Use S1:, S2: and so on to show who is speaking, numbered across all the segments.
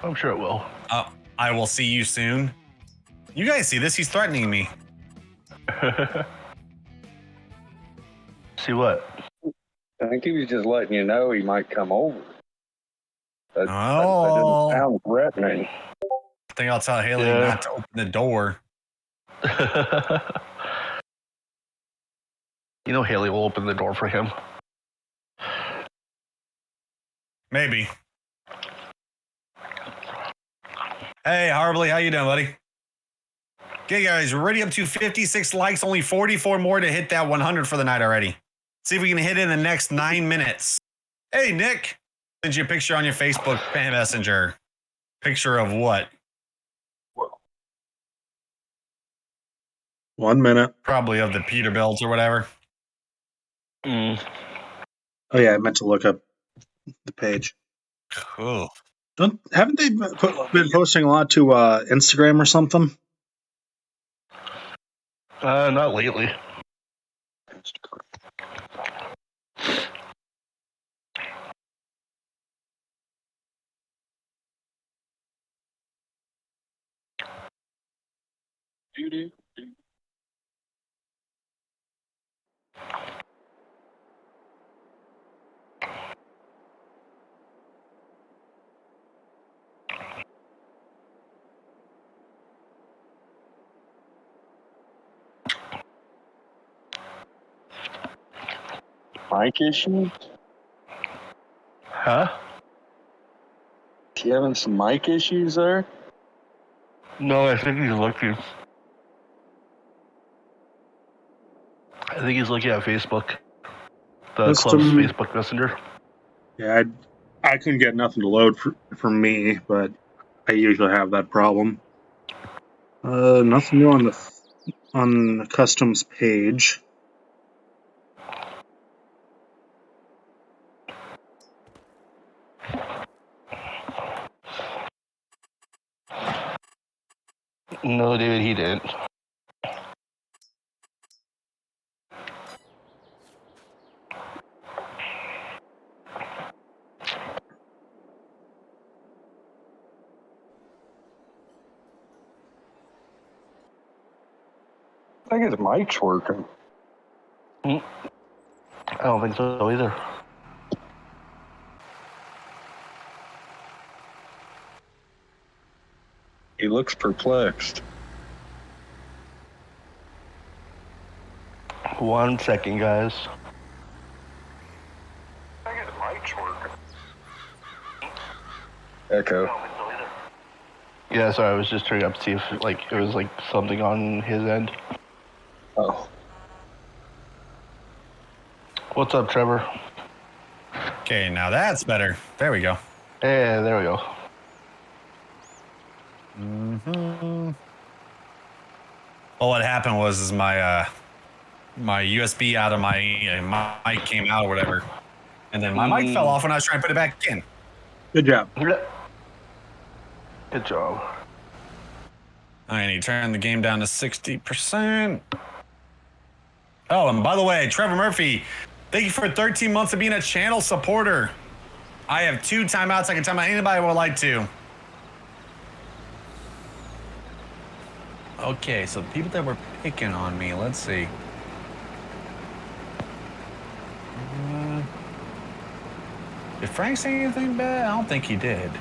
S1: I'm sure it will.
S2: I will see you soon. You guys see this? He's threatening me.
S1: See what?
S3: I think he was just letting you know he might come over. That
S2: Oh.
S3: didn't sound threatening.
S2: I think I'll tell Haley not to open the door.
S1: You know Haley will open the door for him.
S2: Maybe. Hey, Harbly, how you doing, buddy? Okay, guys, we're already up to 56 likes, only 44 more to hit that 100 for the night already. See if we can hit it in the next 9 minutes. Hey, Nick, sent you a picture on your Facebook Messenger. Picture of what?
S4: 1 minute.
S2: Probably of the Peterbilts or whatever.
S4: Oh, yeah, I meant to look up the page.
S2: Cool.
S4: Haven't they been posting a lot to Instagram or something?
S1: Not lately.
S3: Mic issues?
S1: Huh?
S3: You having some mic issues there?
S1: No, I think he's looking. I think he's looking at Facebook. The club's Facebook Messenger.
S4: Yeah, I couldn't get nothing to load for me, but I usually have that problem. Nothing new on the customs page.
S1: No, David, he didn't.
S3: I think his mic's working.
S1: I don't think so either.
S3: He looks perplexed.
S1: 1 second, guys.
S3: I think his mic's working. Echo.
S1: Yeah, sorry, I was just turning up to see if it was something on his end.
S3: Oh.
S1: What's up, Trevor?
S2: Okay, now that's better. There we go.
S1: Hey, there we go.
S2: Well, what happened was my my USB out of my mic came out or whatever, and then my mic fell off when I was trying to put it back in.
S4: Good job.
S1: Good job.
S2: I need to turn the game down to 60%. Oh, and by the way, Trevor Murphy, thank you for 13 months of being a channel supporter. I have 2 timeouts. I can time out anybody would like to. Okay, so people that were picking on me, let's see. Did Frank say anything bad? I don't think he did.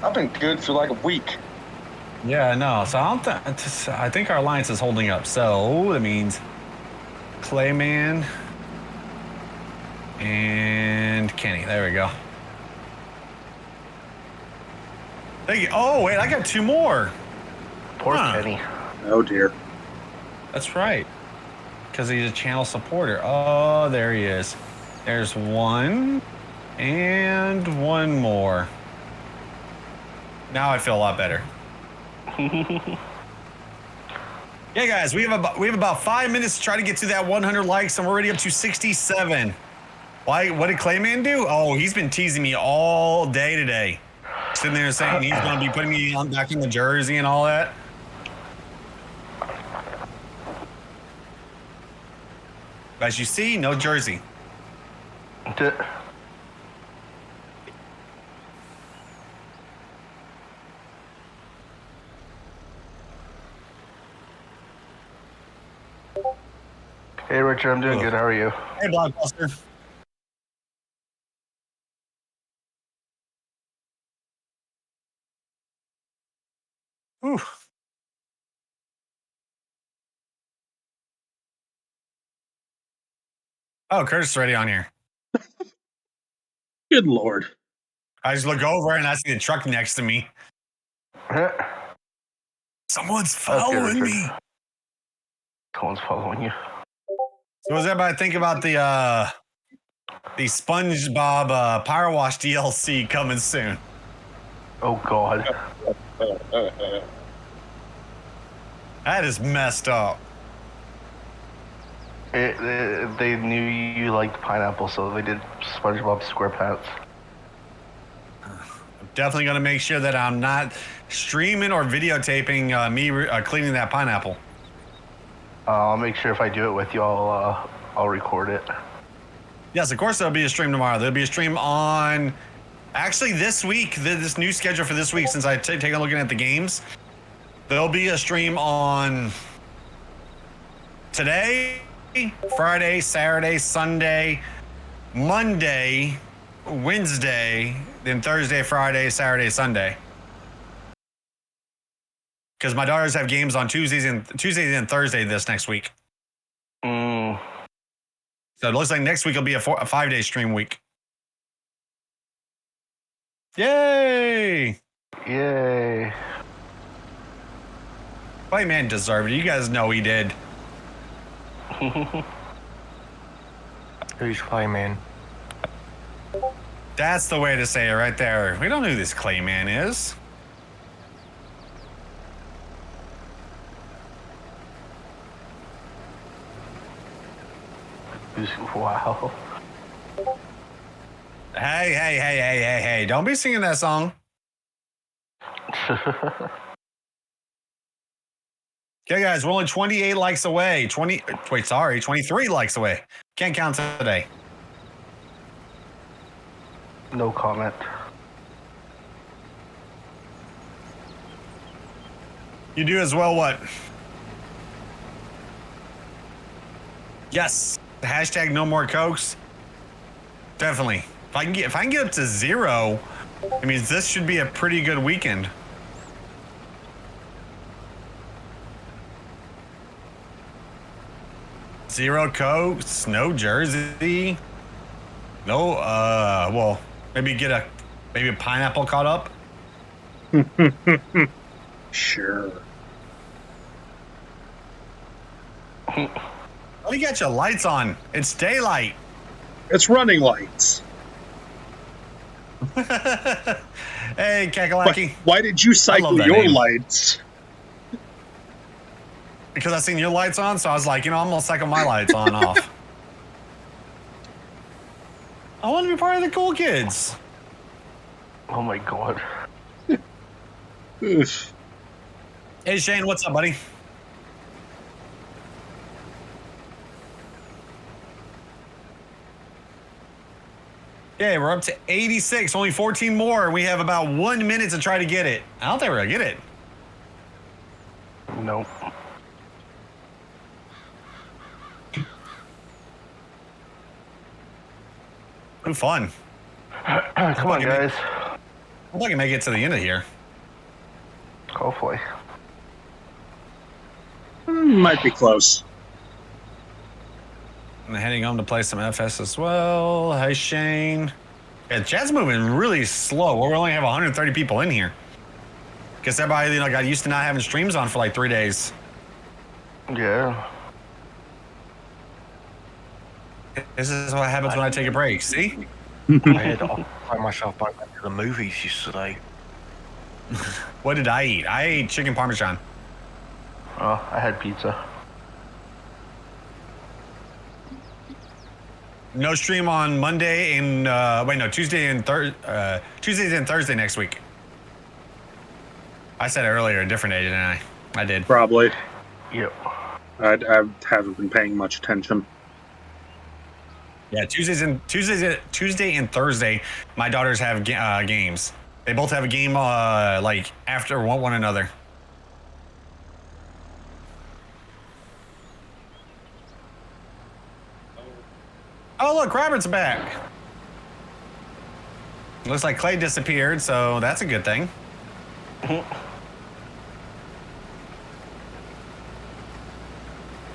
S3: I've been good for like a week.
S2: Yeah, no. So I think our alliance is holding up. So that means Clayman and Kenny. There we go. Thank you. Oh, wait, I got 2 more.
S1: Poor Kenny.
S4: Oh, dear.
S2: That's right. Because he's a channel supporter. Oh, there he is. There's 1 and 1 more. Now I feel a lot better. Yeah, guys, we have about 5 minutes to try to get to that 100 likes, and we're already up to 67. Why? What did Clayman do? Oh, he's been teasing me all day today, sitting there saying he's going to be putting me on back in the jersey and all that. As you see, no jersey.
S1: Hey, Richard, I'm doing good. How are you?
S2: Hey, Blockbuster. Whew. Oh, Curtis is already on here.
S4: Good Lord.
S2: I just look over and I see the truck next to me. Someone's following me.
S1: Someone's following you.
S2: So what does everybody think about the SpongeBob Power Wash DLC coming soon?
S1: Oh, God.
S2: That is messed up.
S1: They knew you liked pineapple, so they did SpongeBob SquarePants.
S2: I'm definitely going to make sure that I'm not streaming or videotaping me cleaning that pineapple.
S1: I'll make sure if I do it with you, I'll record it.
S2: Yes, of course there'll be a stream tomorrow. There'll be a stream on, actually this week, this new schedule for this week, since I take a look at the games, there'll be a stream on today, Friday, Saturday, Sunday, Monday, Wednesday, then Thursday, Friday, Saturday, Sunday. Because my daughters have games on Tuesdays and Thursday this next week. So it looks like next week will be a 5-day stream week. Yay!
S1: Yay.
S2: Playman deserved it. You guys know he did.
S5: Who's Playman?
S2: That's the way to say it right there. We don't know who this Clayman is.
S1: Wow.
S2: Hey. Don't be singing that song. Okay, guys, we're only 28 likes away. 23 likes away. Can't count today.
S1: No comment.
S2: You do as well, what? Yes. The hashtag no more Cokes. Definitely. If I can get up to 0, I mean, this should be a pretty good weekend. Zero Cokes, no jersey, no. Well, maybe a pineapple caught up.
S4: Sure.
S2: Why do you got your lights on? It's daylight.
S4: It's running lights.
S2: Hey, Kakalaki.
S4: Why did you cycle your
S2: name.
S4: lights?
S2: Because I seen your lights on, so I was like, I'm gonna cycle my lights on off. I want to be part of the cool kids.
S1: Oh my God.
S4: Oof.
S2: Hey, Shane, what's up, buddy? Okay, we're up to 86. Only 14 more. We have about 1 minute to try to get it. I don't think we're gonna get it.
S1: Nope.
S2: Ooh, fun.
S1: Come on, guys.
S2: I think I can make it to the end of here.
S1: Hopefully.
S4: Might be close.
S2: I'm heading home to play some FS as well. Hey, Shane. Yeah, chat's moving really slow. We only have 130 people in here. Guess everybody got used to not having streams on for like 3 days.
S1: Yeah.
S2: This is what happens when I take a break. See?
S5: I had to find myself back to the movies yesterday.
S2: What did I eat? I ate chicken parmesan.
S1: Oh, I had pizza.
S2: No stream on Monday and Tuesday and Thursday next week. I said it earlier, a different day, didn't I? I did.
S4: Probably.
S1: Yep.
S4: I haven't been paying much attention.
S2: Yeah, Tuesday and Thursday, my daughters have games. They both have a game like after one another. Oh, look, Robert's back. Looks like Clay disappeared, so that's a good thing.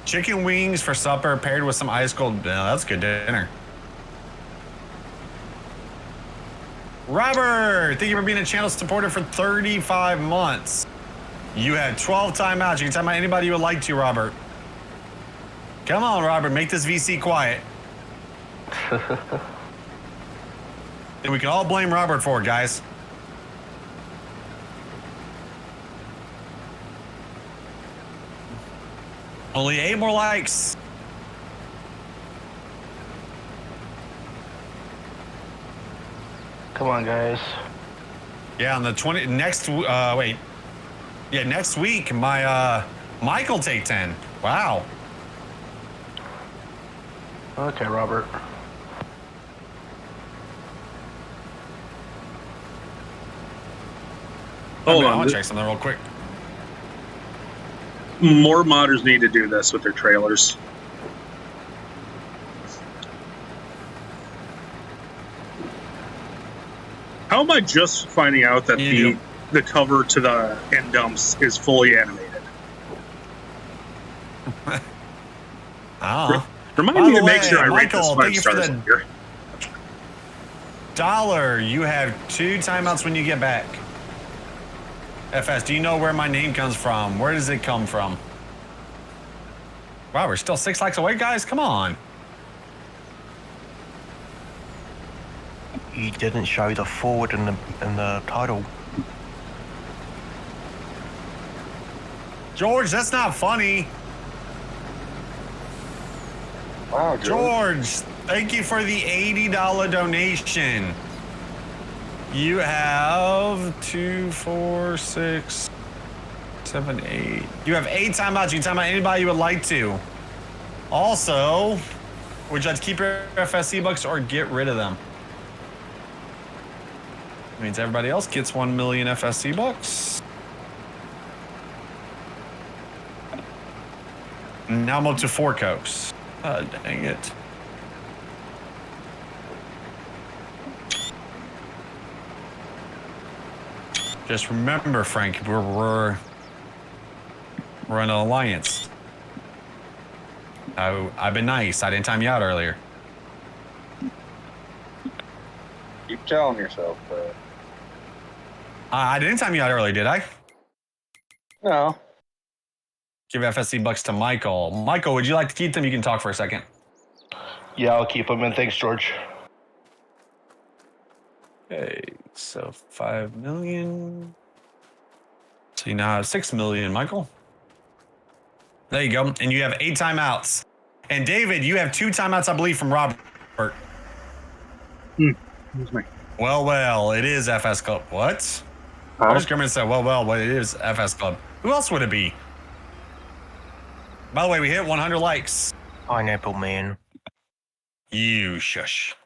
S2: Chicken wings for supper paired with some ice cold. Oh, that's good dinner. Robert, thank you for being a channel supporter for 35 months. You had 12 timeouts. You can time out anybody you would like to, Robert. Come on, Robert, make this VC quiet. And we can all blame Robert for it, guys. Only 8 more likes.
S1: Come on, guys.
S2: Yeah, on the 20 next next week my Mike will take 10. Wow.
S1: Okay, Robert.
S4: Hold
S2: I
S4: on.
S2: want to check something real quick.
S4: More modders need to do this with their trailers. How am I just finding out that the cover to the end dumps is fully animated?
S2: Oh.
S4: Remind me to make sure I rate this
S2: Michael,
S4: 5
S2: thank you for
S4: stars
S2: the
S4: here.
S2: $1. You have 2 timeouts when you get back. FS, do you know where my name comes from? Where does it come from? Wow, we're still 6 likes away, guys. Come on.
S5: He didn't show the forward in the title.
S2: George, that's not funny.
S3: Wow,
S2: George, thank you for the $80 donation. You have 2, 4, 6, 7, 8. You have 8 timeouts. You can time out anybody you would like to. Also, would you like to keep your FSC bucks or get rid of them? Means everybody else gets 1 million FSC bucks. Now I'm up to 4 Cokes. Dang it. Just remember, Frank, we're an alliance. I've been nice. I didn't time you out earlier.
S3: Keep telling yourself that.
S2: I didn't time you out earlier, did I?
S3: No.
S2: Give FSC bucks to Michael. Michael, would you like to keep them? You can talk for a second.
S1: Yeah, I'll keep them, and thanks, George.
S2: Okay, so 5 million. So you now have 6 million, Michael. There you go. And you have 8 timeouts. And David, you have 2 timeouts, I believe, from Robert.
S4: Excuse me.
S2: Well, it is FS Club. What? I was going to say, well, it is FS Club. Who else would it be? By the way, we hit 100 likes.
S5: Pineapple Man.
S2: You shush.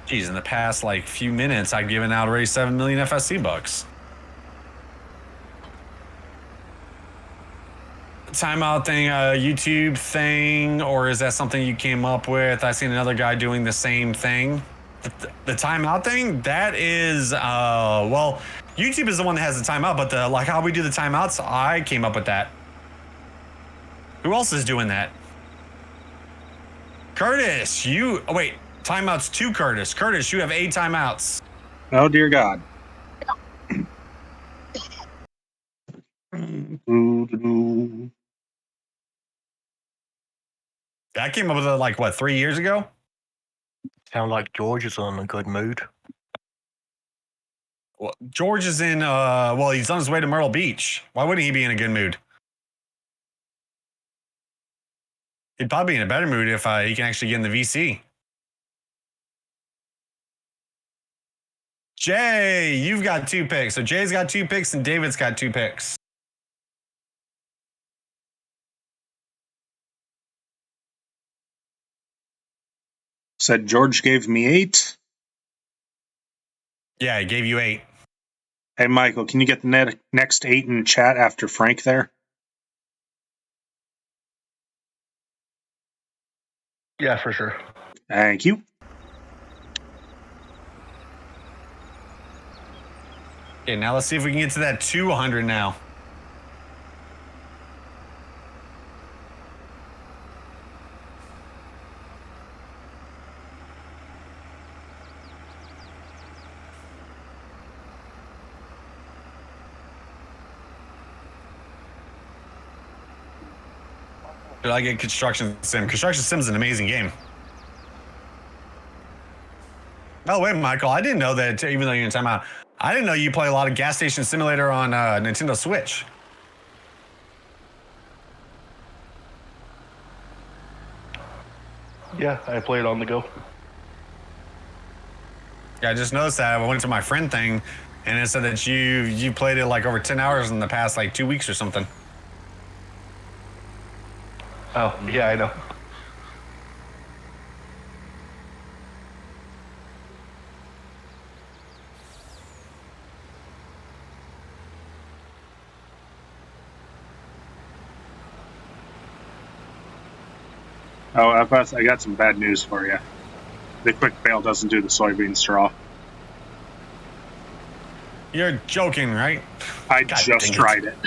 S2: Geez, in the past few minutes, I've given out already 7 million FSC bucks. Timeout thing, YouTube thing, or is that something you came up with? I seen another guy doing the same thing. The timeout thing, that is, well, YouTube is the one that has the timeout, but how we do the timeouts, I came up with that. Who else is doing that? Curtis, wait, timeouts to Curtis. Curtis, you have 8 timeouts.
S4: Oh, dear God.
S2: I came up with it 3 years ago?
S5: Sound like George is in a good mood.
S2: Well, George is in, he's on his way to Myrtle Beach. Why wouldn't he be in a good mood? He'd probably be in a better mood if he can actually get in the VC. Jay, you've got 2 picks. So Jay's got 2 picks and David's got 2 picks.
S4: Said George gave me 8.
S2: Yeah, he gave you 8.
S4: Hey, Michael, can you get the next 8 in chat after Frank there?
S1: Yeah, for sure.
S4: Thank you.
S2: Okay, now let's see if we can get to that 200 now. Did I get Construction Sim? Construction Sim is an amazing game. Oh, wait, Michael, I didn't know that, even though you're in timeout, I didn't know you play a lot of Gas Station Simulator on Nintendo Switch.
S1: Yeah, I play it on the go.
S2: Yeah, I just noticed that. I went to my friend thing, and it said that you played it like over 10 hours in the past like 2 weeks or something.
S1: Oh, yeah, I know.
S4: Oh, FS, I got some bad news for you. The quick bale doesn't do the soybean straw.
S2: You're joking, right?
S4: I
S2: God
S4: just
S2: dang
S4: tried it.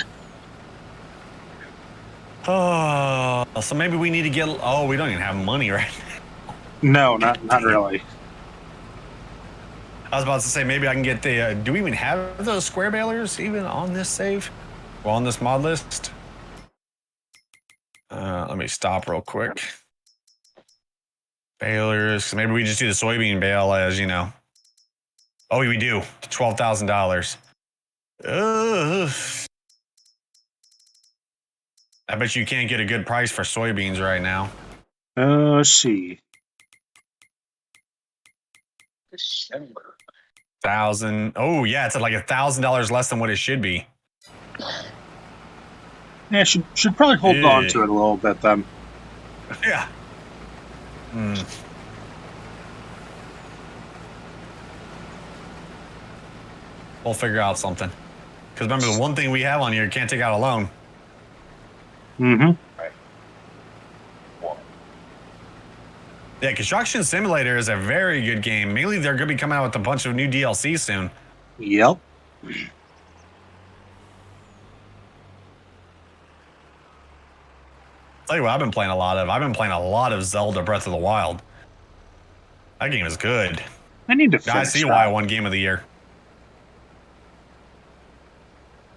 S2: Oh, so maybe we need to get. Oh, we don't even have money, right?
S4: No, not really.
S2: I was about to say maybe I can get the. Do we even have those square balers even on this save? Well, on this mod list. Let me stop real quick. Balers. Maybe we just do the soybean bale as, you know. Oh, we do. $12,000. I bet you can't get a good price for soybeans right now.
S4: Let's see.
S3: December.
S2: 1,000. Oh, yeah, it's at like $1,000 less than what it should be.
S4: Yeah, should probably hold on to it a little bit then.
S2: Yeah. We'll figure out something. Because remember, the one thing we have on here, you can't take out a loan.
S4: Mm-hmm.
S2: Yeah, Construction Simulator is a very good game. Mainly, they're going to be coming out with a bunch of new DLC soon.
S4: Yep.
S2: Tell you what, I've been playing a lot of. I've been playing a lot of Zelda Breath of the Wild. That game is good.
S4: I need to
S2: I
S4: finish
S2: see
S4: that.
S2: why I won Game of the Year.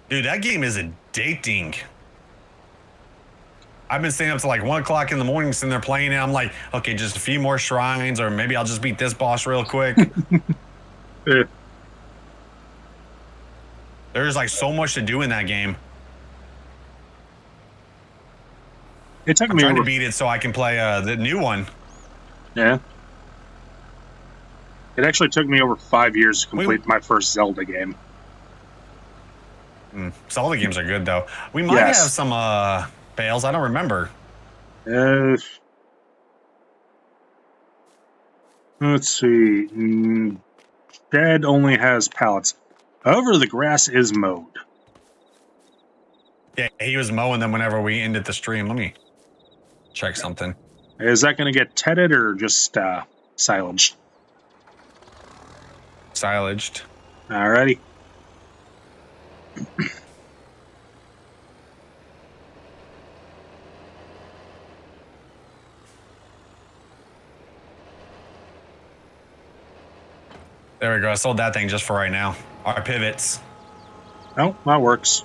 S2: Dude, that game is addicting. I've been staying up to like 1 o'clock in the morning sitting there playing it. I'm like, okay, just a few more shrines, or maybe I'll just beat this boss real quick.
S4: Yeah.
S2: There's like so much to do in that game.
S4: It took
S2: I'm
S4: me
S2: trying to
S4: over.
S2: beat it so I can play the new one.
S4: Yeah. It actually took me over 5 years to complete my first Zelda game.
S2: Zelda games are good though. We might
S4: Yes.
S2: have some bales. I don't remember.
S4: Let's see. Shed only has pallets. However, the grass is mowed.
S2: Yeah, he was mowing them whenever we ended the stream. Let me check something.
S4: Is that going to get tedded or just silaged?
S2: Silaged.
S4: Alrighty.
S2: There we go. I sold that thing just for right now. Our pivots.
S4: Oh, that works.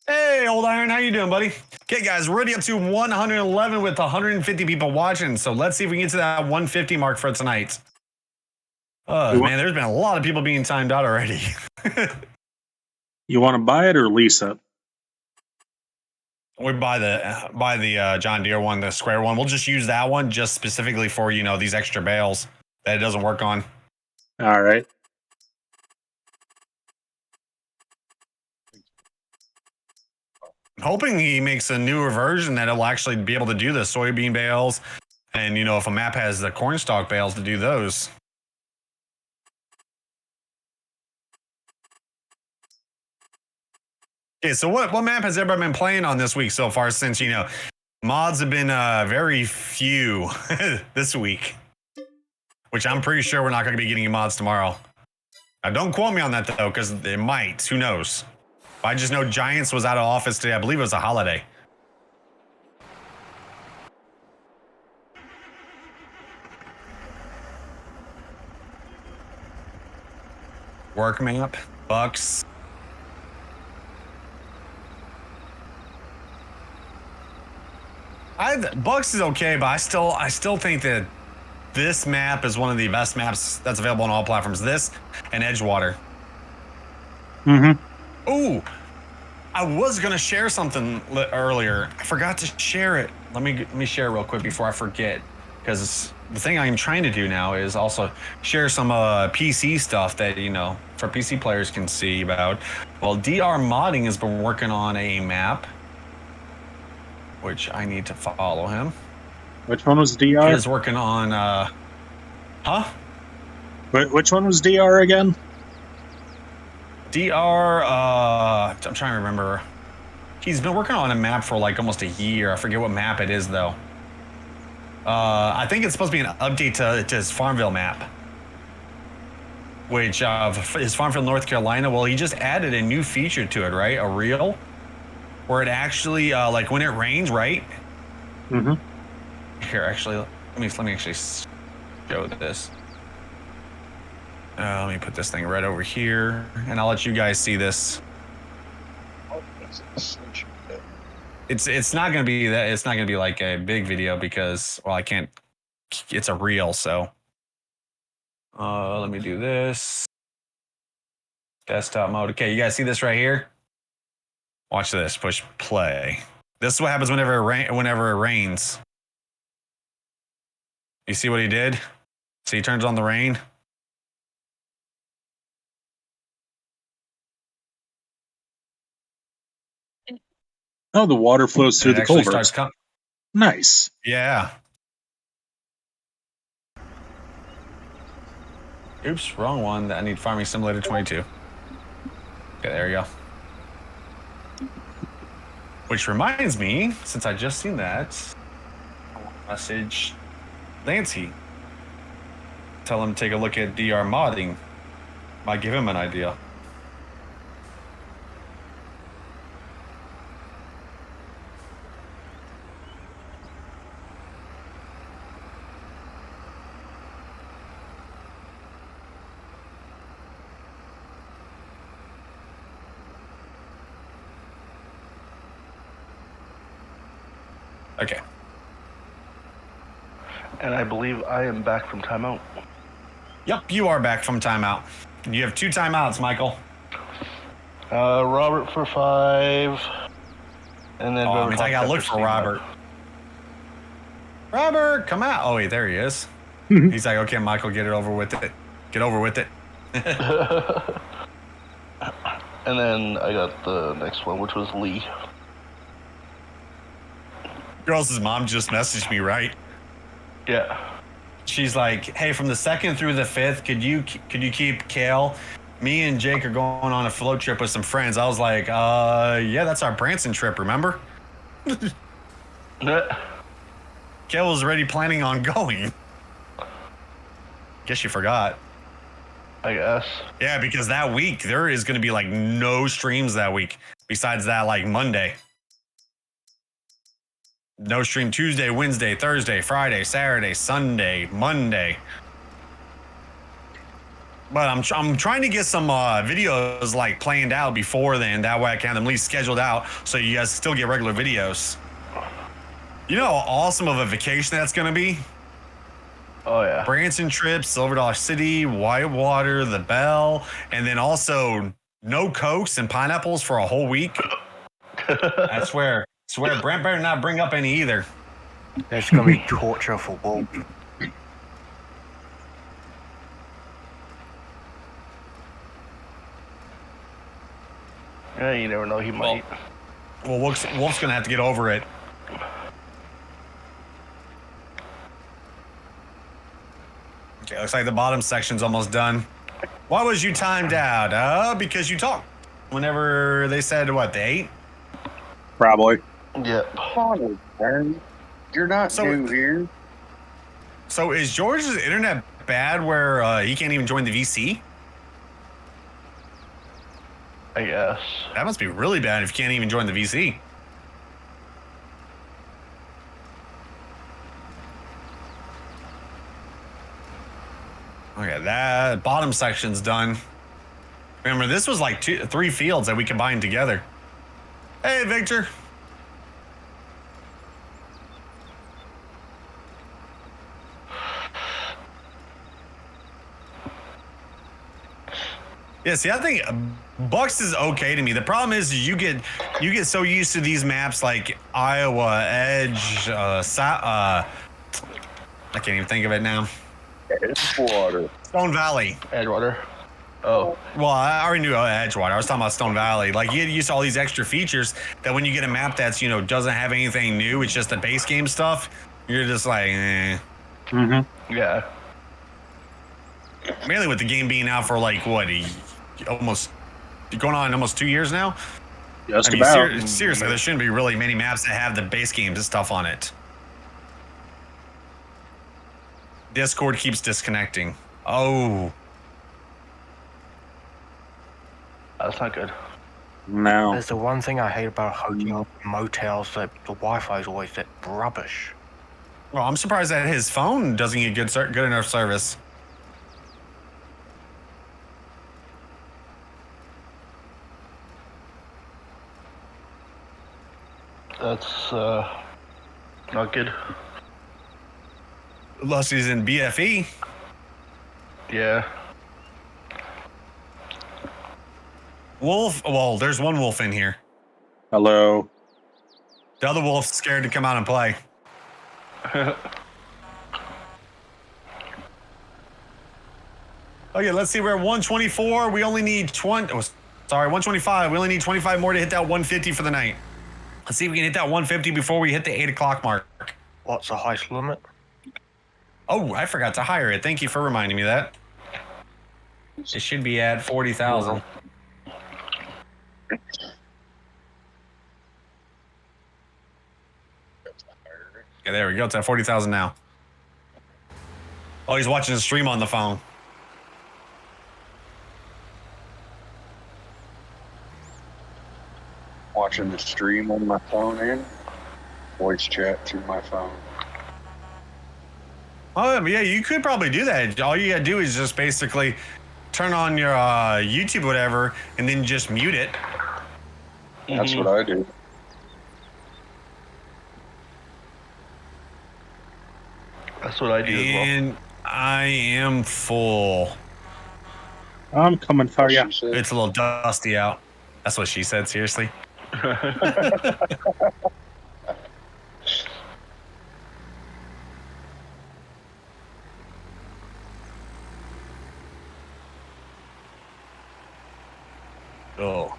S2: Hey, Old Iron, how you doing, buddy? Okay, guys, we're already up to 111 with 150 people watching, so let's see if we can get to that 150 mark for tonight. Man, there's been a lot of people being timed out already.
S4: You want to buy it or lease it?
S2: We buy the John Deere one, the square one. We'll just use that one just specifically for, you know, these extra bales that it doesn't work on.
S4: All right.
S2: I'm hoping he makes a newer version that it'll actually be able to do the soybean bales. And, you know, if a map has the cornstalk bales to do those. Okay, so what map has everybody been playing on this week so far? Since mods have been very few this week, which I'm pretty sure we're not going to be getting mods tomorrow. Now, don't quote me on that though, because it might. Who knows? I just know Giants was out of office today. I believe it was a holiday. Work map, Bucks. Bucks is okay, but I still think that this map is one of the best maps that's available on all platforms. This and Edgewater.
S4: Mm-hmm.
S2: Ooh, I was gonna share something earlier. I forgot to share it. Let me share it real quick before I forget, because the thing I'm trying to do now is also share some PC stuff that for PC players can see about. Well, DR Modding has been working on a map, which I need to follow him.
S4: Which one was DR?
S2: He is working on
S4: Which one was DR again?
S2: DR, I'm trying to remember. He's been working on a map for like almost a year. I forget what map it is though. I think it's supposed to be an update to his Farmville map, which is Farmville, North Carolina. Well, he just added a new feature to it, right? A reel, where it actually like when it rains, right?
S4: Mm-hmm.
S2: Here, actually, let me actually show this. Let me put this thing right over here, and I'll let you guys see this. It's not gonna be that. It's not gonna be like a big video because, well, I can't. It's a reel, so. Let me do this. Desktop mode. Okay, you guys see this right here? Watch this. Push play. This is what happens whenever it rains. You see what he did? See, he turns on the rain.
S4: Oh, the water flows through the culverts. Nice.
S2: Yeah. Oops, wrong one. I need Farming Simulator 22. Okay, there you go. Which reminds me, since I just seen that, I'll message Lancy. Tell him to take a look at DR modding. Might give him an idea. Okay.
S1: And I believe I am back from timeout.
S2: Yep, you are back from timeout. You have 2 timeouts, Michael.
S1: Robert for 5. And then
S2: I gotta look for Robert. Robert, come out. Oh, wait, there he is. He's like, okay, Michael, get it over with it. Get over with it.
S1: And then I got the next one, which was Lee.
S2: Girls' mom just messaged me, right?
S1: Yeah.
S2: She's like, hey, from the 2nd through the 5th, could you keep Kale? Me and Jake are going on a float trip with some friends. I was like, yeah, that's our Branson trip, remember? Kale was already planning on going. Guess you forgot.
S1: I guess.
S2: Yeah, because that week, there is going to be like no streams that week. Besides that, like Monday. No stream Tuesday, Wednesday, Thursday, Friday, Saturday, Sunday, Monday. But I'm trying to get some videos like planned out before then. That way I can at least scheduled out so you guys still get regular videos. You know how awesome of a vacation that's going to be?
S1: Oh, yeah.
S2: Branson trip, Silver Dollar City, Whitewater, the Bell, and then also no Cokes and pineapples for a whole week. I swear. Brent better not bring up any either.
S5: There's going to be torture for Walt.
S1: Yeah, you never know. He might.
S2: Well, Wolf's going to have to get over it. Okay, looks like the bottom section's almost done. Why was you timed out? Because you talked. whenever they said, what, the 8?
S4: Probably.
S1: Yep.
S3: Probably, man. You're not
S2: So-
S3: new here.
S2: So is George's internet bad where he can't even join the VC?
S1: I guess.
S2: That must be really bad if you can't even join the VC. Okay, that bottom section's done. Remember, this was like 3 fields that we combined together. Hey, Victor. Yeah, see, I think Bucks is okay to me. The problem is you get so used to these maps like Iowa, Edge, I can't even think of it now.
S3: Edgewater.
S2: Stone Valley.
S1: Edgewater. Oh.
S2: Well, I already knew Edgewater. I was talking about Stone Valley. Like, you get used to all these extra features that when you get a map that's, doesn't have anything new, it's just the base game stuff, you're just like, eh.
S4: Mm-hmm.
S1: Yeah.
S2: Mainly with the game being out for like, what, almost going on almost 2 years now?
S4: Just
S2: I mean,
S4: about.
S2: seriously, there shouldn't be really many maps that have the base games and stuff on it. Discord keeps disconnecting. Oh.
S1: That's not good.
S4: No.
S5: There's the one thing I hate about hotels, motels, that the Wi-Fi is always that rubbish.
S2: Well, I'm surprised that his phone doesn't get good enough service.
S1: That's not good.
S2: Unless he's in BFE.
S1: Yeah.
S2: Wolf. Well, there's one wolf in here.
S4: Hello.
S2: The other wolf's scared to come out and play. Okay, let's see. We're at 124. We only need 125. We only need 25 more to hit that 150 for the night. Let's see if we can hit that 150 before we hit the 8 o'clock mark.
S5: What's the highest limit?
S2: Oh, I forgot to hire it. Thank you for reminding me that. It should be at 40,000. Okay, there we go. It's at 40,000 now. Oh, he's watching the stream on the phone.
S3: Watching the stream on my phone and voice chat through my phone.
S2: Oh, yeah, you could probably do that. All you gotta do is just basically turn on your YouTube, whatever, and then just mute it.
S3: That's what I do.
S1: That's what I do as well.
S2: And I am full.
S4: I'm coming for you.
S3: She said.
S2: It's a little dusty out. That's what she said, seriously. Oh.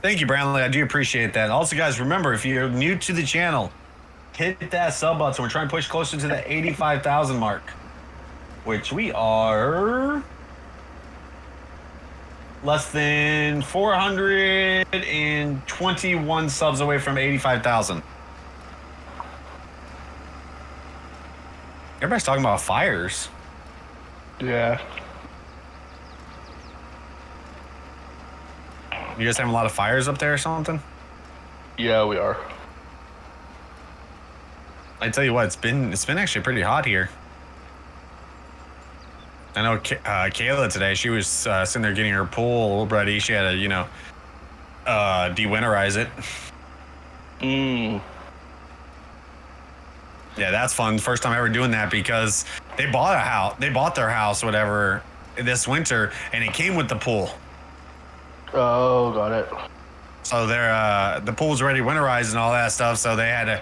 S2: Thank you, Brownlee. I do appreciate that. Also, guys, remember, if you're new to the channel, hit that sub button. We're trying to push closer to the 85,000 mark, which we are less than 421 subs away from 85,000. Everybody's talking about fires.
S1: Yeah.
S2: You guys having a lot of fires up there or something?
S1: Yeah, we are.
S2: I tell you what, it's been actually pretty hot here. I know Kayla today, she was sitting there getting her pool ready. She had to, de-winterize it. Yeah, that's fun. First time ever doing that because they bought their house, whatever, this winter, and it came with the pool.
S1: Oh, got it.
S2: So the pool's already winterized and all that stuff. So they had to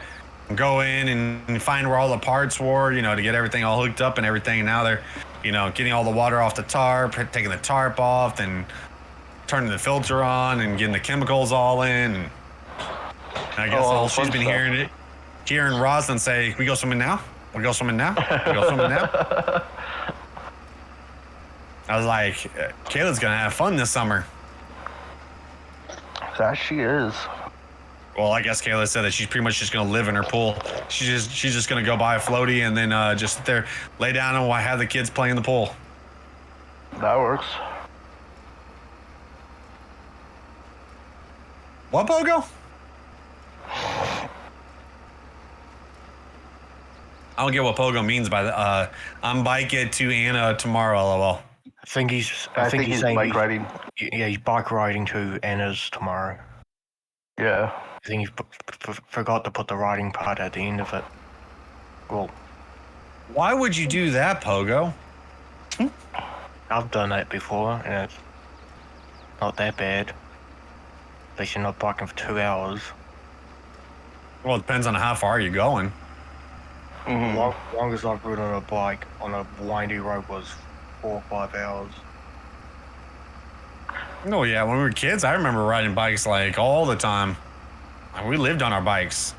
S2: go in and find where all the parts were, to get everything all hooked up and everything. And now they're, getting all the water off the tarp, taking the tarp off, and turning the filter on and getting the chemicals all in. And I guess
S1: Oh,
S2: she's
S1: fun
S2: been
S1: stuff.
S2: hearing it. Kieran Roslin say, "We go swimming now? We go swimming now? We go swimming now?" I was like, Kayla's gonna have fun this summer.
S1: That she is.
S2: Well, I guess Kayla said that she's pretty much just gonna live in her pool. She's just gonna go buy a floaty and then just sit there, lay down, and have the kids play in the pool.
S1: That works.
S2: What, Pogo? I don't get what Pogo means by the. I'm biking to Anna tomorrow. LOL.
S5: I think he's
S1: he's
S5: saying
S1: bike riding.
S5: Yeah, he's bike riding to Anna's tomorrow.
S1: Yeah.
S5: I think he forgot to put the riding part at the end of it. Well,
S2: Why would you do that, Pogo?
S5: I've done that before, and it's not that bad. At least you're not biking for 2 hours.
S2: Well, it depends on how far you're going.
S1: Mm-hmm.
S5: Longest I've ridden on a bike on a windy road was 4 or 5 hours.
S2: Oh yeah, when we were kids, I remember riding bikes like all the time. We lived on our bikes.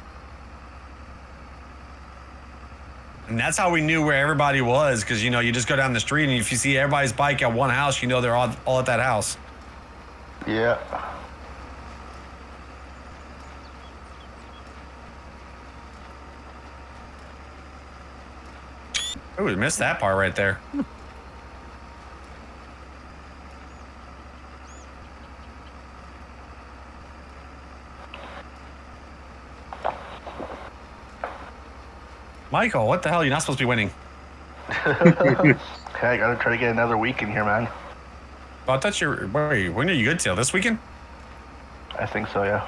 S2: And that's how we knew where everybody was, because, you know, you just go down the street and if you see everybody's bike at one house, you know they're all at that house.
S1: Yeah.
S2: Oh, we missed that part right there. Michael, what the hell? You're not supposed to be winning.
S1: Okay, I gotta try to get another week in here, man.
S2: Oh, I thought wait, when are you good till? This weekend?
S1: I think so, yeah.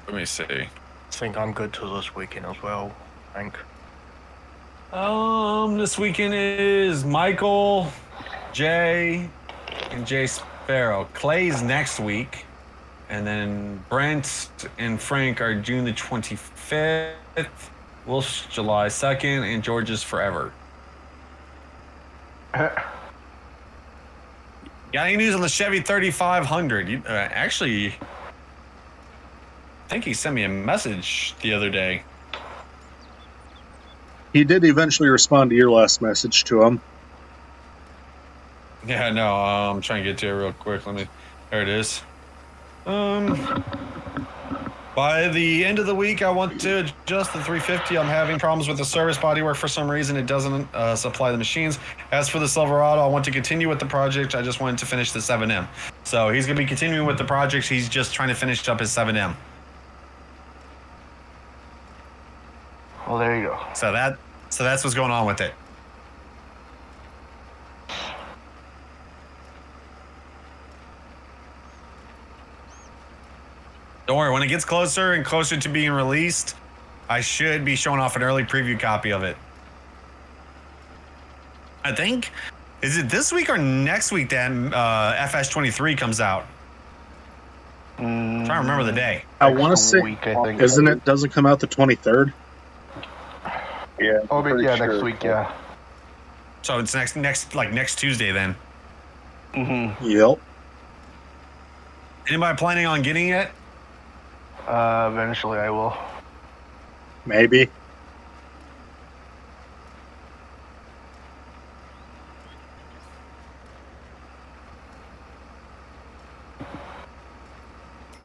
S2: Let me see.
S5: I think I'm good till this weekend as well, I think.
S2: This weekend is Michael, Jay, and Jay Sparrow. Clay's next week. And then Brent and Frank are June the 25th. Wolf's July 2nd. And George's forever. Got any news on the Chevy 3500? Actually, I think he sent me a message the other day.
S4: He did eventually respond to your last message to him.
S2: Yeah, no, I'm trying to get to it real quick. There it is. By the end of the week, I want to adjust the 350. I'm having problems with the service bodywork for some reason. It doesn't supply the machines. As for the Silverado, I want to continue with the project. I just wanted to finish the 7M. So he's going to be continuing with the project. He's just trying to finish up his 7M.
S1: Well, there you go.
S2: So that's what's going on with it. Don't worry, when it gets closer and closer to being released, I should be showing off an early preview copy of it. I think, is it this week or next week that FS23 comes out? I'm trying to remember the day.
S4: I want to say,
S1: week, I think.
S4: isn't it? Doesn't come out the 23rd.
S3: Yeah.
S1: Oh, but
S3: pretty
S1: yeah,
S3: sure.
S1: next week, yeah.
S2: So it's next Tuesday then.
S1: Mm-hmm.
S4: Yep.
S2: Anybody planning on getting it?
S1: Eventually I will.
S4: Maybe.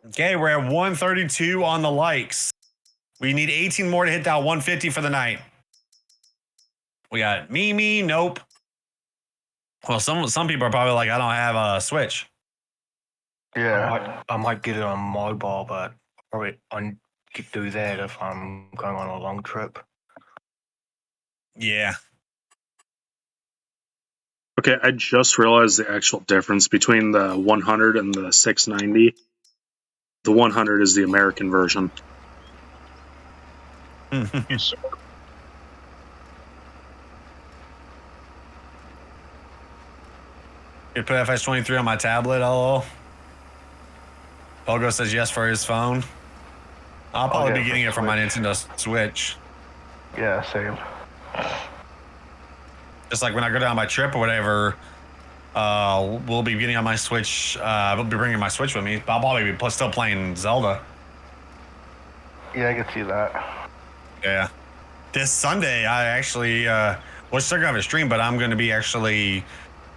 S2: Okay, we're at 132 on the likes. We need 18 more to hit that 150 for the night. We got Mimi, nope. Well, some people are probably like, I don't have a Switch.
S1: Yeah.
S5: I might get it on mobile, but probably I could do that if I'm going on a long trip.
S2: Yeah.
S4: Okay, I just realized the actual difference between the 100 and the 690. The 100 is the American version.
S2: You put FS23 on my tablet, lol. Pogo says yes for his phone. I'll probably be getting it from my Nintendo Switch.
S1: Yeah, same.
S2: Just like when I go down my trip or whatever, we'll be getting on my Switch. We'll be bringing my Switch with me. I'll probably be still playing Zelda.
S1: Yeah, I can see that.
S2: Yeah. This Sunday, I actually, we're still gonna have a stream, but I'm gonna be actually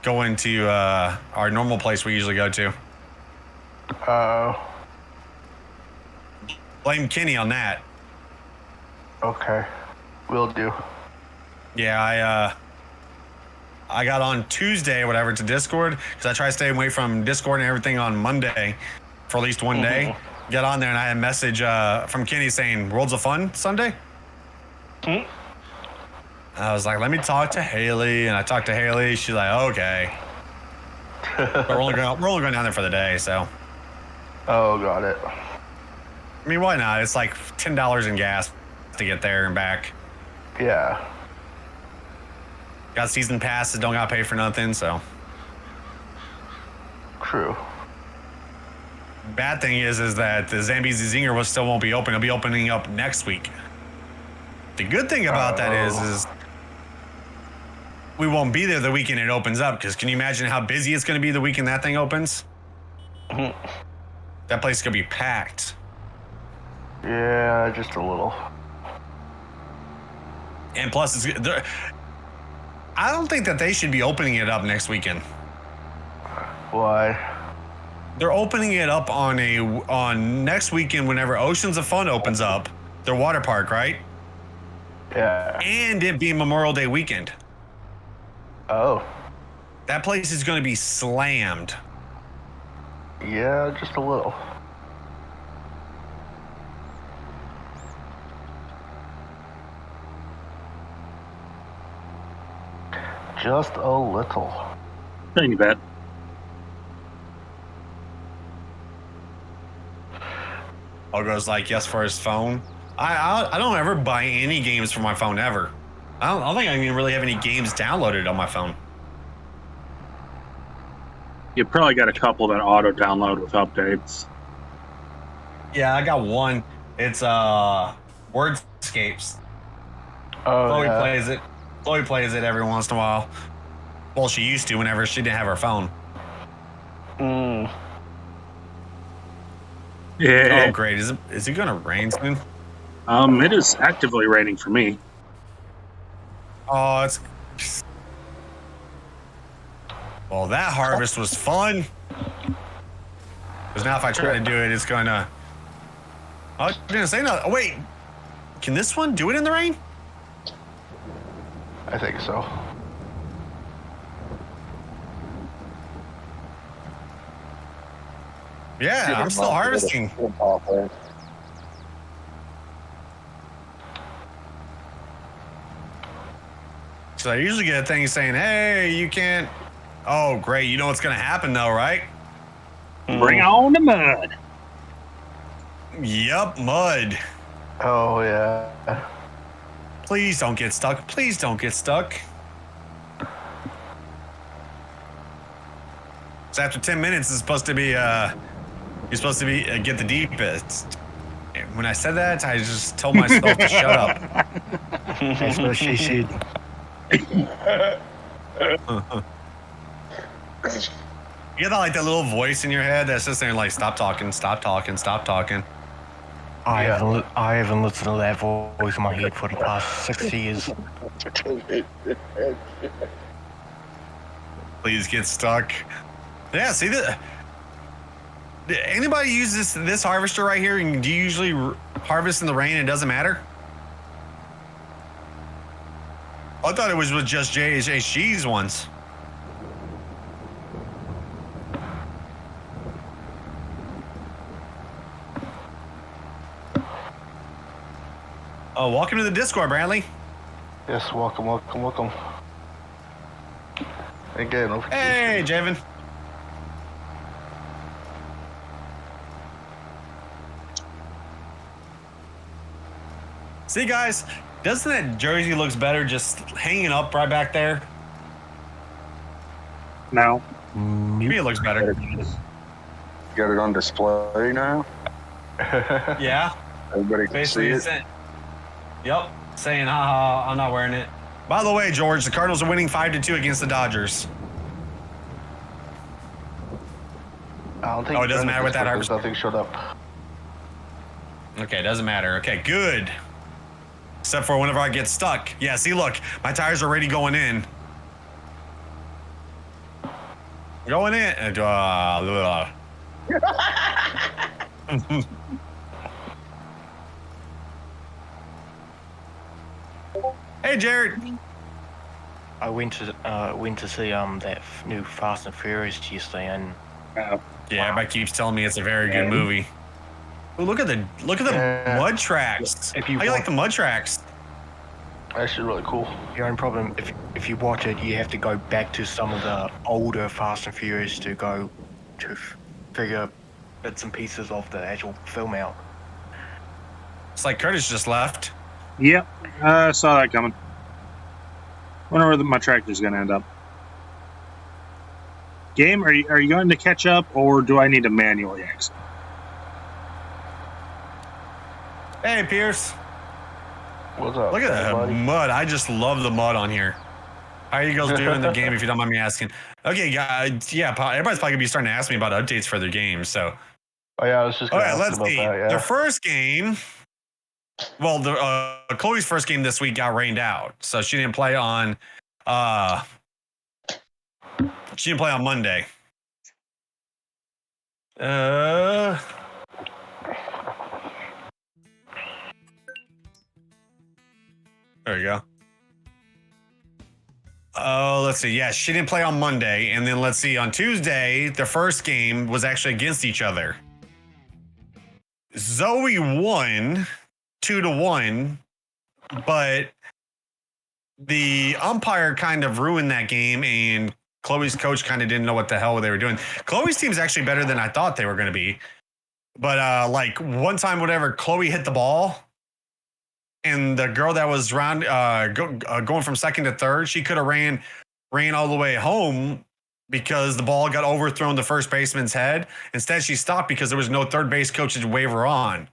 S2: going to our normal place we usually go to. Blame Kenny on that.
S1: Okay. Will do.
S2: Yeah, I got on Tuesday or whatever to Discord because I try to stay away from Discord and everything on Monday for at least one day. Get on there and I had a message from Kenny saying Worlds of Fun Sunday. I was like, let me talk to Haley, and I talked to Haley. She's like, okay. But we're only going down there for the day, so.
S1: Oh, got it.
S2: I mean, why not? It's like $10 in gas to get there and back.
S1: Yeah.
S2: Got season passes, don't got to pay for nothing, so.
S1: True.
S2: Bad thing is that the Zambezi Zinger still won't be open. It'll be opening up next week. The good thing about that is we won't be there the weekend it opens up, because can you imagine how busy it's going to be the weekend that thing opens? That place is going to be packed.
S1: Yeah, just a little.
S2: And plus, I don't think that they should be opening it up next weekend.
S1: Why?
S2: They're opening it up on next weekend whenever Oceans of Fun opens up, their water park, right?
S1: Yeah.
S2: And it being Memorial Day weekend.
S1: Oh.
S2: That place is going to be slammed.
S1: Yeah, just a little. Just a little.
S4: Tiny bit.
S2: Ogo's like, yes, for his phone. I don't ever buy any games for my phone ever. I don't think I even really have any games downloaded on my phone.
S4: You probably got a couple that auto download with updates.
S2: Yeah, I got one. It's Wordscapes.
S1: Oh,
S2: Chloe
S1: yeah.
S2: plays it. Chloe plays it every once in a while. Well, she used to whenever she didn't have her phone.
S4: Yeah.
S2: Oh, great. Is it going to rain soon?
S4: It is actively raining for me.
S2: Oh, it's... Well, that harvest was fun. Because now if I try to do it, it's going to... Oh, I didn't say nothing. Oh, wait. Can this one do it in the rain?
S1: I think so.
S2: Yeah, I'm still harvesting. So I usually get a thing saying, hey, you can't... Oh, great. You know what's going to happen, though, right?
S4: Bring on the mud.
S2: Yup, mud.
S1: Oh, yeah.
S2: Please don't get stuck. Please don't get stuck. So after 10 minutes, it's supposed to be, you're supposed to be, get the deepest. When I said that, I just told myself to shut up.
S5: That's what she said.
S2: You get that little voice in your head that's just saying like, stop talking, stop talking, stop talking.
S5: I haven't listened to that voice in my head for the past 6 years.
S2: Please get stuck. Yeah, see that? Anybody use this harvester right here? And do you usually harvest in the rain and it doesn't matter? I thought it was with just JHG's ones. Oh, welcome to the Discord, Bradley.
S1: Yes, welcome. Again.
S2: Hey, Javen. See, guys, doesn't that jersey looks better just hanging up right back there?
S4: No.
S2: Maybe it looks better.
S3: Got it on display now.
S2: Yeah.
S3: Everybody can see it.
S2: Yep. Saying, haha, I'm not wearing it. By the way, George, the Cardinals are winning 5-2 against the Dodgers.
S1: I don't think
S2: Oh, it doesn't matter what that harvest.
S1: Nothing showed up.
S2: Okay, doesn't matter. Okay, good. Except for whenever I get stuck. Yeah, see, look, my tires are already going in. Going in. Hey, Jared.
S5: I went to see that new Fast and Furious yesterday, and
S2: Yeah, everybody keeps telling me it's a very good movie. Ooh, look at the mud tracks.
S5: If you
S2: How you like the mud tracks?
S1: Actually, really cool.
S5: your own problem, if you watch it, you have to go back to some of the older Fast and Furious to figure bits and pieces of the actual film out.
S2: It's like Curtis just left.
S4: Yep, I saw that coming. Wonder where my tractor's going to end up. Game, are you going to catch up, or do I need to manually exit?
S2: Hey, Pierce.
S1: What's up?
S2: Look at that
S1: buddy?
S2: mud. I just love the mud on here. How are you guys doing in the game, if you don't mind me asking? Okay, guys. Yeah, everybody's probably going to be starting to ask me about updates for their games, so.
S1: Oh, yeah, I was just going to ask
S2: let's
S1: about
S2: see.
S1: that, yeah.
S2: The first game, well, Chloe's first game this week got rained out, so she didn't play on Monday. There you go. Oh, let's see. Yeah, she didn't play on Monday. And then let's see, on Tuesday, the first game was actually against each other. Zoe won 2-1, but the umpire kind of ruined that game, and Chloe's coach kind of didn't know what the hell they were doing. Chloe's team's actually better than I thought they were going to be. But like one time, whatever, Chloe hit the ball, and the girl that was going from second to third, she could have ran all the way home because the ball got overthrown the first baseman's head. Instead, she stopped because there was no third base coach to wave her on.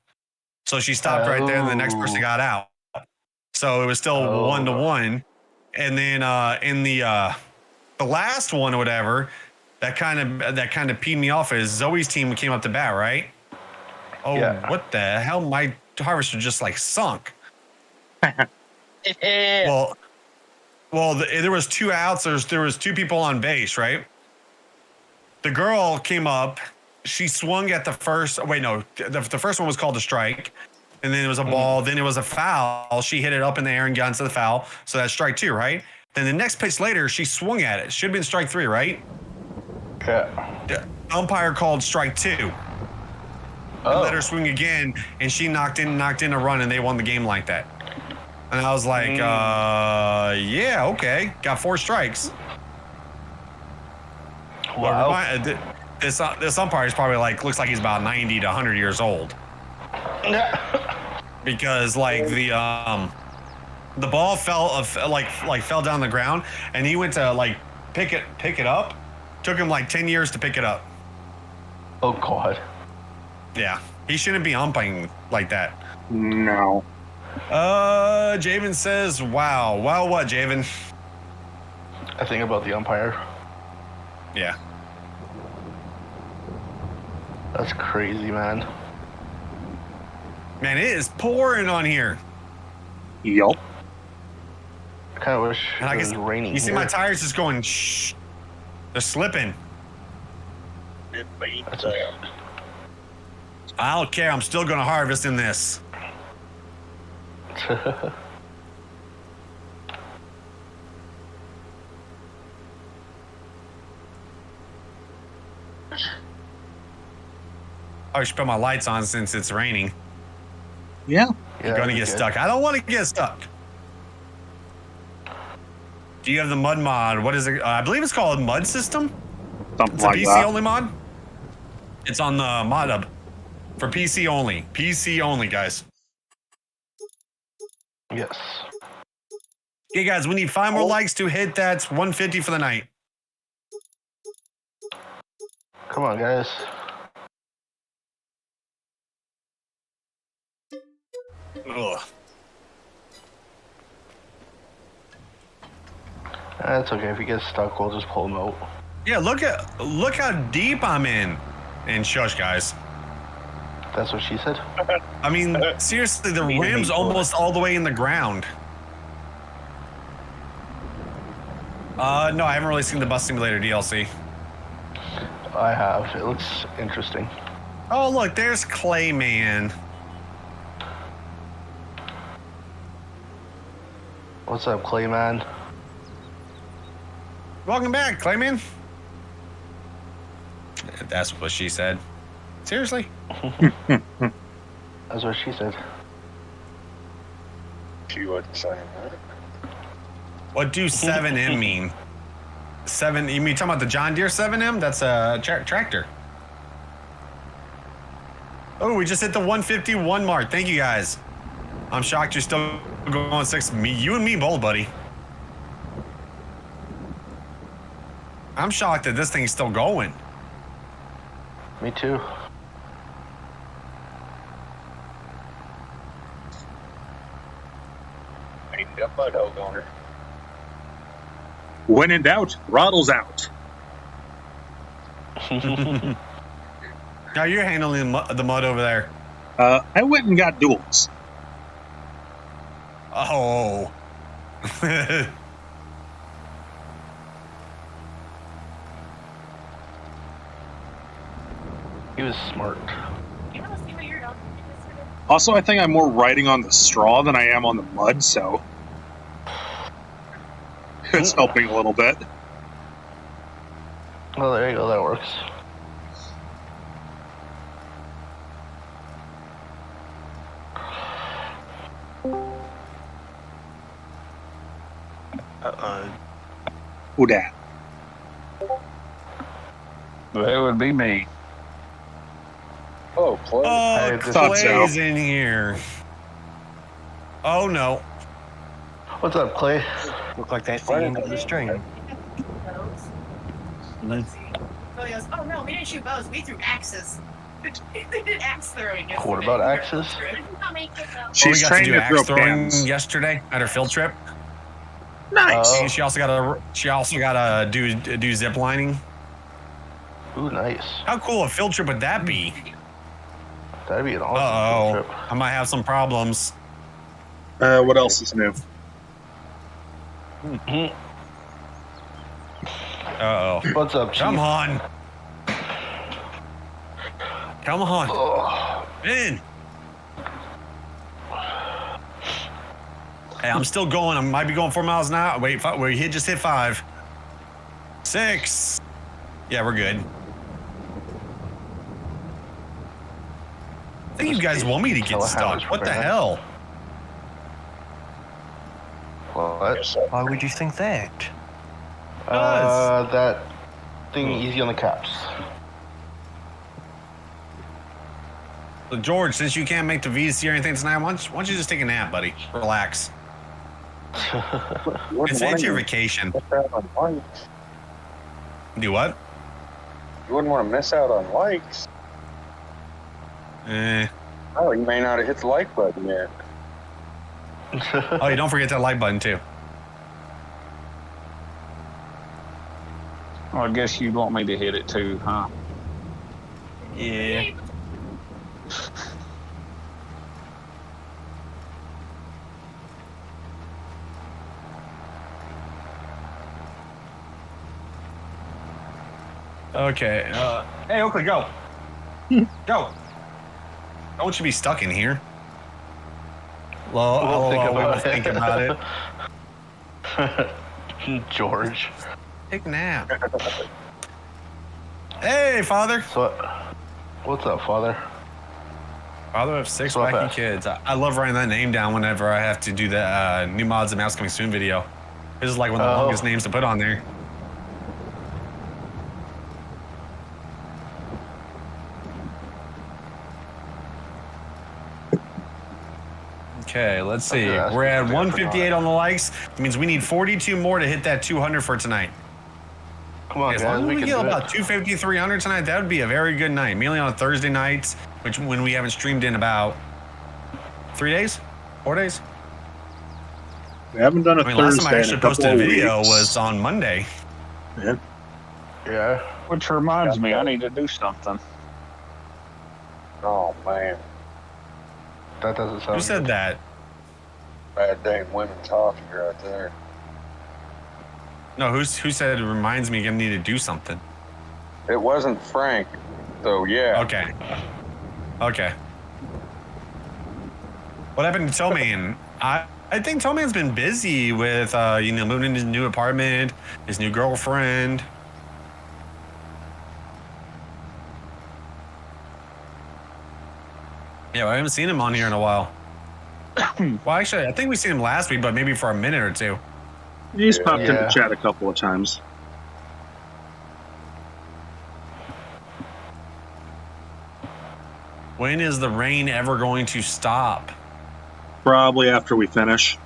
S2: So she stopped right there, and the next person got out. So it was still 1-1. And then in the last one or whatever, that kind of peed me off is Zoe's team came up to bat, right? Oh, yeah. What the hell? My harvester just like sunk. Well, there was 2 outs. There was 2 people on base, right? The girl came up. She swung at the first. Wait, no. The first one was called a strike, and then it was a ball. Then it was a foul. She hit it up in the air and got into the foul. So that's strike 2, right? Then the next pitch later, she swung at it. Should have been strike 3, right?
S1: Yeah.
S2: The umpire called strike 2. Let her swing again, and she knocked in a run, and they won the game like that. And I was like, yeah, okay. Got 4 strikes.
S1: Wow.
S2: This umpire is probably looks like he's about 90 to 100 years old. Because like the ball fell down the ground, and he went to like pick it up. Took him like 10 years to pick it up.
S1: Oh God.
S2: Yeah, he shouldn't be umpiring like that.
S4: No.
S2: Javen says, wow. Wow, what, Javen?
S1: I think about the umpire.
S2: Yeah.
S1: That's crazy, man.
S2: Man, it is pouring on here.
S4: Yup.
S1: I kind of wish
S2: And
S1: it was raining.
S2: You see my tires just going, shh. They're slipping. I don't care. I'm still going to harvest in this. I should put my lights on since it's raining.
S4: Yeah.
S2: You're going to get stuck. I don't want to get stuck. Do you have the mud mod? What is it? I believe it's called Mud System.
S4: Something
S2: It's a
S4: like
S2: PC
S4: that.
S2: only mod. It's on the mod hub for PC only. PC only, guys.
S1: Yes.
S2: Okay, guys, we need 5 more likes to hit that 150 for the night.
S1: Come on, guys.
S2: Ugh.
S1: That's okay. If he gets stuck, we'll just pull him out.
S2: Yeah, look how deep I'm in. And shush, guys.
S1: That's what she said.
S2: I mean, seriously, the rim's almost all the way in the ground. No, I haven't really seen the Bus Simulator DLC.
S1: I have. It looks interesting.
S2: Oh, look, there's Clayman.
S1: What's up, Clayman?
S2: Welcome back, Clayman. That's what she said. Seriously?
S1: That's what she said.
S3: She wasn't saying that.
S2: What do 7M mean? You mean talking about the John Deere 7M? That's a tractor. Oh, we just hit the 151 mark. Thank you, guys. I'm shocked you're still going 6. You and me both, buddy. I'm shocked that this thing's still going.
S1: Me too.
S3: I need a mud hole on her.
S4: When in doubt, throttles out.
S2: How you're handling the mud over there?
S4: I went and got duals.
S2: Oh.
S1: He was smart.
S4: Also, I think I'm more riding on the straw than I am on the mud, so it's helping a little bit.
S1: Well, there you go. That works.
S4: Who dat?
S3: That would be me. Oh, Clay.
S2: Oh,
S4: thought so.
S2: Clay's in here. Oh, no.
S1: What's up, Clay?
S5: Look like that's the end of the stream.
S6: Oh, he goes, oh no, we didn't shoot bows, we threw axes. They did axe throwing yesterday.
S1: What about axes?
S4: She's
S2: we got
S4: trying
S2: to do
S4: to
S2: axe
S4: throw
S2: throwing
S4: pans.
S2: yesterday at her field trip.
S4: Nice.
S1: Oh.
S2: And she also got to do zip lining.
S1: Ooh, nice.
S2: How cool a field trip would that be?
S1: That'd be an awesome
S2: Uh-oh.
S1: trip.
S2: I might have some problems.
S4: What else is new?
S2: Uh-oh.
S1: What's up, Chief?
S2: Come on. Come on.
S1: Oh,
S2: In. Hey, I'm still going. I might be going 4 miles an hour. Wait, we just hit 5. 6. Yeah, we're good. I think you guys want me to get stuck. What the hell?
S1: what?
S5: Why would you think that?
S1: That thing easy on the caps.
S2: So George, since you can't make the VC or anything tonight, why don't you just take a nap, buddy? Relax. It's your vacation. Do what?
S3: You wouldn't want to miss out on likes. Oh, you may not have hit the like button yet.
S2: Oh, you don't forget that like button too.
S3: Well, I guess you'd want me to hit it too, huh?
S2: Yeah. Okay. Hey, Oakley, go. Go. I want you to be stuck in here.
S1: We'll
S2: Think about it.
S1: George.
S2: Take a nap. Hey, father.
S1: So, what's up, father?
S2: Father of 6
S1: What's up,
S2: wacky
S1: Ash?
S2: kids. I love writing that name down whenever I have to do the new mods and mouse coming soon video. This is like one of the longest names to put on there. Okay, let's see.
S1: Okay,
S2: We're at
S1: that's
S2: 158 on the likes. It means we need 42 more to hit that 200 for tonight.
S1: Come on,
S2: As
S1: guys.
S2: long as
S1: We
S2: we
S1: can
S2: get
S1: do
S2: about
S1: it.
S2: 250, 300 tonight, that would be a very good night. Mainly on Thursday nights, when we haven't streamed in about 3 days, 4 days.
S4: We haven't done a
S2: I mean, last
S4: Thursday
S2: time I
S4: in
S2: actually
S4: a couple
S2: posted a
S4: of
S2: video
S4: weeks.
S2: was on Monday.
S1: Yeah.
S3: Which reminds me, I need to do something. Oh man,
S1: That doesn't sound
S2: Who said
S1: good.
S2: that?
S3: bad dang women's hockey right there.
S2: No, who said it reminds me I need to do something?
S3: It wasn't Frank, so yeah.
S2: Okay. Okay. What happened to Towman? I think Towman's been busy with moving into his new apartment, his new girlfriend. Yeah, I haven't seen him on here in a while. Well, actually, I think we seen him last week, but maybe for a minute or two.
S4: He's popped into
S1: Yeah.
S4: chat a couple of times.
S2: When is the rain ever going to stop?
S4: Probably after we finish.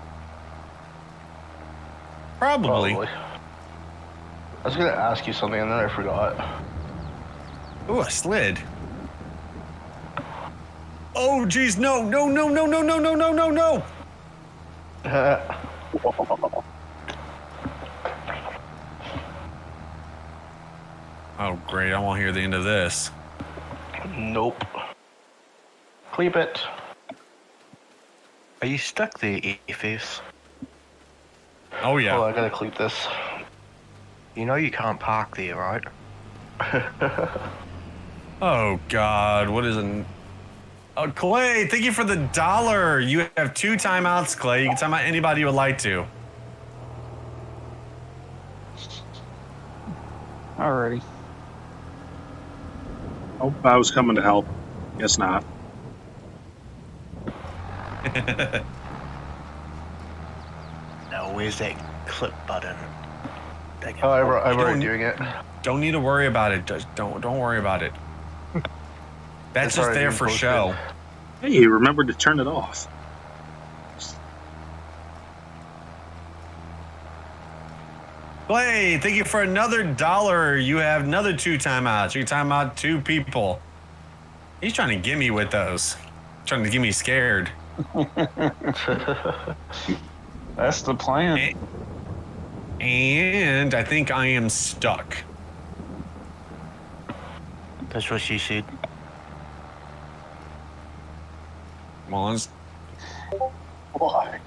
S2: Probably.
S1: Probably. I was gonna ask you something and then I forgot.
S2: Ooh, a slid. Oh, geez, no. Oh, great. I won't hear the end of this.
S1: Nope. Cleep it.
S5: Are you stuck there, FS?
S2: Oh, yeah.
S1: Oh, I gotta cleep this.
S5: You know you can't park there, right?
S2: Oh, God. What is an... Oh, Clay, thank you for the $1. You have 2 timeouts, Clay. You can time out anybody you would like to.
S7: Alrighty.
S4: Oh, I was coming to help. Guess not.
S5: Now, where's that clip button?
S1: Oh, I'm
S2: You
S1: already
S2: don't-
S1: doing it.
S2: Don't need to worry about it. Just don't worry about it. That's
S1: It's
S2: just
S1: already
S2: there
S1: been
S2: for
S1: posted.
S2: show.
S4: Hey, remember to turn it off.
S2: Clay, thank you for another $1. You have another 2 timeouts. You can time out 2 people. He's trying to get me with those. Trying to get me scared.
S7: That's the plan.
S2: And I think I am stuck.
S5: That's what she said.
S2: Well, let's-
S3: Why?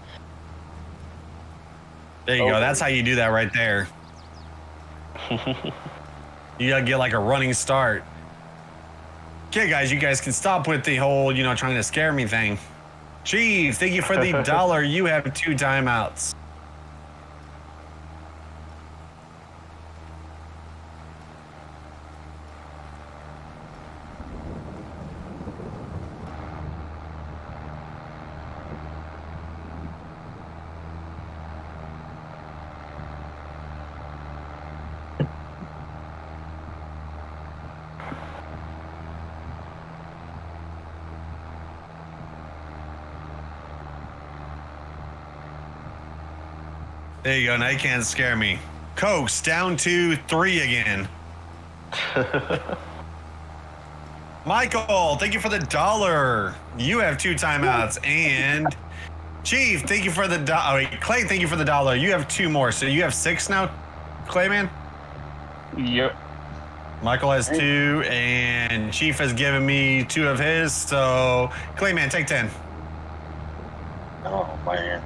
S2: there you go. That's how you do that right there. You gotta get like a running start. Okay, guys, you guys can stop with the whole, trying to scare me thing. Chief, thank you for the $1. You have 2 timeouts. There you go. Now you can't scare me. Coast down to 3 again. Michael, thank you for the $1. You have 2 timeouts. And Chief, thank you for the $1. Oh, wait, Clay, thank you for the $1. You have 2 more. So you have 6 now, Clayman?
S7: Yep.
S2: Michael has 2, and Chief has given me 2 of his. So, Clayman, take 10.
S3: Oh man.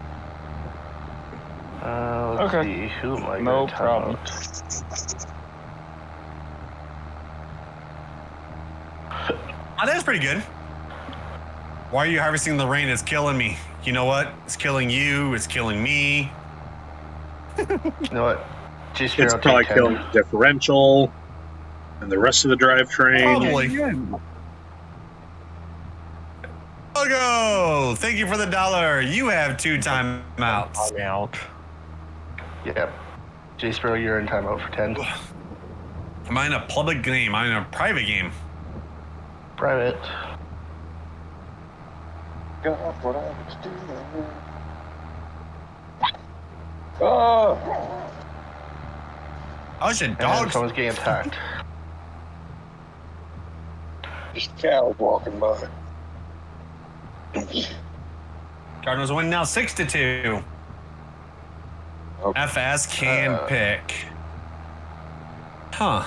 S1: Let's
S7: Okay.
S1: see. Who am I
S7: No
S1: gonna time
S7: problem.
S1: out?
S2: Oh, that's pretty good. Why are you harvesting the rain? It's killing me. You know what? It's killing you. It's killing me.
S1: You know what? Just
S4: It's probably killing the differential and the rest of the drivetrain.
S2: Probably. Logo, thank you for the $1. You have 2 timeouts.
S5: I'm out.
S1: Yep. J Sparrow, you're in timeout for 10.
S2: Am I in a public game? I'm in a private game.
S1: Private.
S3: God, what I was doing. Oh,
S2: Oh, shit,
S1: And
S2: dogs.
S1: someone's getting attacked.
S3: just cows walking by.
S2: Cardinals win now 6-2.
S3: Okay.
S2: FS can pick. Huh.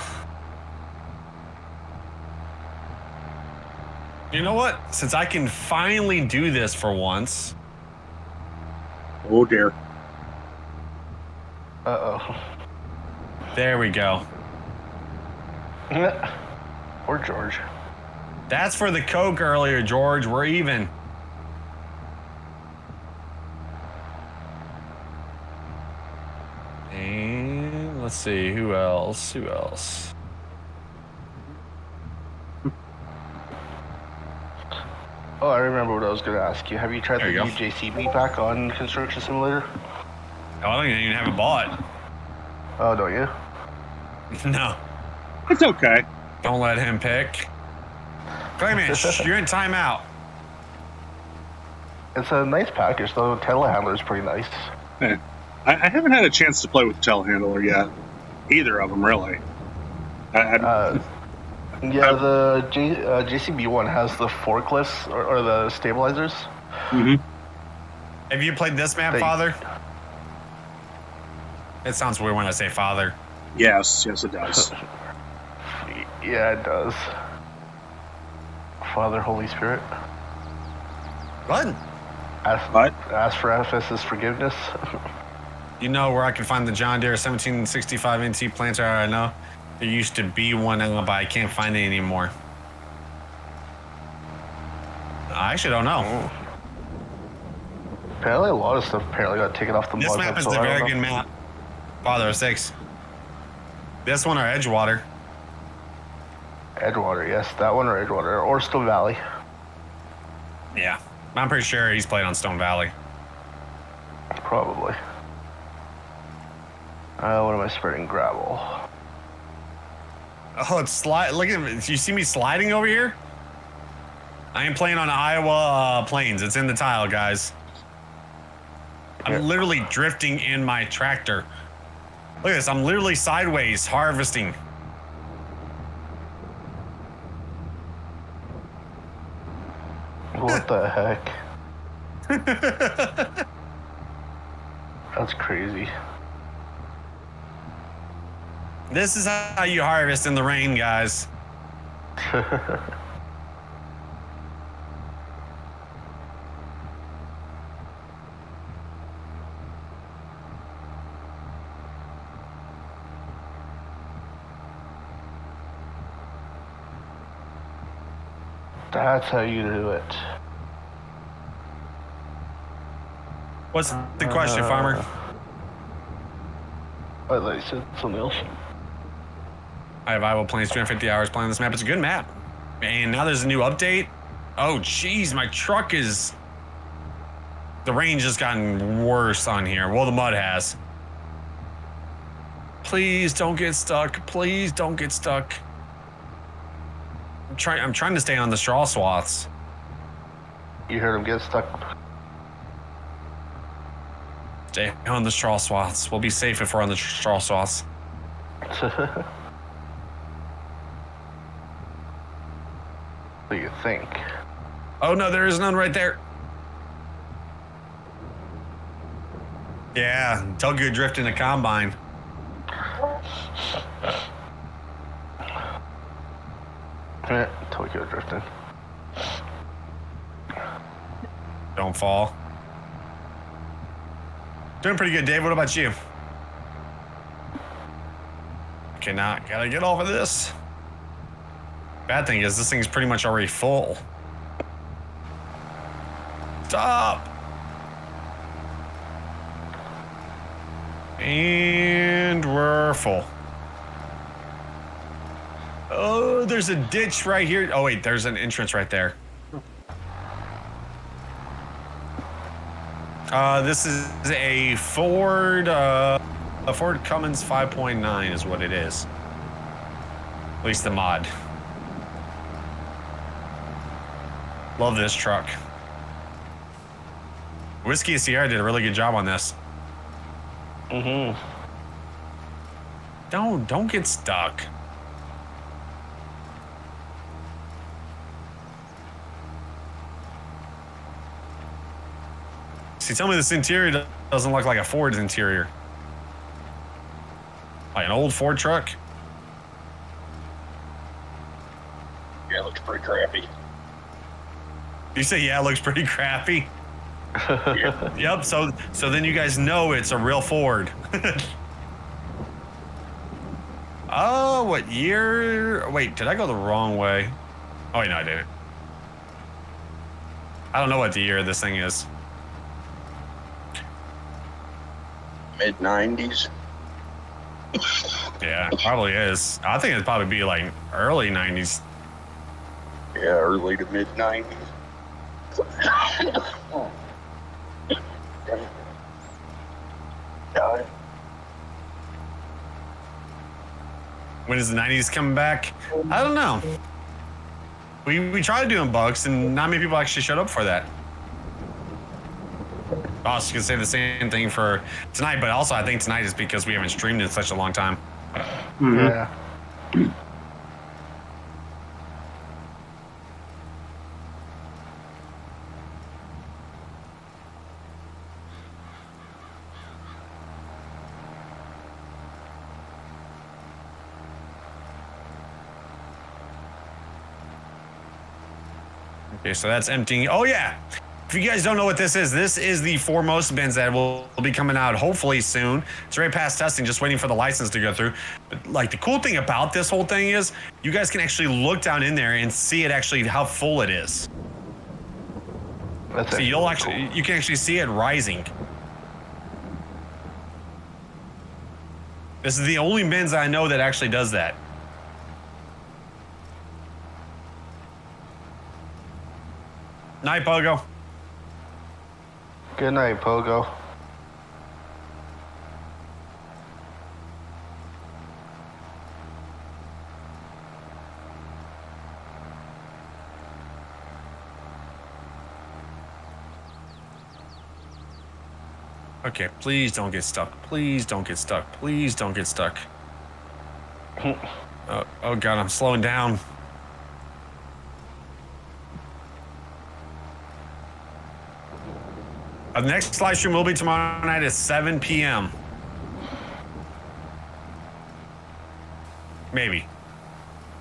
S2: You know what? Since I can finally do this for once.
S4: Oh dear.
S1: Uh-oh.
S2: There we go.
S1: Or George.
S2: That's for the Coke earlier, George. We're even. And let's see, who else? Who else?
S1: Oh, I remember what I was going to ask you. Have you tried
S2: There
S1: the
S2: you
S1: new
S2: go.
S1: JCB pack on Construction Simulator?
S2: Oh, I don't even have it bought.
S1: Oh, don't you?
S2: No.
S4: It's okay.
S2: Don't let him pick. Clayman, you're in timeout.
S1: It's a nice package, though. Telehandler is pretty nice.
S4: Eh. I haven't had a chance to play with the telehandler yet. Either of them, really.
S1: Yeah, the JCB one has the forklifts or the stabilizers.
S4: Mm-hmm.
S2: Have you played this map, Father? It sounds weird when I say Father.
S4: Yes, it does.
S1: Yeah, it does. Father, Holy Spirit.
S2: What?
S1: Ask for FS's forgiveness.
S2: You know where I can find the John Deere 1765 NT planter? I know. There used to be one, but I can't find it anymore. I actually don't know.
S1: Apparently, a lot of stuff got taken off the
S2: This
S1: mod.
S2: map is
S1: so
S2: a
S1: I don't
S2: very
S1: know.
S2: good map. Father of 6. This one or Edgewater?
S1: Edgewater, yes, that one or Edgewater or Stone Valley.
S2: Yeah, I'm pretty sure he's played on Stone Valley.
S1: Probably. What am I spreading? Gravel.
S2: Oh, it's slide. Look at it. You see me sliding over here? I am playing on Iowa plains. It's in the tile, guys. I'm literally drifting in my tractor. Look at this. I'm literally sideways harvesting.
S1: What the heck? That's crazy.
S2: This is how you harvest in the rain, guys.
S1: That's how you do it.
S2: What's the question, farmer?
S1: I thought you said something else.
S2: I have Iowa Plains 250 hours playing this map. It's a good map. And now there's a new update. Oh, jeez, my truck is... The range has gotten worse on here. Well, the mud has. Please don't get stuck. Please don't get stuck. I'm trying to stay on the straw swaths.
S1: You heard him get stuck.
S2: Stay on the straw swaths. We'll be safe if we're on the straw swaths.
S1: What do you think?
S2: Oh, no, there is none right there. Yeah, Tokyo Drift in a combine.
S1: Tokyo drifting.
S2: Don't fall. Doing pretty good, Dave. What about you? Okay, now gotta get off of this. Bad thing is this thing's pretty much already full. Stop. And we're full. Oh, there's a ditch right here. Oh, wait, there's an entrance right there. This is a Ford Cummins 5.9 is what it is. At least the mod. Love this truck. Whiskey Sierra did a really good job on this.
S1: Mm-hmm.
S2: Don't get stuck. See, tell me this interior doesn't look like a Ford's interior. Like an old Ford truck?
S3: Yeah, it looks pretty crappy.
S2: You say, yeah, it looks pretty crappy. Yep. So then you guys know it's a real Ford. Oh, what year? Wait, did I go the wrong way? Oh, wait, no, I didn't. I don't know what the year this thing is.
S3: Mid-90s.
S2: Yeah, it probably is. I think it'd probably be like early 90s.
S3: Yeah, early to mid-90s.
S2: When is the 90s coming back? I don't know. We tried doing bugs, and not many people actually showed up for that. I was going to say the same thing for tonight, but also I think tonight is because we haven't streamed in such a long time.
S1: Yeah.
S2: Okay, so that's emptying. Oh, yeah. If you guys don't know what this is the foremost bins that will be coming out hopefully soon. It's right past testing, just waiting for the license to go through. But like the cool thing about this whole thing is you guys can actually look down in there and see it actually how full it is. So you'll actually you can actually see it rising. This is the only bins I know that actually does that. Night, Pogo.
S1: Good night, Pogo.
S2: Okay, please don't get stuck. Please don't get stuck. Please don't get stuck. Oh God, I'm slowing down. The next live stream will be tomorrow night at 7 p.m. Maybe.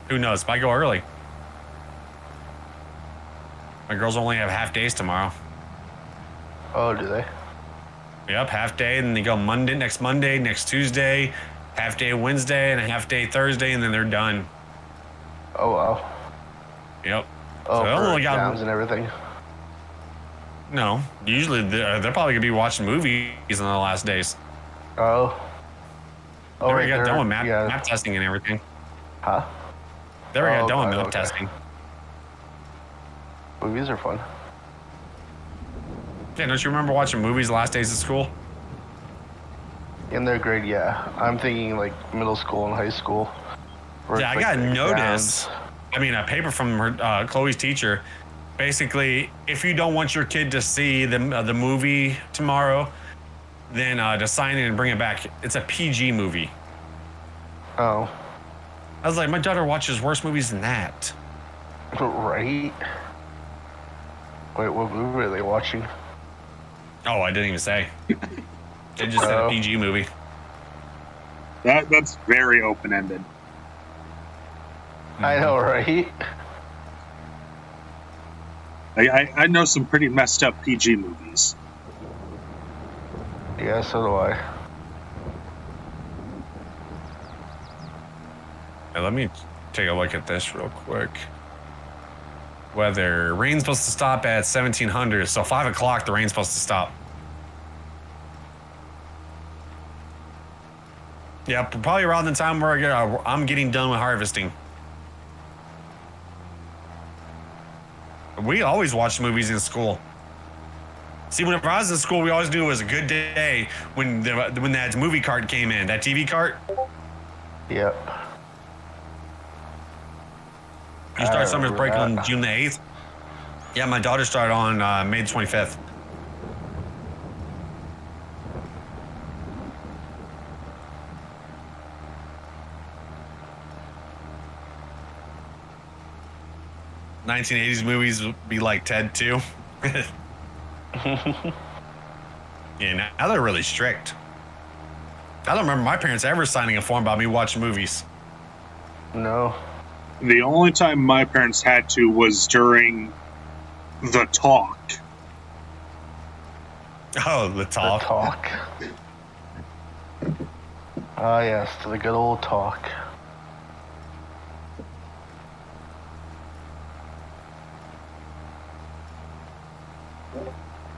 S2: Who knows? Might go early. My girls only have half days tomorrow.
S1: Oh, do they?
S2: Yep, half day, and they go next Monday, next Tuesday, half day Wednesday, and a half day Thursday, and then they're done.
S1: Oh, wow.
S2: Yep.
S1: Oh,
S2: So they
S1: for
S2: only got-
S1: exams and everything.
S2: No, usually they're probably gonna be watching movies in the last days.
S1: Oh.
S2: They already got
S1: they're-
S2: done with map,
S1: yeah.
S2: map testing and everything.
S1: Huh?
S2: They already got
S1: Oh,
S2: done with
S1: God,
S2: map
S1: okay.
S2: testing.
S1: Movies are fun.
S2: Yeah, don't you remember watching movies the last days of school?
S1: In their grade, yeah. I'm thinking like middle school and high school. where
S2: Yeah, I
S1: it's,
S2: got
S1: like,
S2: notice.
S1: exams.
S2: I mean, a paper from her, Chloe's teacher. Basically, if you don't want your kid to see the movie tomorrow, then just sign in and bring it back. It's a PG movie.
S1: Oh.
S2: I was like, my daughter watches worse movies than that.
S1: Right? Wait, what movie are they watching?
S2: Oh, I didn't even say. They just said a
S1: Oh.
S2: PG movie.
S4: That's very open-ended.
S1: I know, right?
S4: I know some pretty messed up PG movies.
S1: Yeah, so do I.
S2: Hey, let me take a look at this real quick. Weather. Rain's supposed to stop at 1700, so 5 o'clock the rain's supposed to stop. Yeah, probably around the time where I'm getting done with harvesting. We always watch movies in school. See, whenever I was in school, we always knew it was a good day when that movie cart came in, that TV cart.
S1: Yep.
S2: You start
S1: I
S2: summer's
S1: remember
S2: break on
S1: that.
S2: June the 8th. Yeah, my daughter started on May the 25th. '80s movies would be like Ted too. Yeah, now they're really strict. I don't remember my parents ever signing a form about me watching movies.
S1: No.
S4: The only time my parents had to was during The talk.
S2: Oh, the
S1: The
S2: talk.
S1: talk. Ah, yes, the good old talk.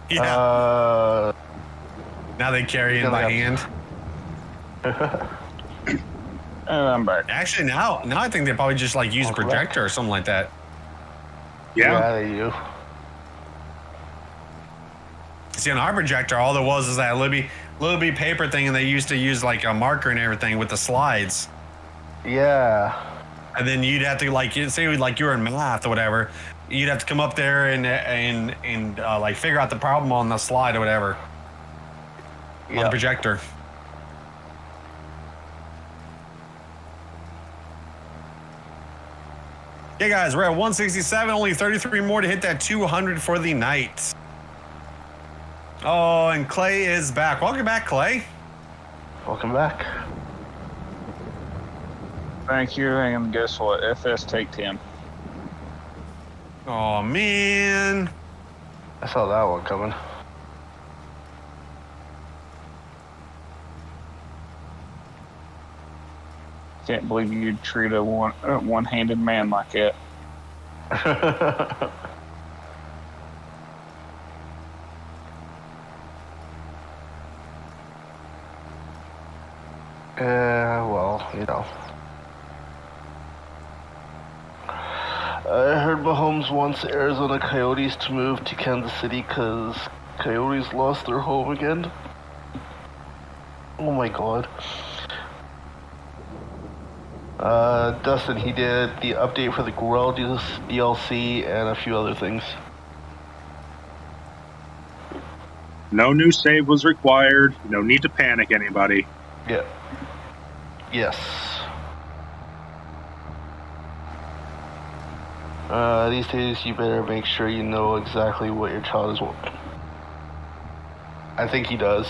S2: Yeah. Now they carry in by hand.
S7: And I'm back.
S2: Actually, now I think they probably just like use a
S1: Welcome
S2: projector
S1: back.
S2: or something like that.
S4: Yeah.
S1: They do.
S2: See, on our projector, all there was is that little bitty paper thing, and they used to use like a marker and everything with the slides.
S1: Yeah.
S2: And then you'd have to say like you were in math or whatever, you'd have to come up there and like figure out the problem on the slide or whatever on the
S1: Yep.
S2: projector. Okay, guys, we're at 167. Only 33 more to hit that 200 for the night. Oh, and Clay is back. Welcome back, Clay.
S1: Welcome back.
S7: Thank you. And guess what? FS take 10.
S2: Oh, man.
S1: I saw that one coming.
S7: Can't believe you'd treat a one-handed man like that.
S1: Well, you know. I heard Mahomes wants Arizona Coyotes to move to Kansas City because Coyotes lost their home again. Oh my god. Dustin, he did the update for the Gorell DLC and a few other things.
S4: No new save was required. No need to panic, anybody.
S1: Yeah. Yes. These days you better make sure you know exactly what your child is wanting. I think he does.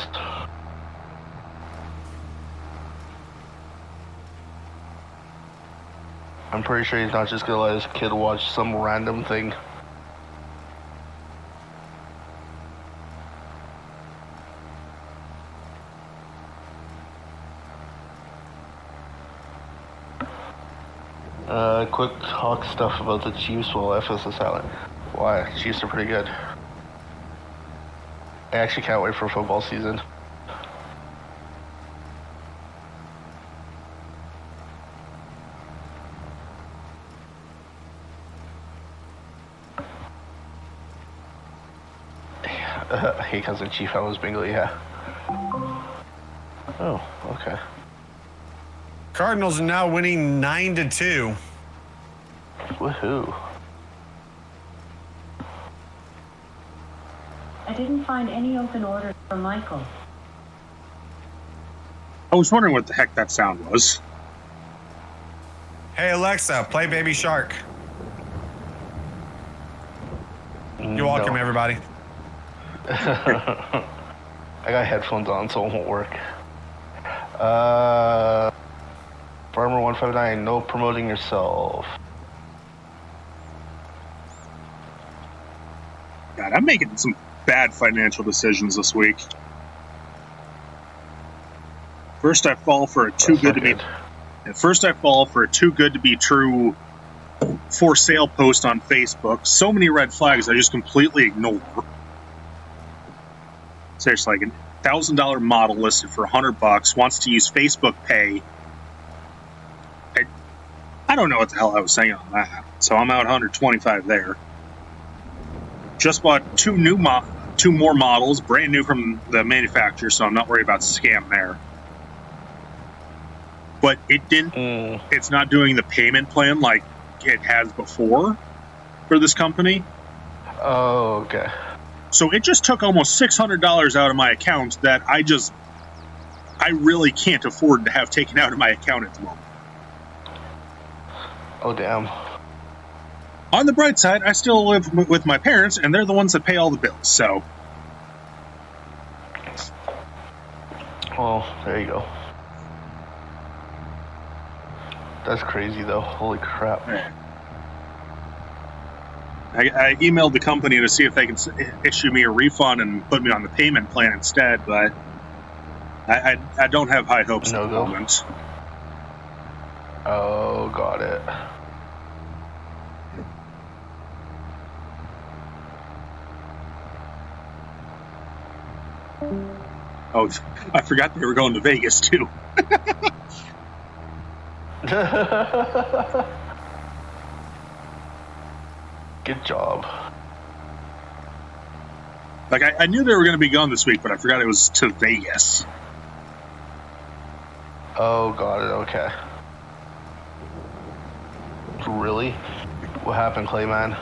S1: I'm pretty sure he's not just gonna let his kid watch some random thing. Quick talk stuff about the Chiefs while FS is silent. Why? Chiefs are pretty good. I actually can't wait for football season. Hey, cousin Chief, I was bingo, yeah. Oh, okay.
S2: Cardinals are now winning 9-2.
S1: Woohoo.
S8: I didn't find any open orders for Michael.
S4: I was wondering what the heck that sound was.
S2: Hey, Alexa, play Baby Shark. You're welcome, everybody.
S1: I got headphones on, so it won't work. Farmer 159, no promoting yourself.
S4: God, I'm making some bad financial decisions this week. First, I fall for a too good to be. First, I fall for a too good to be true for sale post on Facebook. So many red flags I just completely ignore. So it's like a $1,000 model listed for $100, wants to use Facebook Pay. I don't know what the hell I was saying on that, so I'm out $125 there. Just bought two more models, brand new from the manufacturer, so I'm not worried about scam there. But it didn't. It's not doing the payment plan like it has before for this company.
S1: Oh, okay.
S4: So it just took almost $600 out of my account that I really can't afford to have taken out of my account at the moment.
S1: Oh, damn.
S4: On the bright side, I still live with my parents, and they're the ones that pay all the bills, so.
S1: Oh, there you go. That's crazy, though. Holy crap.
S4: I emailed the company to see if they can issue me a refund and put me on the payment plan instead, but I don't have high hopes
S1: No
S4: at the
S1: go.
S4: moment.
S1: Oh, got it.
S4: Oh, I forgot they were going to Vegas too.
S1: Good job.
S4: Like I knew they were going to be gone this week, but I forgot it was to Vegas.
S1: Oh, got it. Okay. Really? What happened, Clayman?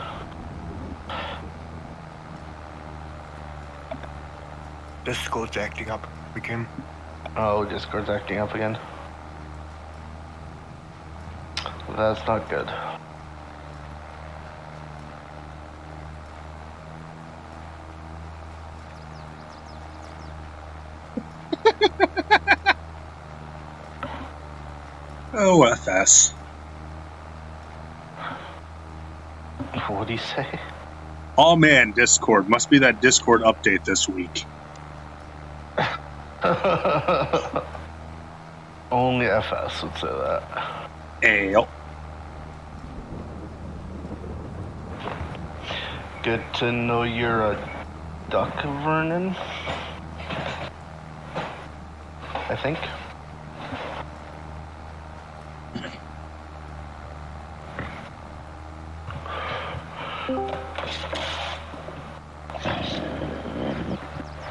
S5: Discord's acting up again.
S1: Oh, Discord's acting up again. That's not good.
S4: Oh, FS.
S1: What'd he say?
S4: Oh man, Discord. Must be that Discord update this week.
S1: Only FS would say that.
S4: Ale.
S1: Good to know you're a duck, Vernon. I think.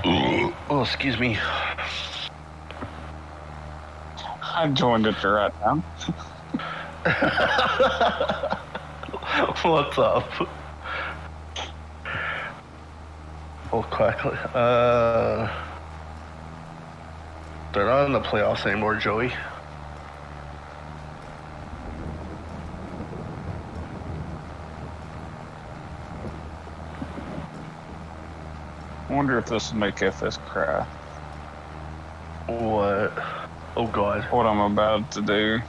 S1: Oh, excuse me.
S7: I joined at the right time.
S1: What's up? Oh, quickly. They're not in the playoffs anymore, Joey.
S7: I wonder if this will make FS cry.
S1: What? Oh, God.
S7: What I'm about to do.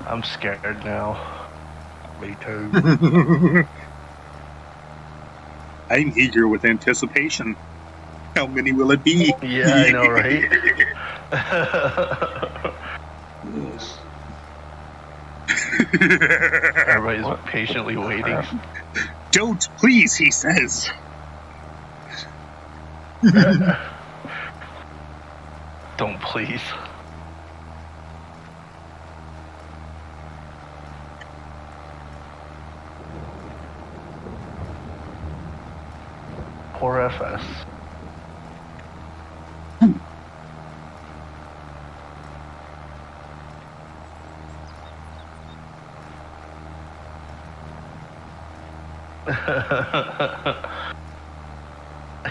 S1: I'm scared now.
S5: Me too.
S4: I'm eager with anticipation. How many will it be?
S1: Yeah, I know, right? Everybody's
S7: What?
S1: patiently waiting.
S4: Don't, please, he says.
S1: Don't please. Poor FS.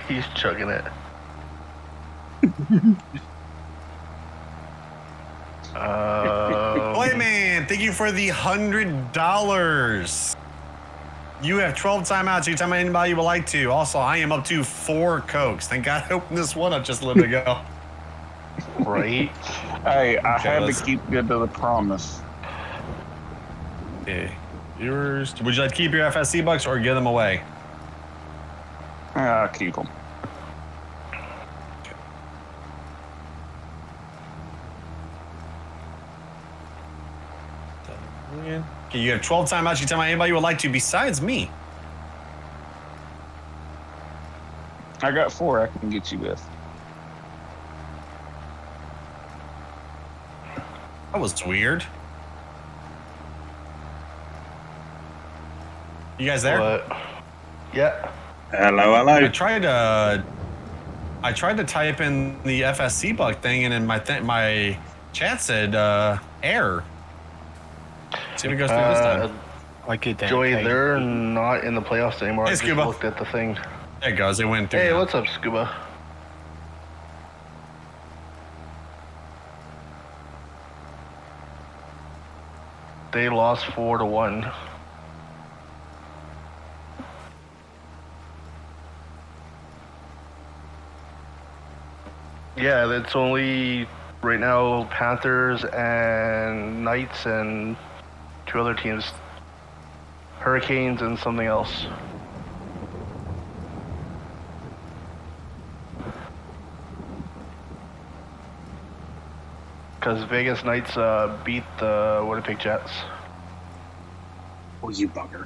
S1: He's chugging it.
S2: Clayman, thank you for the $100. You have 12 timeouts. You time anybody you would like to. Also, I am up to 4 Cokes. Thank God I opened this one up just a little bit ago.
S1: Right?
S7: Hey, I
S2: Okay,
S7: had
S2: let's-
S7: to keep good to the promise.
S2: Okay. Yours. Would you like to keep your FSC bucks or give them away?
S7: I'll keep them.
S2: Okay, you have 12 timeouts. You tell anybody you would like to besides me.
S7: I got 4 I can get you with.
S2: That was weird. You guys there?
S1: What? Yeah.
S4: Hello,
S2: I
S4: hello.
S2: tried to type in the FSC bug thing, and then my chat said error. See if it goes through this time.
S5: I get that.
S1: Joey,
S5: Hey,
S1: they're not in the playoffs anymore.
S2: Hey,
S1: I just
S2: Scuba.
S1: looked at the thing.
S2: There it goes. It went through.
S1: Hey,
S2: now.
S1: what's up, Scuba? They lost 4-1. Yeah, it's only right now Panthers and Knights and 2 other teams Hurricanes and something else. Because Vegas Knights beat the Winnipeg Jets.
S4: Oh, you bugger.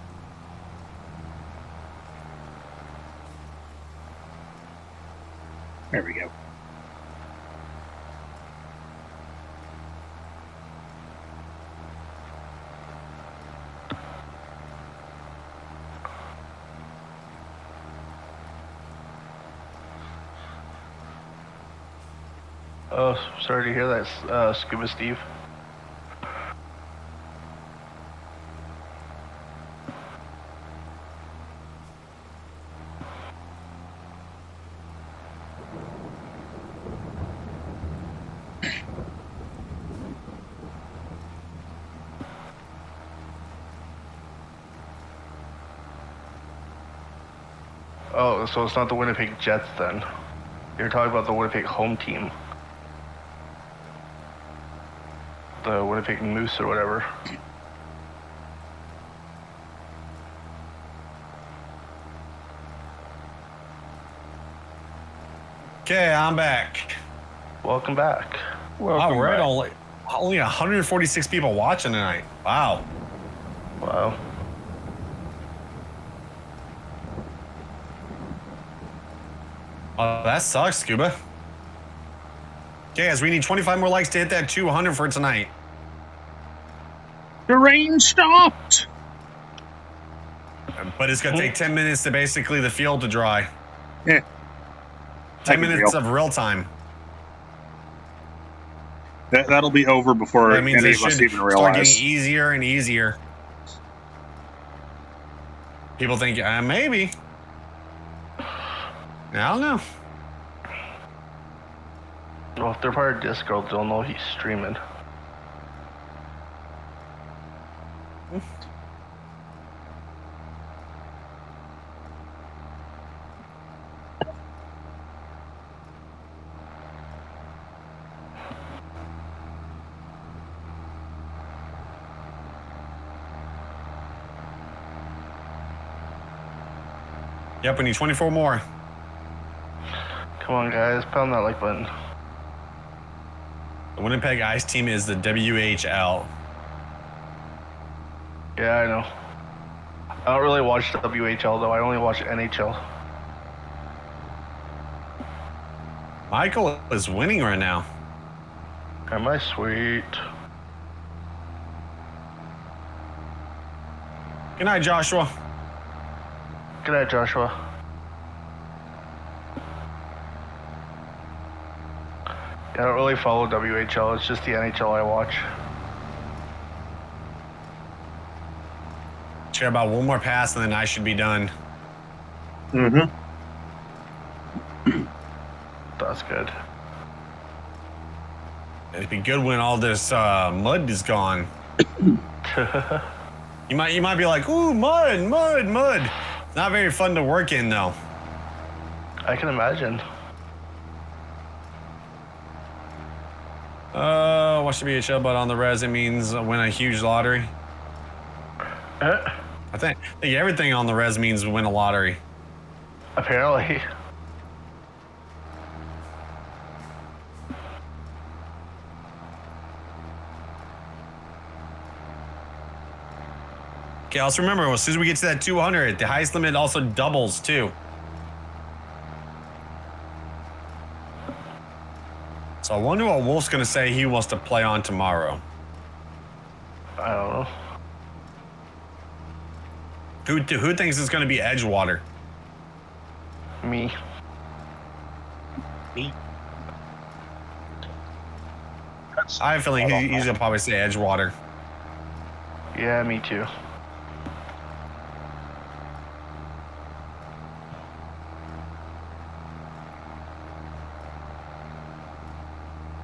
S4: There we go.
S1: Oh, sorry to hear that, Scuba Steve. Oh, so it's not the Winnipeg Jets then. You're talking about the Winnipeg home team. The Winnipeg Moose or whatever.
S2: Okay, I'm back.
S1: Welcome back.
S7: Welcome
S2: All right,
S7: back.
S2: only 146 people watching tonight. Wow.
S1: Wow.
S2: Oh, that sucks, Scuba. Okay, guys, we need 25 more likes to hit that 200 for tonight.
S4: The rain stopped!
S2: But it's going to take 10 minutes to basically the field to dry.
S4: Yeah.
S2: 10 minutes of real time.
S4: That'll be over before
S2: That means
S4: any
S2: it
S4: of us
S2: should
S4: even
S2: start
S4: realize.
S2: getting easier and easier. People think, maybe. I don't know.
S1: Well, if they're part of Discord, they'll know he's streaming.
S2: Yep, we need 24 more.
S1: Come on, guys, pound that like button.
S2: The Winnipeg Ice team is the WHL.
S1: Yeah, I know. I don't really watch the WHL though. I only watch NHL.
S2: Michael is winning right now.
S1: Am I sweet?
S2: Good night, Joshua.
S1: Good night, Joshua. Yeah, I don't really follow WHL. It's just the NHL I watch.
S2: Share about one more pass and then I should be done.
S4: Mm-hmm.
S1: That's good.
S2: It'd be good when all this mud is gone. You might be like, ooh, mud. It's not very fun to work in though.
S1: I can imagine.
S2: Watch the BHL, but on the res it means win a huge lottery. I think everything on the res means win a lottery.
S1: Apparently.
S2: Okay, also remember, as soon as we get to that 200, the highest limit also doubles too. So I wonder what Wolf's gonna say he wants to play on tomorrow.
S1: I don't know.
S2: Who thinks it's gonna be Edgewater?
S1: Me.
S2: I have a feeling he's gonna probably say Edgewater.
S1: Yeah, me too.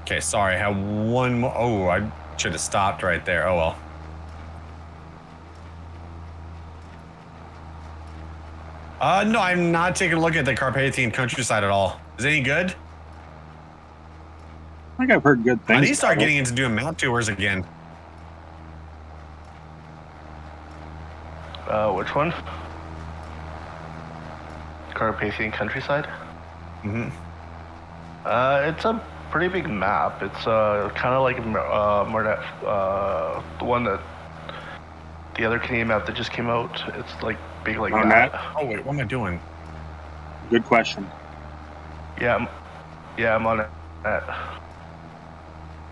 S2: Okay, sorry, I have one more. Oh, I should have stopped right there. Oh well. No, I'm not taking a look at the Carpathian countryside at all. Is it any good?
S4: I think I've heard good things.
S2: I need to start
S4: about it.
S2: getting into doing map tours again.
S1: Which one? Carpathian Countryside?
S2: Mm-hmm.
S1: It's a pretty big map. It's kind of like the one that the other Canadian map that just came out. It's like big like
S4: On
S1: that.
S2: Oh wait, what am I doing?
S4: Good question.
S1: Yeah, I'm on it.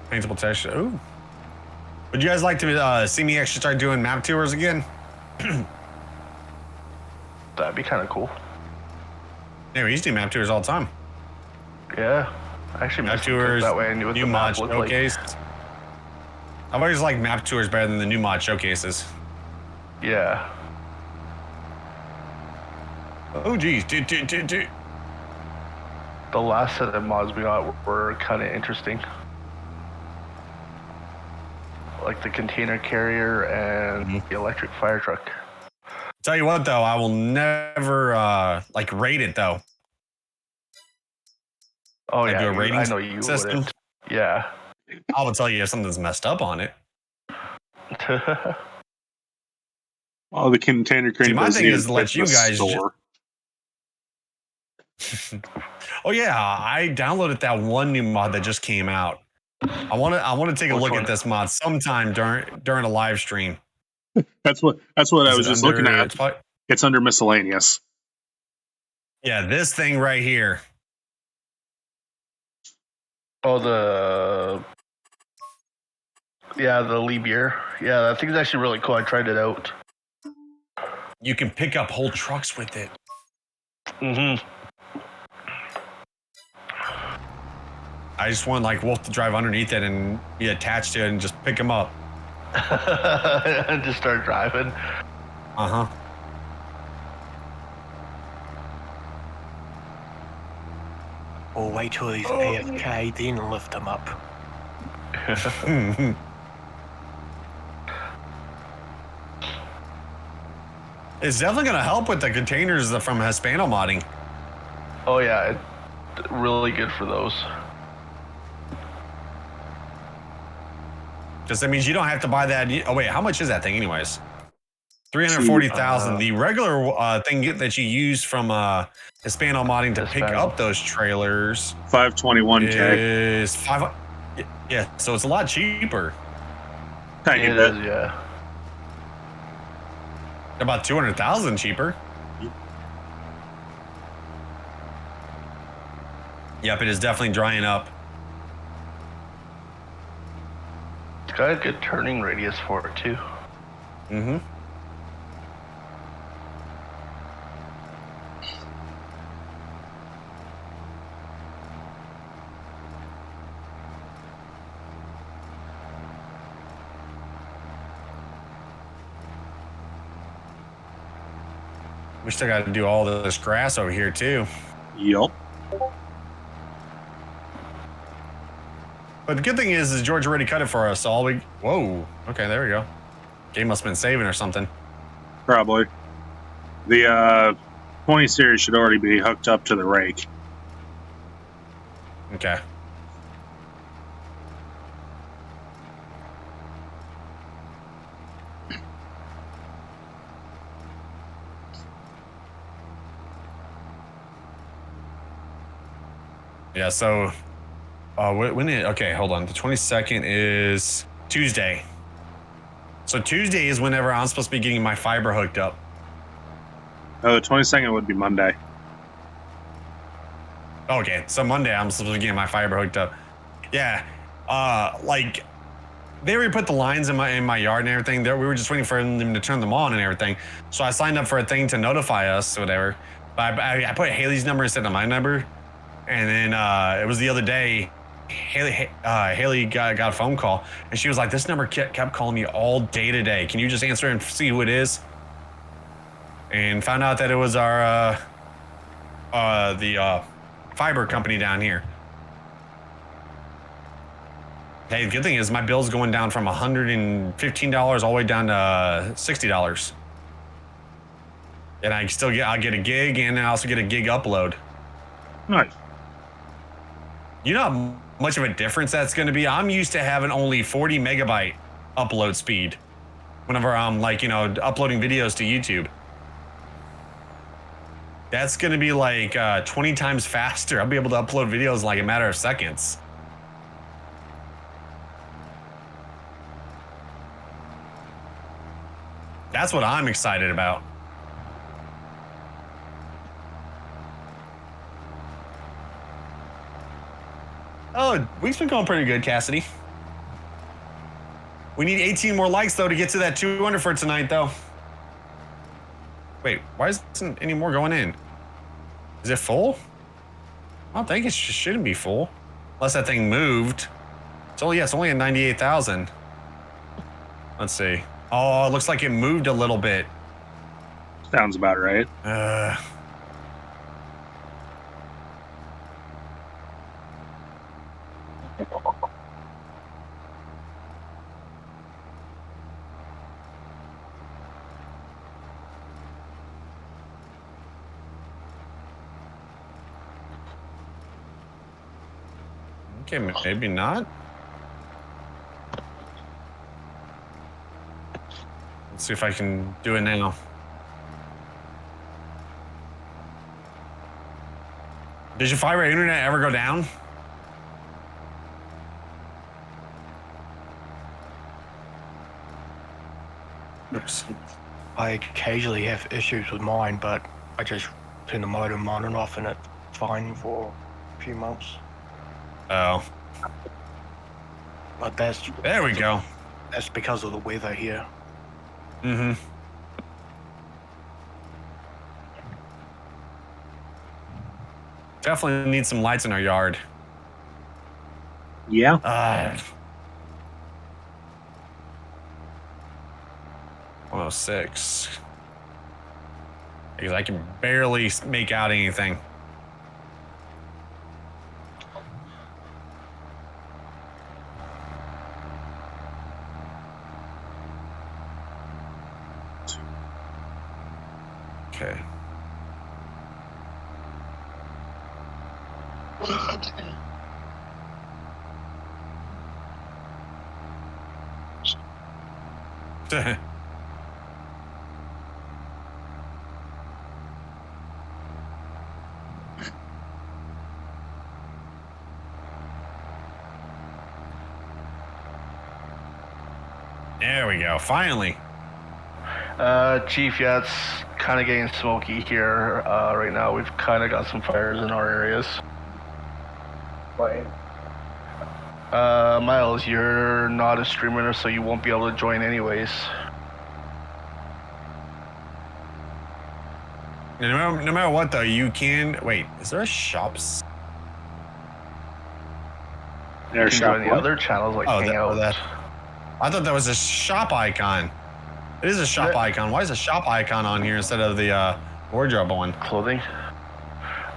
S2: Paintable texture. Ooh. Would you guys like to see me actually start doing map tours again?
S1: That'd be kind of cool.
S2: Yeah, we used to do map tours all the time.
S1: Yeah, I actually
S2: Map
S1: missed them, 'cause
S2: tours,
S1: that way I knew what
S2: new
S1: the
S2: mod
S1: map looked like.
S2: showcase. I've always liked map tours better than the new mod showcases.
S1: Yeah.
S2: Oh geez,
S1: The last set of mods we got were kind of interesting. Like the container carrier and the electric fire truck.
S2: Tell you what though, I will never like rate it though.
S1: Oh
S2: I
S1: yeah,
S2: do a rating
S1: I know you
S2: system.
S1: wouldn't. Yeah.
S2: I will tell you if something's messed up on it.
S4: Well, the container crane.
S2: See, my
S4: doesn't
S2: thing
S4: even
S2: is to let
S4: fit
S2: you
S4: the
S2: guys
S4: store.
S2: Oh yeah, I downloaded that one new mod that just came out. I want to take a
S1: Which
S2: look
S1: one?
S2: at this mod sometime during a live stream.
S4: That's what I
S2: Is
S4: was
S2: it
S4: just
S2: under-
S4: looking at.
S2: it's probably-
S4: It's under miscellaneous.
S2: yeah, this thing right here.
S1: Oh, the Lee beer. Yeah, that thing's actually really cool. I tried it out.
S2: You can pick up whole trucks with it.
S1: Mm-hmm.
S2: I just want like Wolf to drive underneath it and be attached to it and just pick him up.
S1: And just start driving.
S2: Uh-huh.
S5: Or wait till he's AFK, then lift him up.
S2: It's definitely going to help with the containers from Hispano modding.
S1: Oh yeah, it's really good for those.
S2: Just that means you don't have to buy that. Oh wait, how much is that thing anyways? 340,000. The regular thing that you use from Hispano modding to pick up those trailers
S4: 521K.
S2: is 5. Yeah, so it's a lot cheaper.
S4: Tiny
S1: It
S4: bit.
S1: is, yeah.
S2: About 200,000 cheaper. Yep, it is definitely drying up.
S1: It's got a good turning radius for it too.
S2: Mm-hmm. We still got to do all this grass over here too.
S4: Yup.
S2: But the good thing is George already cut it for us. So all we whoa. Okay, there we go. Game must have been saving or something.
S4: Probably. The 20 series should already be hooked up to the rake.
S2: Okay. Yeah, so okay, hold on. The 22nd is Tuesday. So Tuesday is whenever I'm supposed to be getting my fiber hooked up.
S4: Oh, the 22nd would be Monday.
S2: Okay, so Monday I'm supposed to be getting my fiber hooked up. Yeah, like they already put the lines in my yard and everything. We were just waiting for them to turn them on and everything. So I signed up for a thing to notify us or whatever. But I put Haley's number instead of my number. And then it was the other day, Haley got a phone call, and she was like, "This number kept calling me all day today. Can you just answer and see who it is?" And found out that it was our the fiber company down here. Hey, the good thing is my bill's going down from $115 all the way down to $60, and I'll get a gig, and I also get a gig upload.
S4: Nice.
S2: You know how much of a difference that's going to be? I'm used to having only 40 megabyte upload speed. whenever I'm like, uploading videos to YouTube. That's going to be like 20 times faster. I'll be able to upload videos in like a matter of seconds. That's what I'm excited about. Oh, week's been going pretty good, Cassidy. We need 18 more likes, though, to get to that 200 for tonight, though. Wait, why isn't any more going in? Is it full? I don't think it shouldn't be full. Unless that thing moved. It's only at 98,000. Let's see. Oh, it looks like it moved a little bit.
S4: Sounds about right.
S2: Okay, maybe not. Let's see if I can do it now. Did your fiber internet ever go down? Oops.
S5: I occasionally have issues with mine, but I just turn the modem on and off and it's fine for a few months.
S2: Oh.
S5: But that's
S2: There we go.
S5: That's because of the weather here.
S2: Mm-hmm. Definitely need some lights in our yard.
S4: Yeah.
S2: 106. Because I can barely make out anything. Okay. There we go. Finally.
S1: Chief, yeah, it's kind of getting smoky here right now. We've kind of got some fires in our areas.
S3: Wait.
S1: Miles, you're not a streamer, so you won't be able to join anyways.
S2: No matter what, though, you can... Wait, is there a shops?
S1: You can join the other channels like Hangout.
S2: I thought that was a shop icon. It is a shop icon. Why is a shop icon on here instead of the wardrobe one?
S1: Clothing.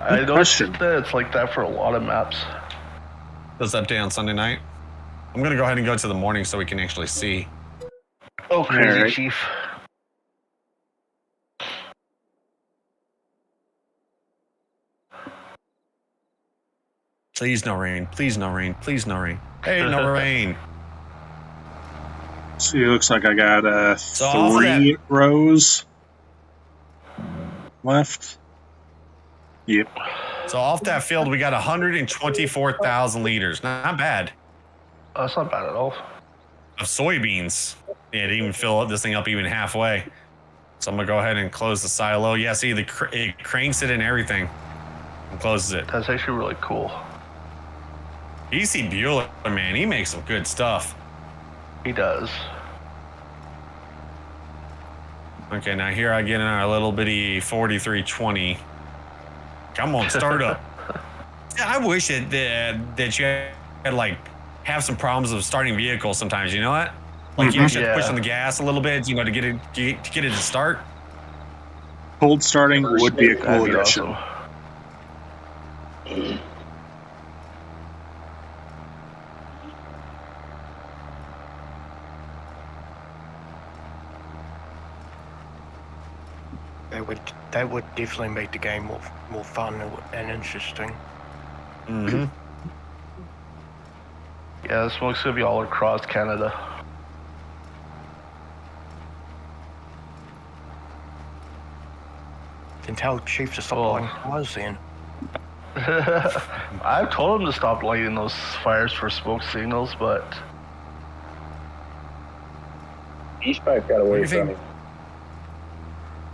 S1: I noticed that it's like that for a lot of maps.
S2: Does update on Sunday night? I'm going to go ahead and go to the morning so we can actually see.
S1: Oh, crazy,
S4: All right.
S1: Chief.
S2: Please no rain. Please no rain. Please no rain. Hey, no rain.
S4: See, it looks like I got
S2: So off of
S4: 3 rows left. Yep.
S2: So off that field, we got 124,000 liters. Not bad.
S1: That's not bad at all.
S2: Of soybeans. Yeah, it didn't even fill this thing up even halfway. So I'm going to go ahead and close the silo. Yeah, see, it cranks it and everything and closes it.
S1: That's actually really cool.
S2: EC Bueller, man, he makes some good stuff.
S1: He does.
S2: Okay, now here I get in our little bitty 4320. Come on, start up. Yeah, I wish that you had like have some problems with starting vehicles sometimes. You know that? Like you actually have to push on the gas a little bit, to get it to start.
S4: Cold starting would be a cool addition.
S1: Awesome.
S5: That would definitely make the game more fun and interesting.
S2: Mm-hmm.
S1: Yeah, the smoke's gonna be all across Canada.
S5: Then tell Chief to stop
S1: Oh.
S5: lighting fires then.
S1: I've told him to stop lighting those fires for smoke signals, but
S3: Eastpipe got
S2: What do
S3: away
S2: you
S3: from
S2: think?
S3: him.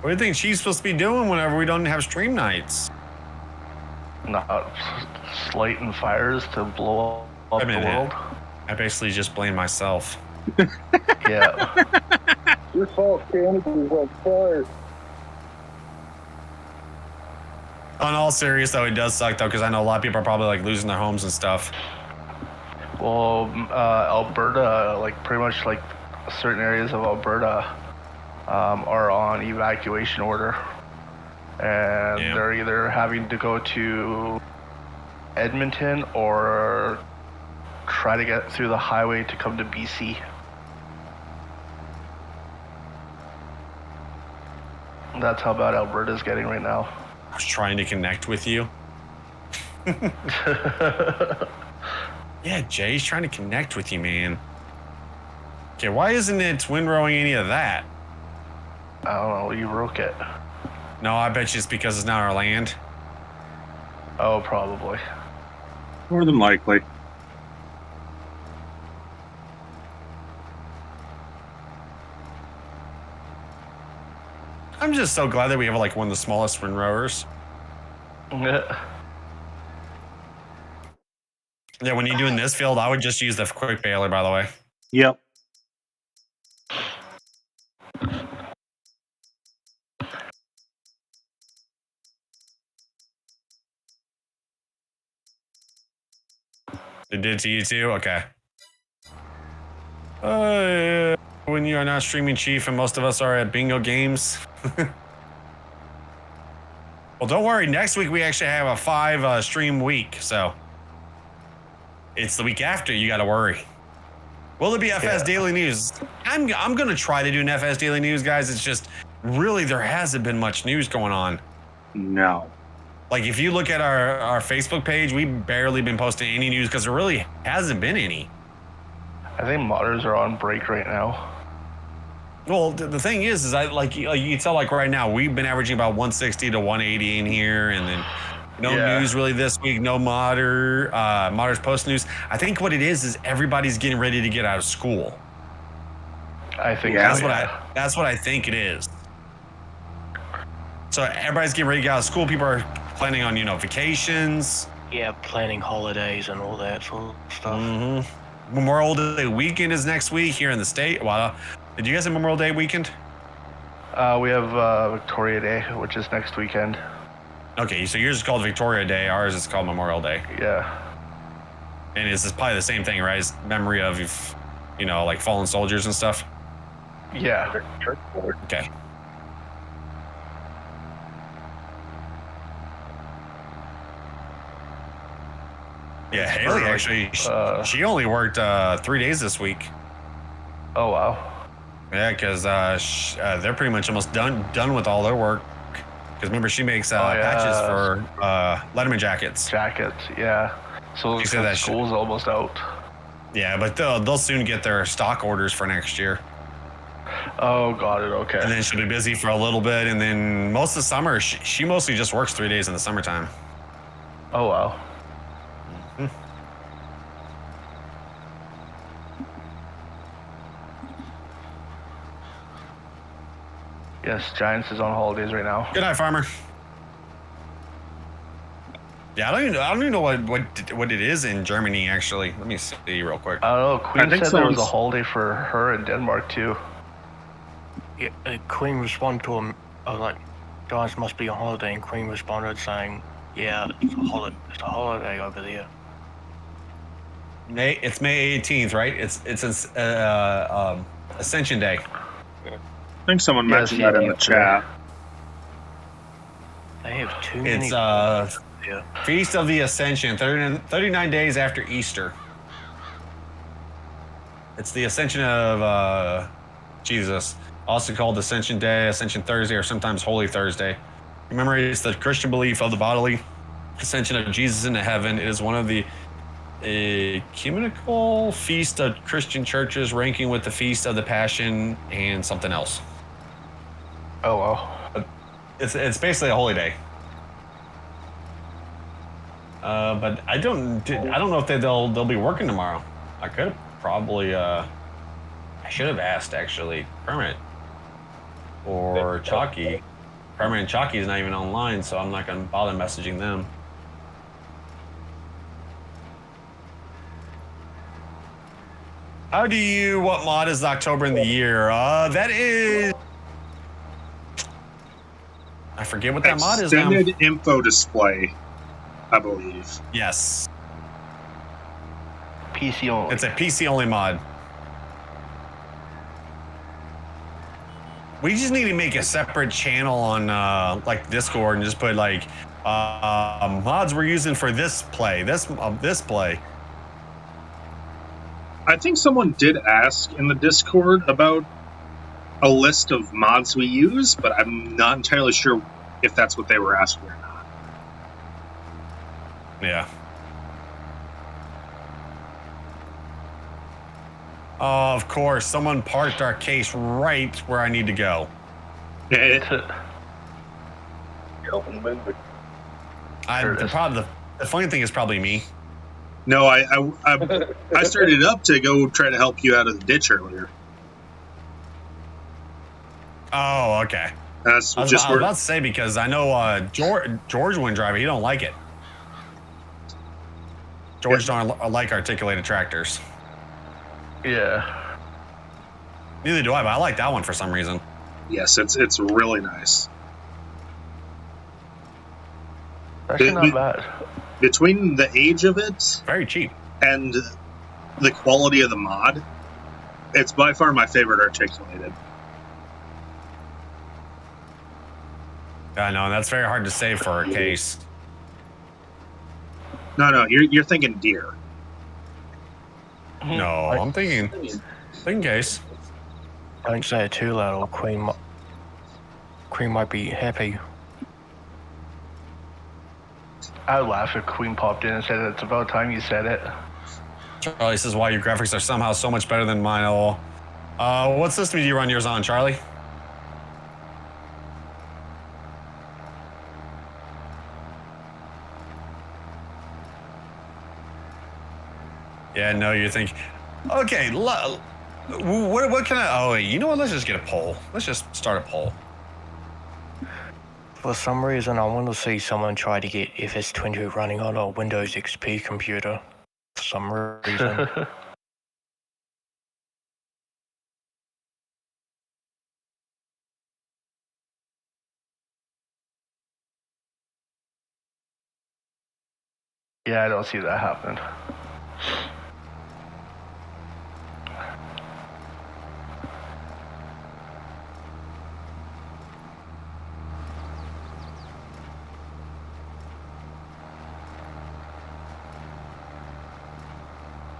S2: What do you think she's supposed to be doing whenever we don't have stream nights?
S1: not lighting fires to blow up
S2: I
S1: the
S2: mean,
S1: world.
S2: I basically just blame myself.
S1: Yeah.
S3: Your fault, Canada was on fire.
S2: On all serious though, it does suck though, because I know a lot of people are probably like losing their homes and stuff.
S1: Well, Alberta, like pretty much like certain areas of Alberta, are on evacuation order, and
S2: Yeah.
S1: they're either having to go to Edmonton or try to get through the highway to come to BC. That's how bad Alberta's getting right now.
S2: I was trying to connect with you. Yeah, Jay's trying to connect with you, man. Okay, why isn't it windrowing any of that?
S1: I don't know, you broke it.
S2: No, I bet you it's because it's not our land.
S1: Oh, probably.
S4: More than likely.
S2: I'm just so glad that we have like one of the smallest windrowers.
S1: Yeah.
S2: Yeah, when you're doing this field, I would just use the quick baler, by the way.
S4: Yep.
S2: It did to you too? Okay. When you are not streaming, Chief, and most of us are at bingo games. Well, don't worry. Next week, we actually have a 5 stream week, so it's the week after. You got to worry. Will it be FS Daily News? I'm going to try to do an FS Daily News, guys. It's just really there hasn't been much news going on.
S4: No.
S2: Like, if you look at our Facebook page, we've barely been posting any news because there really hasn't been any.
S1: I think modders are on break right now.
S2: Well, the thing is I like you can tell, like right now, we've been averaging about 160 to 180 in here, and then no news really this week. No modders post news. I think what it is everybody's getting ready to get out of school.
S1: I think
S2: That's what I think it is. So everybody's getting ready to get out of school. People are planning on vacations.
S5: Yeah, planning holidays and all that sort of stuff.
S2: Mm-hmm. Memorial Day weekend is next week here in the state. Well, did you guys have Memorial Day weekend?
S1: We have Victoria Day, which is next weekend.
S2: Okay, so yours is called Victoria Day. Ours is called Memorial Day.
S1: Yeah.
S2: And it's probably the same thing, right? It's memory of, like fallen soldiers and stuff.
S1: Yeah.
S2: Okay. Yeah, Haley actually, she only worked 3 days this week.
S1: Oh wow.
S2: Yeah, because they're pretty much almost done with all their work. Because remember, she makes patches for Letterman jackets.
S1: Jackets, yeah. So
S2: She said that
S1: school's almost out.
S2: Yeah, but they'll soon get their stock orders for next year.
S1: Oh, got it. Okay.
S2: And then she'll be busy for a little bit, and then most of the summer, she mostly just works 3 days in the summertime.
S1: Oh wow. Yes, Giants is on holidays right now.
S2: Good night, Farmer. Yeah, I don't even know what it is in Germany, actually. Let me see real quick.
S1: I don't know. Queen
S4: think
S1: said there was a
S4: someone's-
S1: holiday for her in Denmark too.
S5: Yeah, Queen responded to him, like, guys must be on holiday, and Queen responded saying, yeah, it's a holiday over there.
S2: It's May 18th, right? It's Ascension Day.
S4: I think someone
S1: Yes,
S4: mentioned that in the chat.
S5: They have too many.
S2: It's
S5: yeah.
S2: Feast of the Ascension, 39 days after Easter. It's the Ascension of Jesus, also called Ascension Day, Ascension Thursday, or sometimes Holy Thursday. Remember, it's the Christian belief of the bodily ascension of Jesus into heaven. It is one of the ecumenical feast of Christian churches, ranking with the Feast of the Passion and something else.
S1: Oh wow.
S2: It's basically a holy day. But I don't know if they'll be working tomorrow. I could have probably I should have asked actually Permit or Chalky. Permit and Chalky is not even online, so I'm not gonna bother messaging them. What mod is October in the year? That is, I forget what that mod is now.
S4: Extended info display, I believe.
S2: Yes.
S1: PC only.
S2: It's a PC only mod. We just need to make a separate channel on like Discord and just put like mods we're using for this play, this play.
S4: I think someone did ask in the Discord about a list of mods we use, but I'm not entirely sure if that's what they were asking or not.
S2: Yeah. Oh, of course. Someone parked our case right where I need to go.
S3: Helping
S2: The funny thing is probably me.
S4: No, I started up to go try to help you out of the ditch earlier.
S2: Oh, okay.
S4: That's
S2: I was about to say, because I know George wouldn't drive it. He don't like it. George don't like articulated tractors.
S1: Yeah.
S2: Neither do I, but I like that one for some reason.
S4: Yes, it's really nice.
S1: Actually not bad.
S4: Between the age of it,
S2: very cheap,
S4: and the quality of the mod, it's by far my favorite articulated.
S2: I know, and that's very hard to say for a case.
S4: No, you're thinking deer.
S2: No, I'm thinking case.
S5: Don't say it too loud, or Queen might be happy.
S1: I would laugh if Queen popped in and said it's about time you said it.
S2: Charlie says, why your graphics are somehow so much better than mine. What system do you run yours on, Charlie? Yeah, no, you think, okay, what can I, you know what, let's just get a poll. Let's just start a poll.
S5: For some reason, I want to see someone try to get FS22 running on a Windows XP computer. For some reason.
S1: Yeah, I don't see that happen.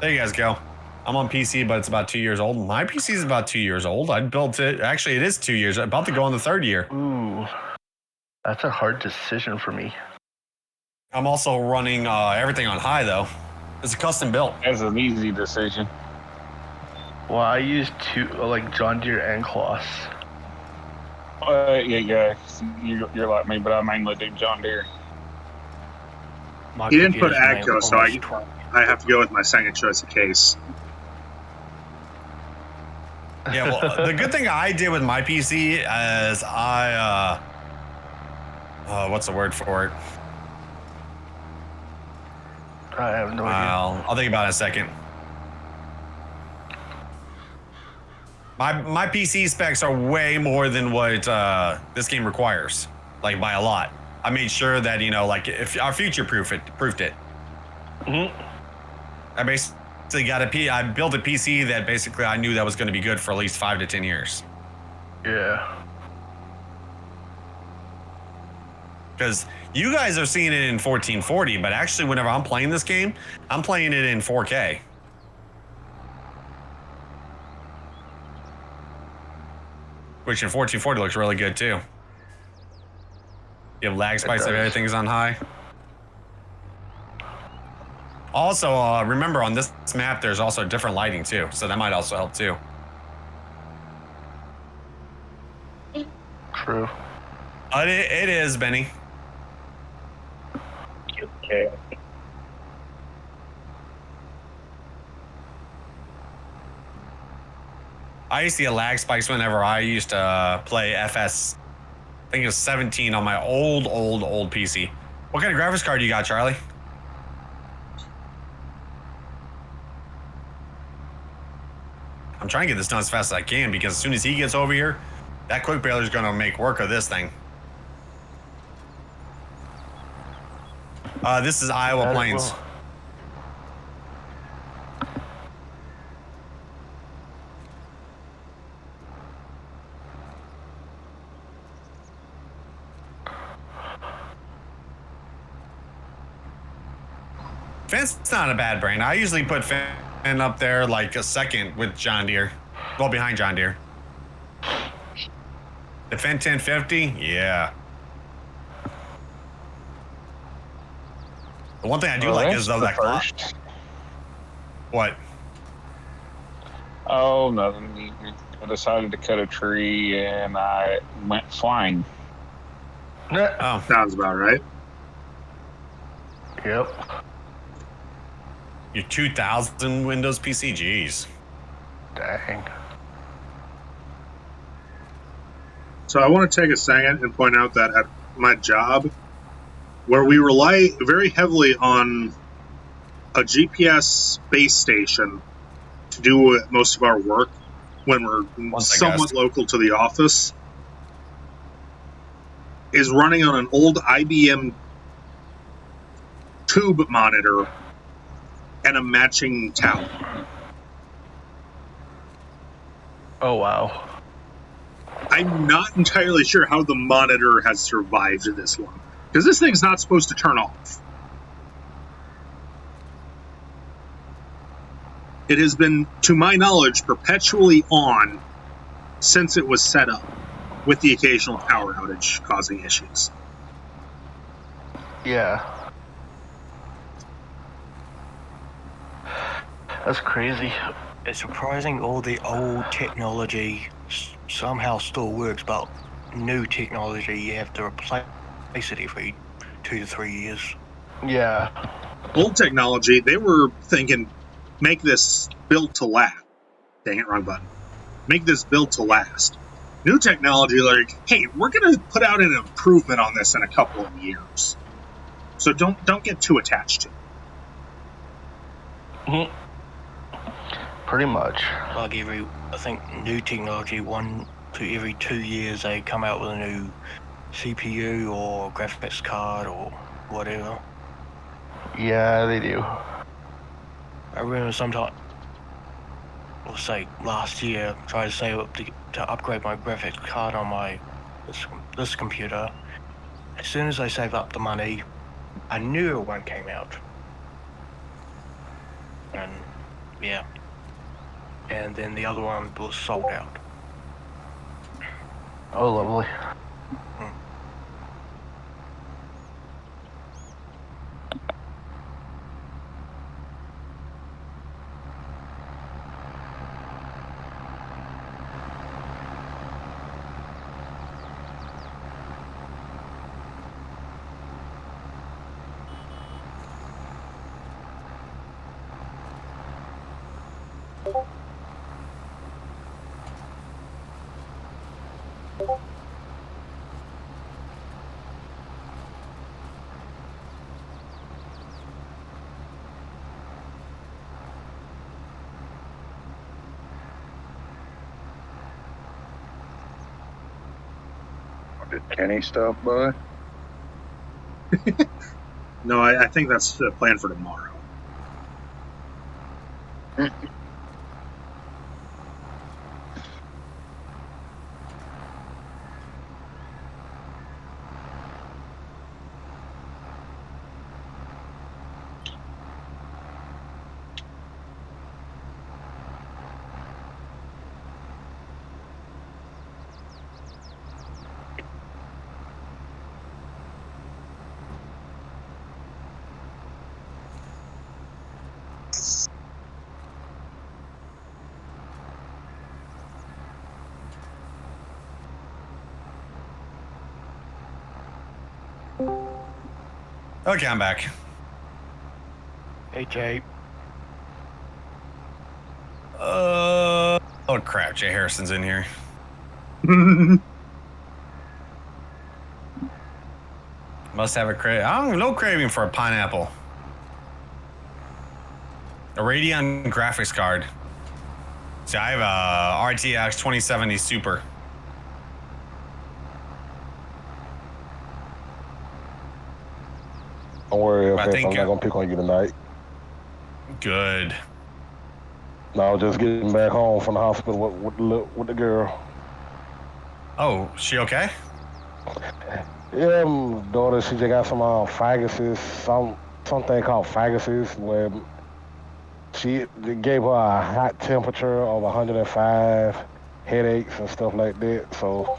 S2: There you guys go. I'm on PC, but it's about 2 years old. My PC is about 2 years old. I built it. Actually, it is 2 years. About to go on the third year.
S1: Ooh, that's a hard decision for me.
S2: I'm also running everything on high, though. It's a custom built.
S7: That's an easy decision.
S1: Well, I use two, like John Deere and Kloss.
S7: Yeah. You're like me, but I mainly do John Deere.
S4: You didn't put AGCO, so I have to go with my second choice of case.
S2: Yeah, well, the good thing I did with my PC is what's the word for it?
S1: I have no idea.
S2: I'll think about it in a second. My PC specs are way more than what this game requires, like by a lot. I made sure that, like, if I future-proofed it.
S1: Mm-hmm.
S2: I basically I built a PC that basically I knew that was going to be good for at least 5 to 10 years.
S1: Yeah.
S2: Because you guys are seeing it in 1440, but actually whenever I'm playing this game, I'm playing it in 4K. Which in 1440 looks really good too. You have lag spikes if everything's on high. Also, remember on this map, there's also different lighting too, so that might also help too.
S1: True.
S2: It is, Benny.
S7: Okay.
S2: I used to get lag spikes whenever I used to play FS. I think it was 17 on my old PC. What kind of graphics card you got, Charlie? I'm trying to get this done as fast as I can because as soon as he gets over here, that quick baler is going to make work of this thing. This is Iowa Plains. Finn's not a bad brand. I usually put Finn up there like a second with John Deere. Well, behind John Deere. The Finn 1050? Yeah. The one thing I do like is though that clock. What?
S7: Oh, nothing. I decided to cut a tree and I went flying.
S2: Oh.
S4: Sounds about right.
S1: Yep.
S2: Your 2000 Windows PC? Jeez.
S1: Dang.
S4: So I want to take a second and point out that at my job, where we rely very heavily on a GPS base station to do most of our work when we're somewhat local to the office, is running on an old IBM tube monitor and a matching tower.
S1: Oh, wow.
S4: I'm not entirely sure how the monitor has survived this one, because this thing's not supposed to turn off. It has been, to my knowledge, perpetually on since it was set up, with the occasional power outage causing issues.
S1: Yeah. That's crazy.
S5: It's surprising all the old technology somehow still works, but new technology you have to replace it every 2 to 3 years.
S1: Yeah.
S4: Old technology, they were thinking, make this built to last. Dang it, wrong button. Make this built to last. New technology, like, hey, we're going to put out an improvement on this in a couple of years. So don't get too attached to it.
S1: Mm-hmm. Pretty much.
S5: Like I think new technology, 1 to every 2 years they come out with a new CPU or graphics card or whatever.
S1: Yeah, they do.
S5: I remember sometime, let's say last year, tried to save up to upgrade my graphics card on my this computer. As soon as I saved up the money, a newer one came out. And yeah. And then the other one was sold out.
S1: Oh, lovely.
S3: Did Kenny stop by?
S4: No, I think that's the plan for tomorrow.
S2: Okay, I'm back.
S5: Hey, Jay.
S2: Oh crap, Jay Harrison's in here. Must have a craving. I don't have no craving for a pineapple. A Radeon graphics card. See, I have a RTX 2070 Super.
S9: Don't worry,
S2: I
S9: FS.
S2: think
S9: I'm not gonna pick on you tonight.
S2: Good.
S9: No, just getting back home from the hospital with the girl.
S2: Oh, she okay?
S9: Yeah, daughter, she just got some phagocytes, something called phagocytes, where they gave her a hot temperature of 105, headaches and stuff like that. So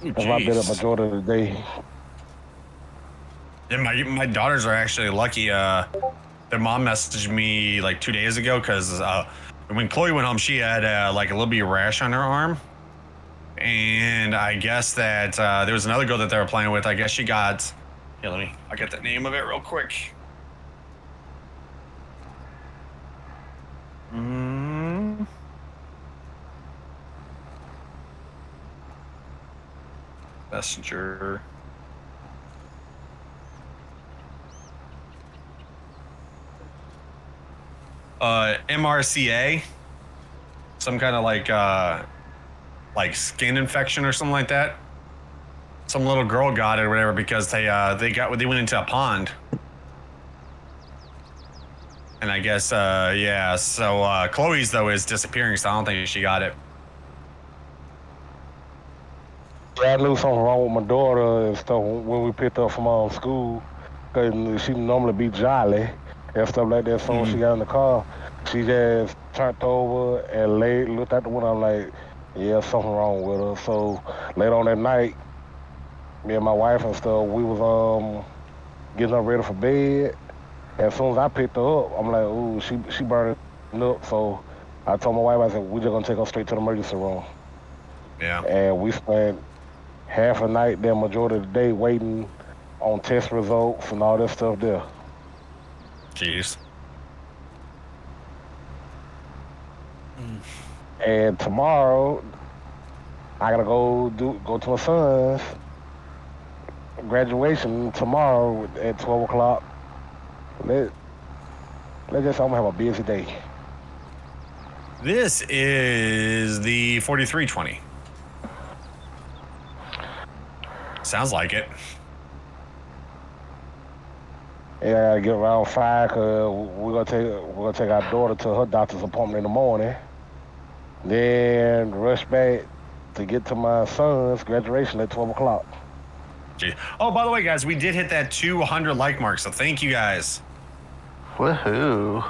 S9: that's why I've been up
S2: Jeez.
S9: majority of the day.
S2: Yeah, my daughters are actually lucky. Their mom messaged me like 2 days ago because when Chloe went home, she had like a little bit of rash on her arm. And I guess that there was another girl that they were playing with. I guess she got. Here, I'll get the name of it real quick. Messenger. MRCA. Some kind of like skin infection or something like that. Some little girl got it or whatever because they went into a pond. And I guess yeah, so Chloe's though is disappearing, so I don't think she got it.
S9: Yeah, I knew something wrong with my daughter and stuff when we picked up from school, because she normally be jolly and stuff like that. So when she got in the car, she just turned over and looked out the window. I'm like, yeah, something wrong with her. So later on that night, me and my wife and stuff, we was getting her ready for bed. As soon as I picked her up, I'm like, ooh, she burning up. So I told my wife, I said, we're just gonna take her straight to the emergency room.
S2: Yeah.
S9: And we spent half a night there, majority of the day, waiting on test results and all that stuff there.
S2: Jeez.
S9: And tomorrow, I gotta go to my son's graduation tomorrow at 12 o'clock. Let's just say I'm gonna have a busy day.
S2: This is the 4320. Sounds like it.
S9: Yeah, I gotta get around 5 because we're gonna take our daughter to her doctor's appointment in the morning. Then rush back to get to my son's graduation at 12 o'clock.
S2: Jeez. Oh, by the way, guys, we did hit that 200 like mark, so thank you guys.
S1: Woohoo.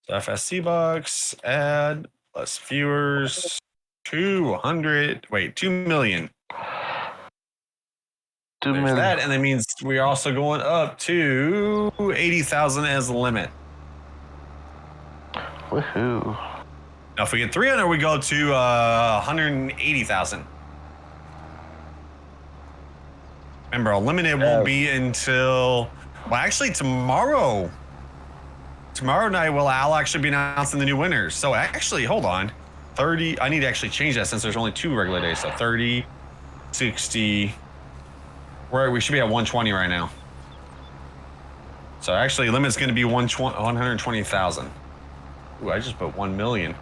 S2: FSC bucks, add, plus viewers, 200, wait, 2 million.
S1: 2
S2: There's
S1: million.
S2: that, and that means we're also going up to 80,000 as the limit.
S1: Woohoo.
S2: Now, if we get 300, we go to 180,000. Remember, Unlimited won't be until, well, actually tomorrow. Tomorrow night, I'll actually be announcing the new winners. So actually, hold on. 30, I need to actually change that since there's only 2 regular days. So 30, 60, we should be at 120 right now. So actually, limit's going to be 120,000. Ooh, I just put 1 million.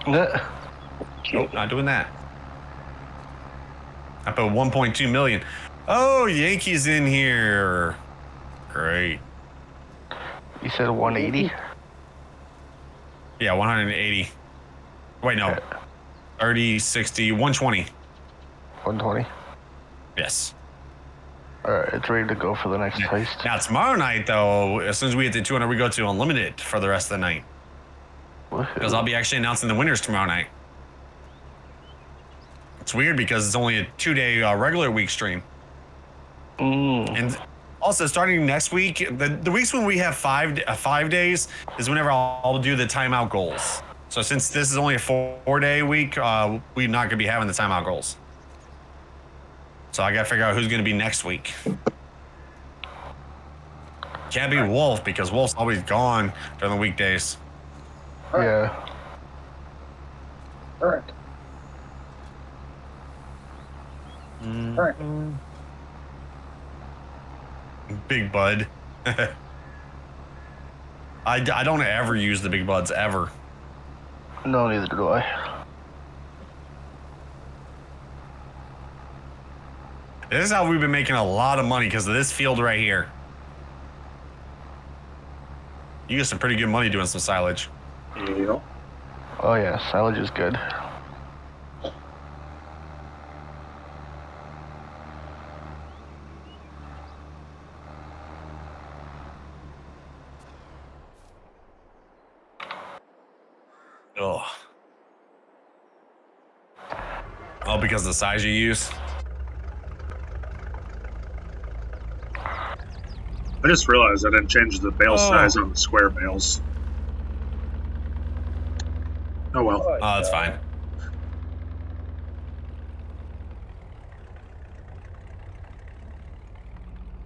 S2: Nope, not doing that. I put 1.2 million. Oh, Yankees in here. Great.
S1: You said 180?
S2: Yeah, 180. Wait, no. 30, 60, 120.
S1: 120?
S2: Yes.
S1: Alright, it's ready to go for the next heist.
S2: Now, tomorrow night, though, as soon as we hit the 200, we go to Unlimited for the rest of the night. Because I'll be actually announcing the winners tomorrow night. It's weird because it's only a 2-day regular week stream. And also, starting next week, the weeks when we have 5 days is whenever I'll do the timeout goals. So since this is only a 4-day week, we're not going to be having the timeout goals. So I got to figure out who's going to be next week. Can't be Wolf because Wolf's always gone during the weekdays.
S1: Yeah.
S3: All right.
S2: Big Bud. I don't ever use the Big Buds ever.
S1: No, neither do I.
S2: This is how we've been making a lot of money because of this field right here. You get some pretty good money doing some silage.
S3: Yeah.
S1: Oh yeah, silage is good.
S2: Ugh. Oh, because of the size you use?
S4: I just realized I didn't change the bale size on the square bales. Oh well.
S2: Oh, that's fine.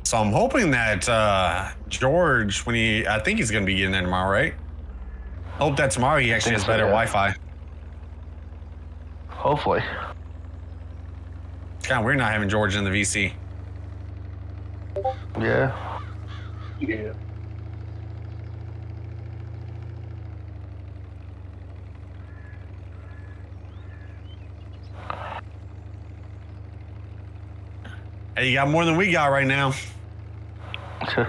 S2: So I'm hoping that George, I think he's going to be getting there tomorrow, right? Hope that tomorrow he actually has better Wi-Fi.
S1: Hopefully.
S2: It's kind of weird not having George in the VC.
S1: Yeah.
S3: Yeah.
S2: Hey, you got more than we got right now.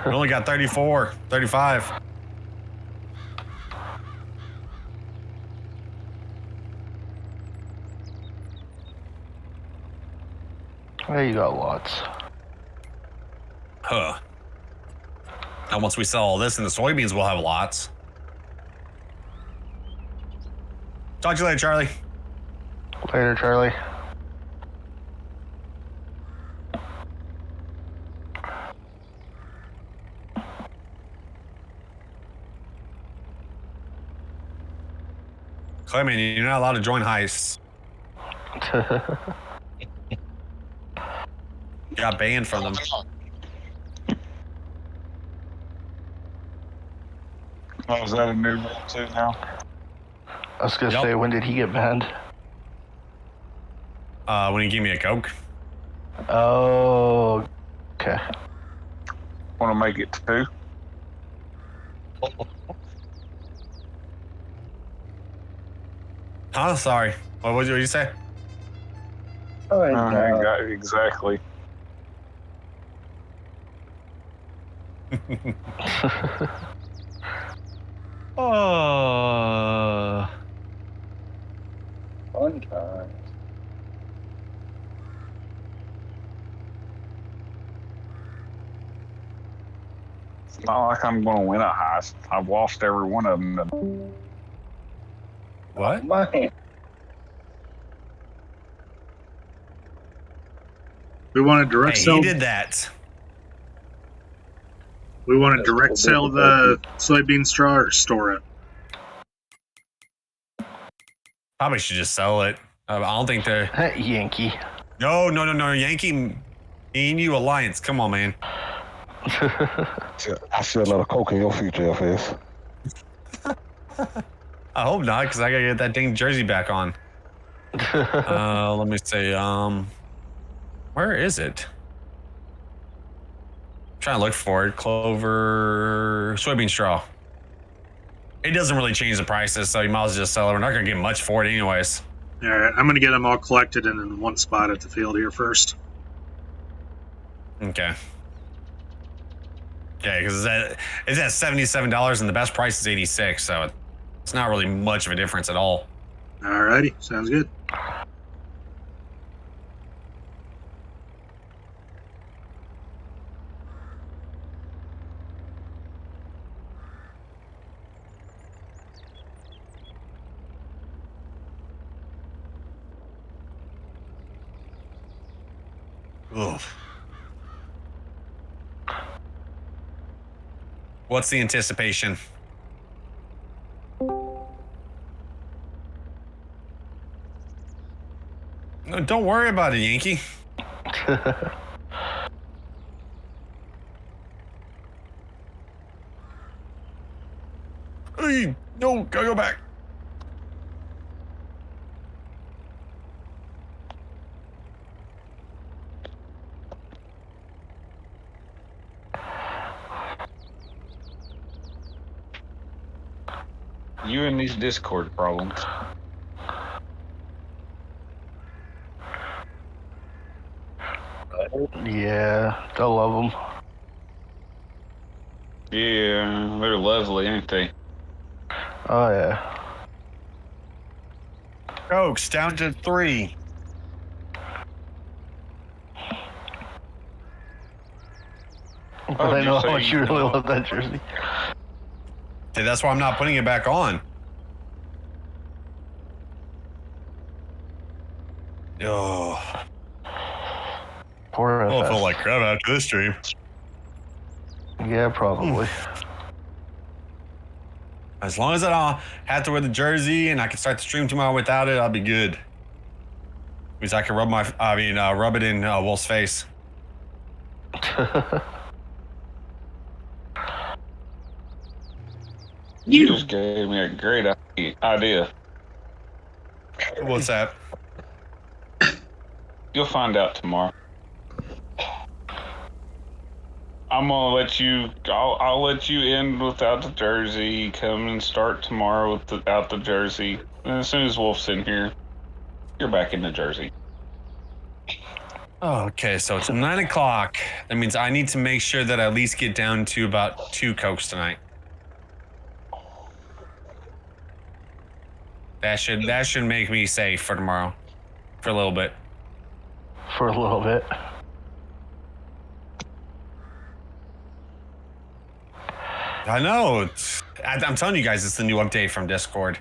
S2: We only got 34, 35.
S1: Hey, you got lots.
S2: Huh. And once we sell all this and the soybeans, we'll have lots. Talk to you later, Charlie.
S1: Later, Charlie.
S2: Clayman, you're not allowed to join heists. Got banned from them.
S7: Oh, is that a new rule too now?
S1: I was gonna say, when did he get banned?
S2: When he gave me a Coke.
S1: Oh, okay.
S7: Want to make it 2?
S2: Huh? Sorry. What did you say?
S3: Oh,
S7: Exactly.
S2: Oh.
S3: Fun times.
S7: It's not like I'm going to win a heist. I've lost every one of them.
S2: What?
S3: Man.
S4: We want to direct
S2: Hey,
S4: sell.
S2: he did that.
S4: We want to direct sell the soybean straw or store it.
S2: Probably should just sell it. I don't think they're...
S1: Yankee.
S2: No. Yankee, me and you alliance. Come on, man.
S9: I see another Coke in your future, FS.
S2: I hope not, because I got to get that dang jersey back on. Let me see. Where is it? Trying to look for it. Clover, soybean straw. It doesn't really change the prices, so you might as well just sell it. We're not going to get much for it anyways.
S4: All right, I'm going to get them all collected and in one spot at the field here first.
S2: Okay. Yeah, because it's at $77 and the best price is $86, so it's not really much of a difference at all.
S4: All righty, sounds good.
S2: Ugh. What's the anticipation? No, don't worry about it, Yankee. Hey, no, gotta go back.
S7: You and these Discord problems.
S1: Yeah, I love them.
S7: Yeah, they're lovely, ain't they?
S1: Oh yeah.
S2: Cokes down to 3.
S1: But
S7: Oh,
S1: I
S7: did
S1: know
S7: you
S1: how
S7: say
S1: much you really love that jersey.
S2: Hey, that's why I'm not putting it back on. Oh,
S1: Poor
S2: I
S1: FS.
S2: feel like crap after this stream.
S1: Yeah, probably.
S2: As long as I don't have to wear the jersey and I can start the stream tomorrow without it, I'll be good. Because I can rub it in Wolf's face.
S7: You just gave me a great idea.
S2: What's that?
S7: You'll find out tomorrow. I'm gonna let you. I'll let you in without the jersey. Come and start tomorrow without the jersey. And as soon as Wolf's in here, you're back in the jersey.
S2: Oh, okay, so it's 9 o'clock. That means I need to make sure that I at least get down to about 2 Cokes tonight. That should make me safe for tomorrow. For a little bit.
S1: For a little bit.
S2: I know. I'm telling you guys, it's the new update from Discord.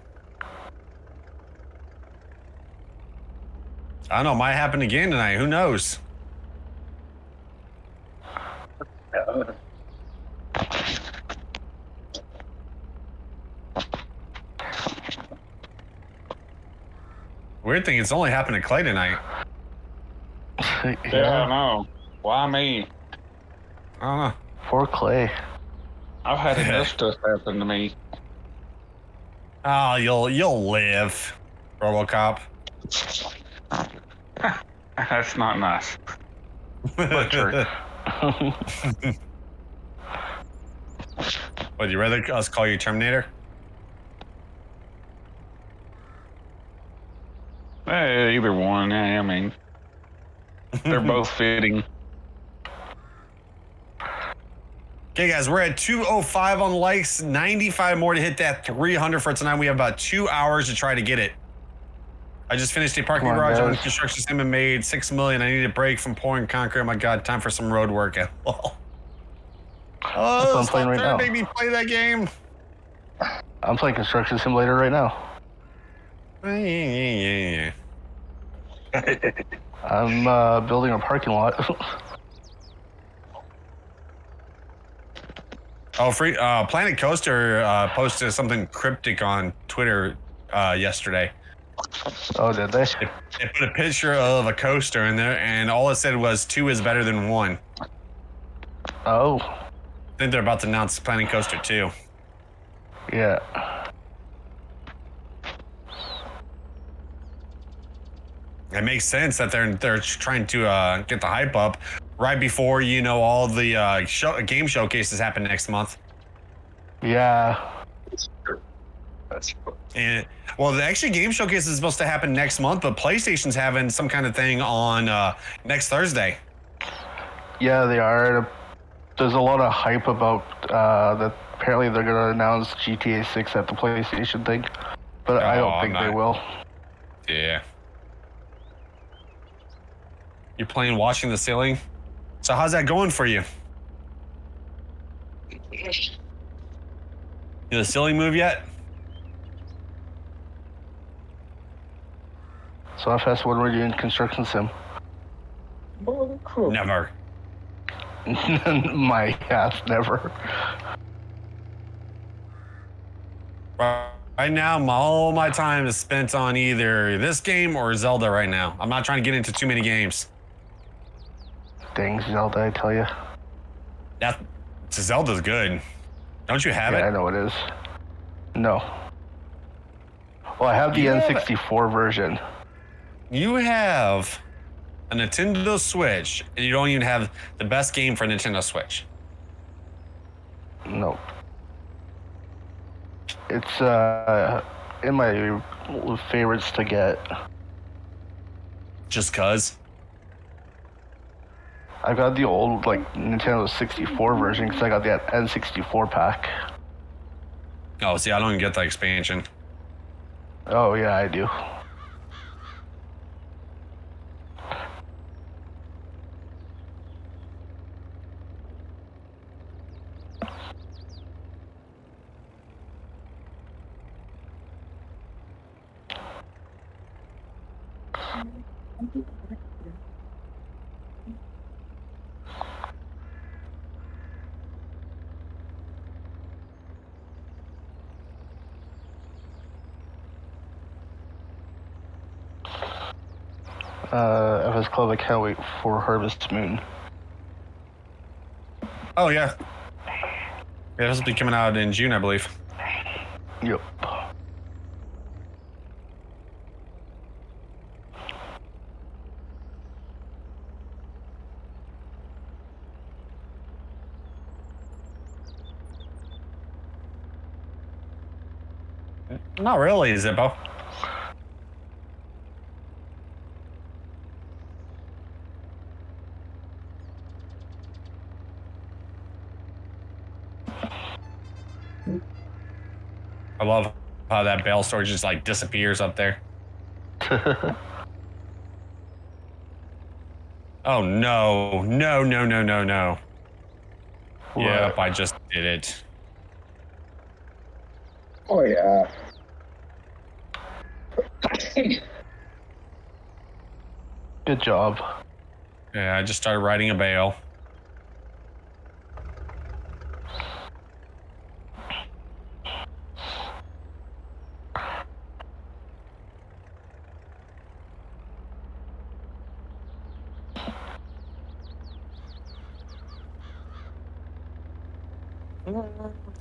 S2: I don't know. Might happen again tonight. Who knows? Weird thing, it's only happened to Clay tonight.
S7: Yeah, I know. Why me?
S2: I don't know.
S1: Poor Clay.
S7: I've had enough stuff happen to me.
S2: Oh, you'll live, RoboCop.
S7: That's not nice. But true.
S2: Would you rather us call you Terminator?
S7: Either one. I mean, they're both fitting.
S2: Okay, guys, we're at 205 on likes, 95 more to hit that 300 for tonight. We have about 2 hours to try to get it. I just finished a parking garage on construction sim and made $6 million. I need a break from pouring concrete. Oh my God, time for some road work. Oh,
S1: That's what I'm playing right now.
S2: Make me play that game.
S1: I'm playing Construction Simulator right now.
S2: Yeah.
S1: I'm building a parking lot.
S2: Oh, Planet Coaster posted something cryptic on Twitter yesterday.
S1: Oh, did they?
S2: They put a picture of a coaster in there, and all it said was 2 is better than 1.
S1: Oh.
S2: I think they're about to announce Planet Coaster 2.
S1: Yeah.
S2: It makes sense that they're trying to get the hype up right before all the game showcases happen next month.
S1: Yeah.
S3: That's
S2: And well, the actually game showcase is supposed to happen next month, but PlayStation's having some kind of thing on next Thursday.
S1: Yeah, they are. There's a lot of hype about that. Apparently, they're going to announce GTA 6 at the PlayStation thing, but I don't think they will.
S2: Yeah. You're playing Watching the Ceiling? So how's that going for you? You the ceiling move yet?
S1: So FS, when we're doing Construction Sim?
S2: Never.
S1: My ass, never.
S2: Right now, all my time is spent on either this game or Zelda right now. I'm not trying to get into too many games.
S1: Dang Zelda, I tell you.
S2: That Zelda's good. Don't you have
S1: Yeah,
S2: it?
S1: I know it is. No. Well, I have the N64 version.
S2: You have a Nintendo Switch, and you don't even have the best game for Nintendo Switch.
S1: No. It's in my favorites to get.
S2: Just cause?
S1: I got the old Nintendo 64 version because I got that N64 pack.
S2: Oh, see, I don't even get the expansion.
S1: Oh yeah, I do. FSClub, I can't wait for Harvest Moon.
S2: Oh, yeah. Yeah, this will be coming out in June, I believe.
S1: Yep.
S2: Not really, Zippo. I love how that bale storage just disappears up there. Oh no. No, no, no, no, no.
S1: What?
S2: Yep, I just did it.
S3: Oh, yeah.
S1: Good job.
S2: Yeah, I just started riding a bale.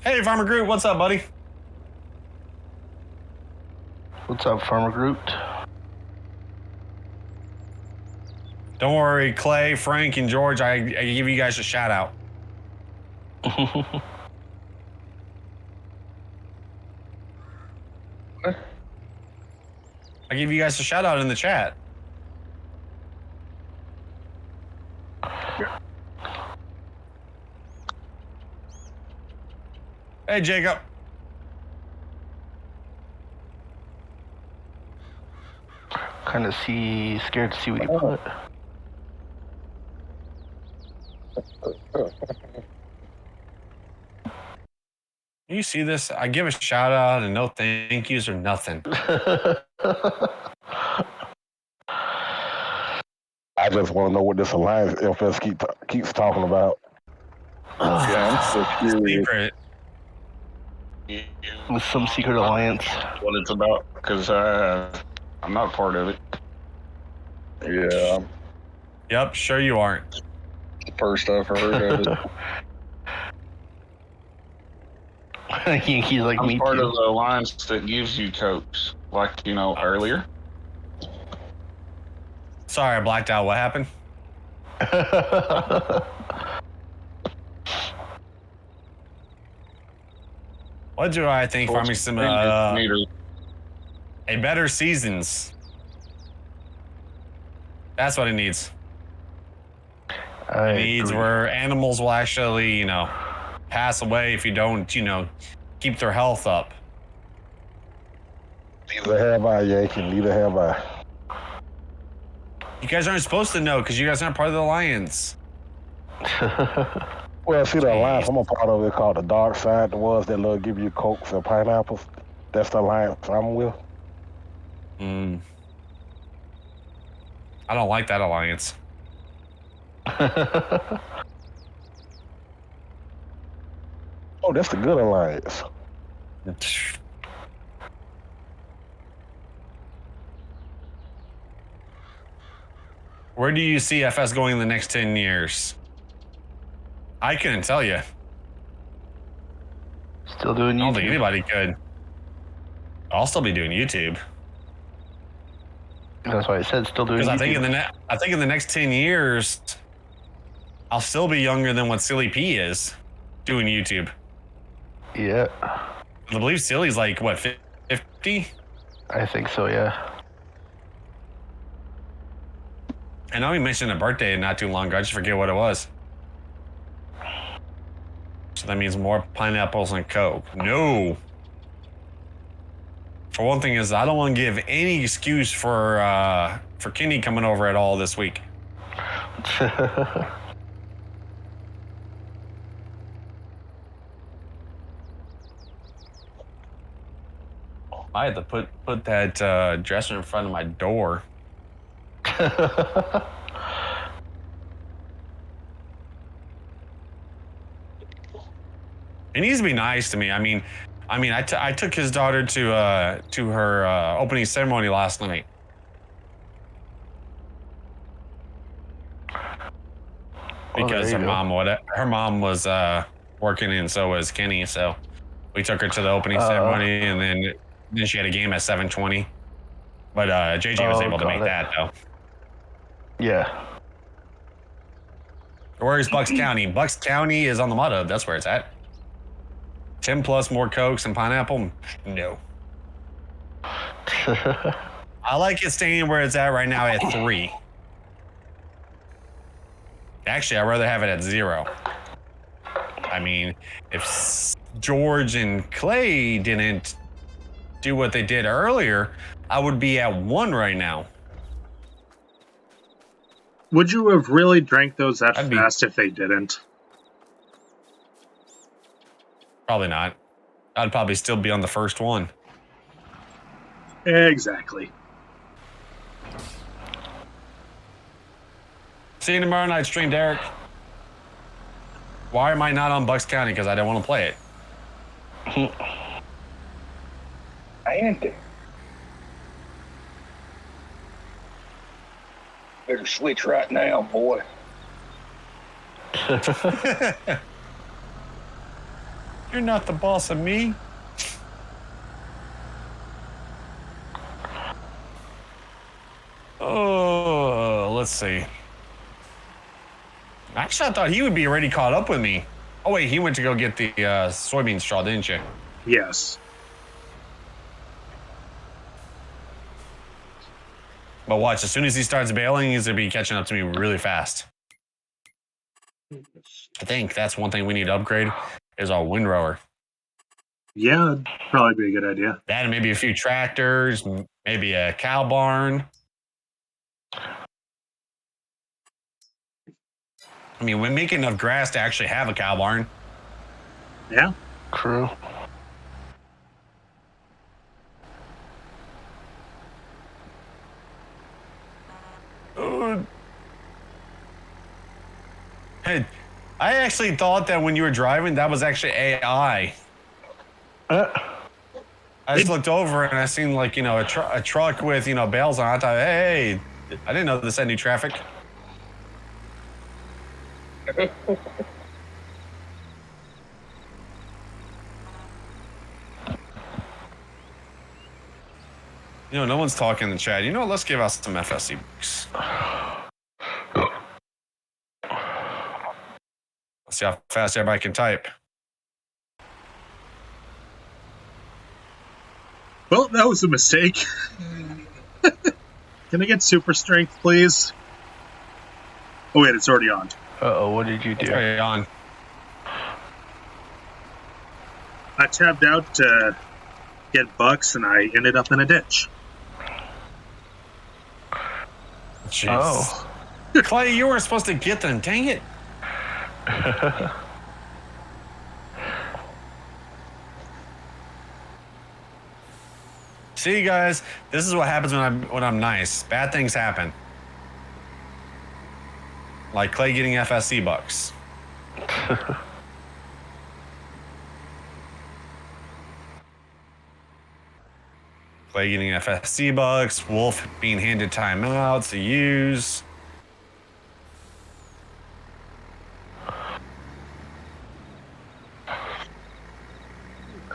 S2: Hey, Farmer Groot, what's up, buddy?
S1: What's up, Farmer Groot?
S2: Don't worry, Clay, Frank, and George, I give you guys a shout out. I give you guys a shout out in the chat. Hey, Jacob.
S1: Kind of scared to see what you put.
S2: You see this? I give a shout out and no thank yous or nothing.
S9: I just want to know what this alliance FS keeps talking about.
S3: Yeah, I'm so curious.
S2: Secret.
S1: With some secret alliance.
S7: What it's about, because I'm not part of it.
S3: Yeah,
S2: Yep, sure you aren't.
S3: the first I've heard of it.
S1: He's like,
S7: I'm
S1: me
S7: part
S1: too.
S7: of the alliance that gives you cokes, like, earlier.
S2: Sorry, I blacked out. What happened? What do I think farming sim a better seasons? That's what it needs. It needs where animals will actually, pass away if you don't, keep their health up.
S9: Neither have I, Yankee. Neither have I.
S2: You guys aren't supposed to know because you guys aren't part of the alliance.
S9: Well, see, the alliance I'm a part of is called the Dark Side. The ones that love give you cokes and pineapples. That's the alliance I'm with.
S2: I don't like that alliance.
S9: Oh, that's the good alliance.
S2: Where do you see FS going in the next 10 years? I couldn't tell you.
S1: Still doing YouTube.
S2: I don't think anybody could. I'll still be doing YouTube.
S1: That's why I said still doing YouTube.
S2: Because I think in the next 10 years, I'll still be younger than what Silly P is doing YouTube.
S1: Yeah.
S2: I believe Silly's like, what, 50?
S1: I think so, yeah.
S2: I know he mentioned a birthday not too long ago. I just forget what it was. So that means more pineapples and Coke. No. For one thing is I don't want to give any excuse for Kenny coming over at all this week. I had to put that dresser in front of my door. He needs to be nice to me. I mean, I took his daughter to her opening ceremony last night. Because her mom was working and so was Kenny, so we took her to the opening ceremony and then she had a game at 7:20. But JJ was able to make that though.
S1: Yeah.
S2: Where is Bucks County? Bucks County is on the mud hub. That's where it's at. 10 plus more Cokes and pineapple? No. I like it staying where it's at right now at 3. Actually, I'd rather have it at 0. I mean, if George and Clay didn't do what they did earlier, I would be at 1 right now.
S4: Would you have really drank those that fast if they didn't?
S2: Probably not. I'd probably still be on the first one.
S4: Exactly.
S2: See you tomorrow night stream, Derek. Why am I not on Bucks County? Because I don't want to play it.
S3: Andy. Better switch right now, boy.
S2: You're not the boss of me. Oh, let's see. Actually, I thought he would be already caught up with me. Oh, wait, he went to go get the soybean straw, didn't you?
S4: Yes.
S2: But watch, as soon as he starts bailing, he's going to be catching up to me really fast. I think that's one thing we need to upgrade is our windrower.
S4: Yeah, it'd probably be a good idea.
S2: That and maybe a few tractors, maybe a cow barn. I mean, we make enough grass to actually have a cow barn.
S4: Yeah.
S1: True.
S2: Hey, I actually thought that when you were driving, that was actually AI. I just looked over and I seen like, you know, a truck with, you know, bales on it. I thought, hey, I didn't know this had new traffic. You know, no one's talking in the chat. You know, let's give out some FSC books. Let's see how fast everybody can type.
S4: Well, that was a mistake. Can I get super strength, please? Oh, wait, it's already on.
S1: Uh-oh, what did you do?
S2: It's already on.
S4: I tabbed out to get bucks, and I ended up in a ditch.
S2: Jeez.
S1: Oh.
S2: Clay, you weren't supposed to get them. Dang it. See, guys, this is what happens when I'm nice. Bad things happen. Like Clay getting FSC bucks. Clay getting FSC bucks. Wolf being handed timeouts to use.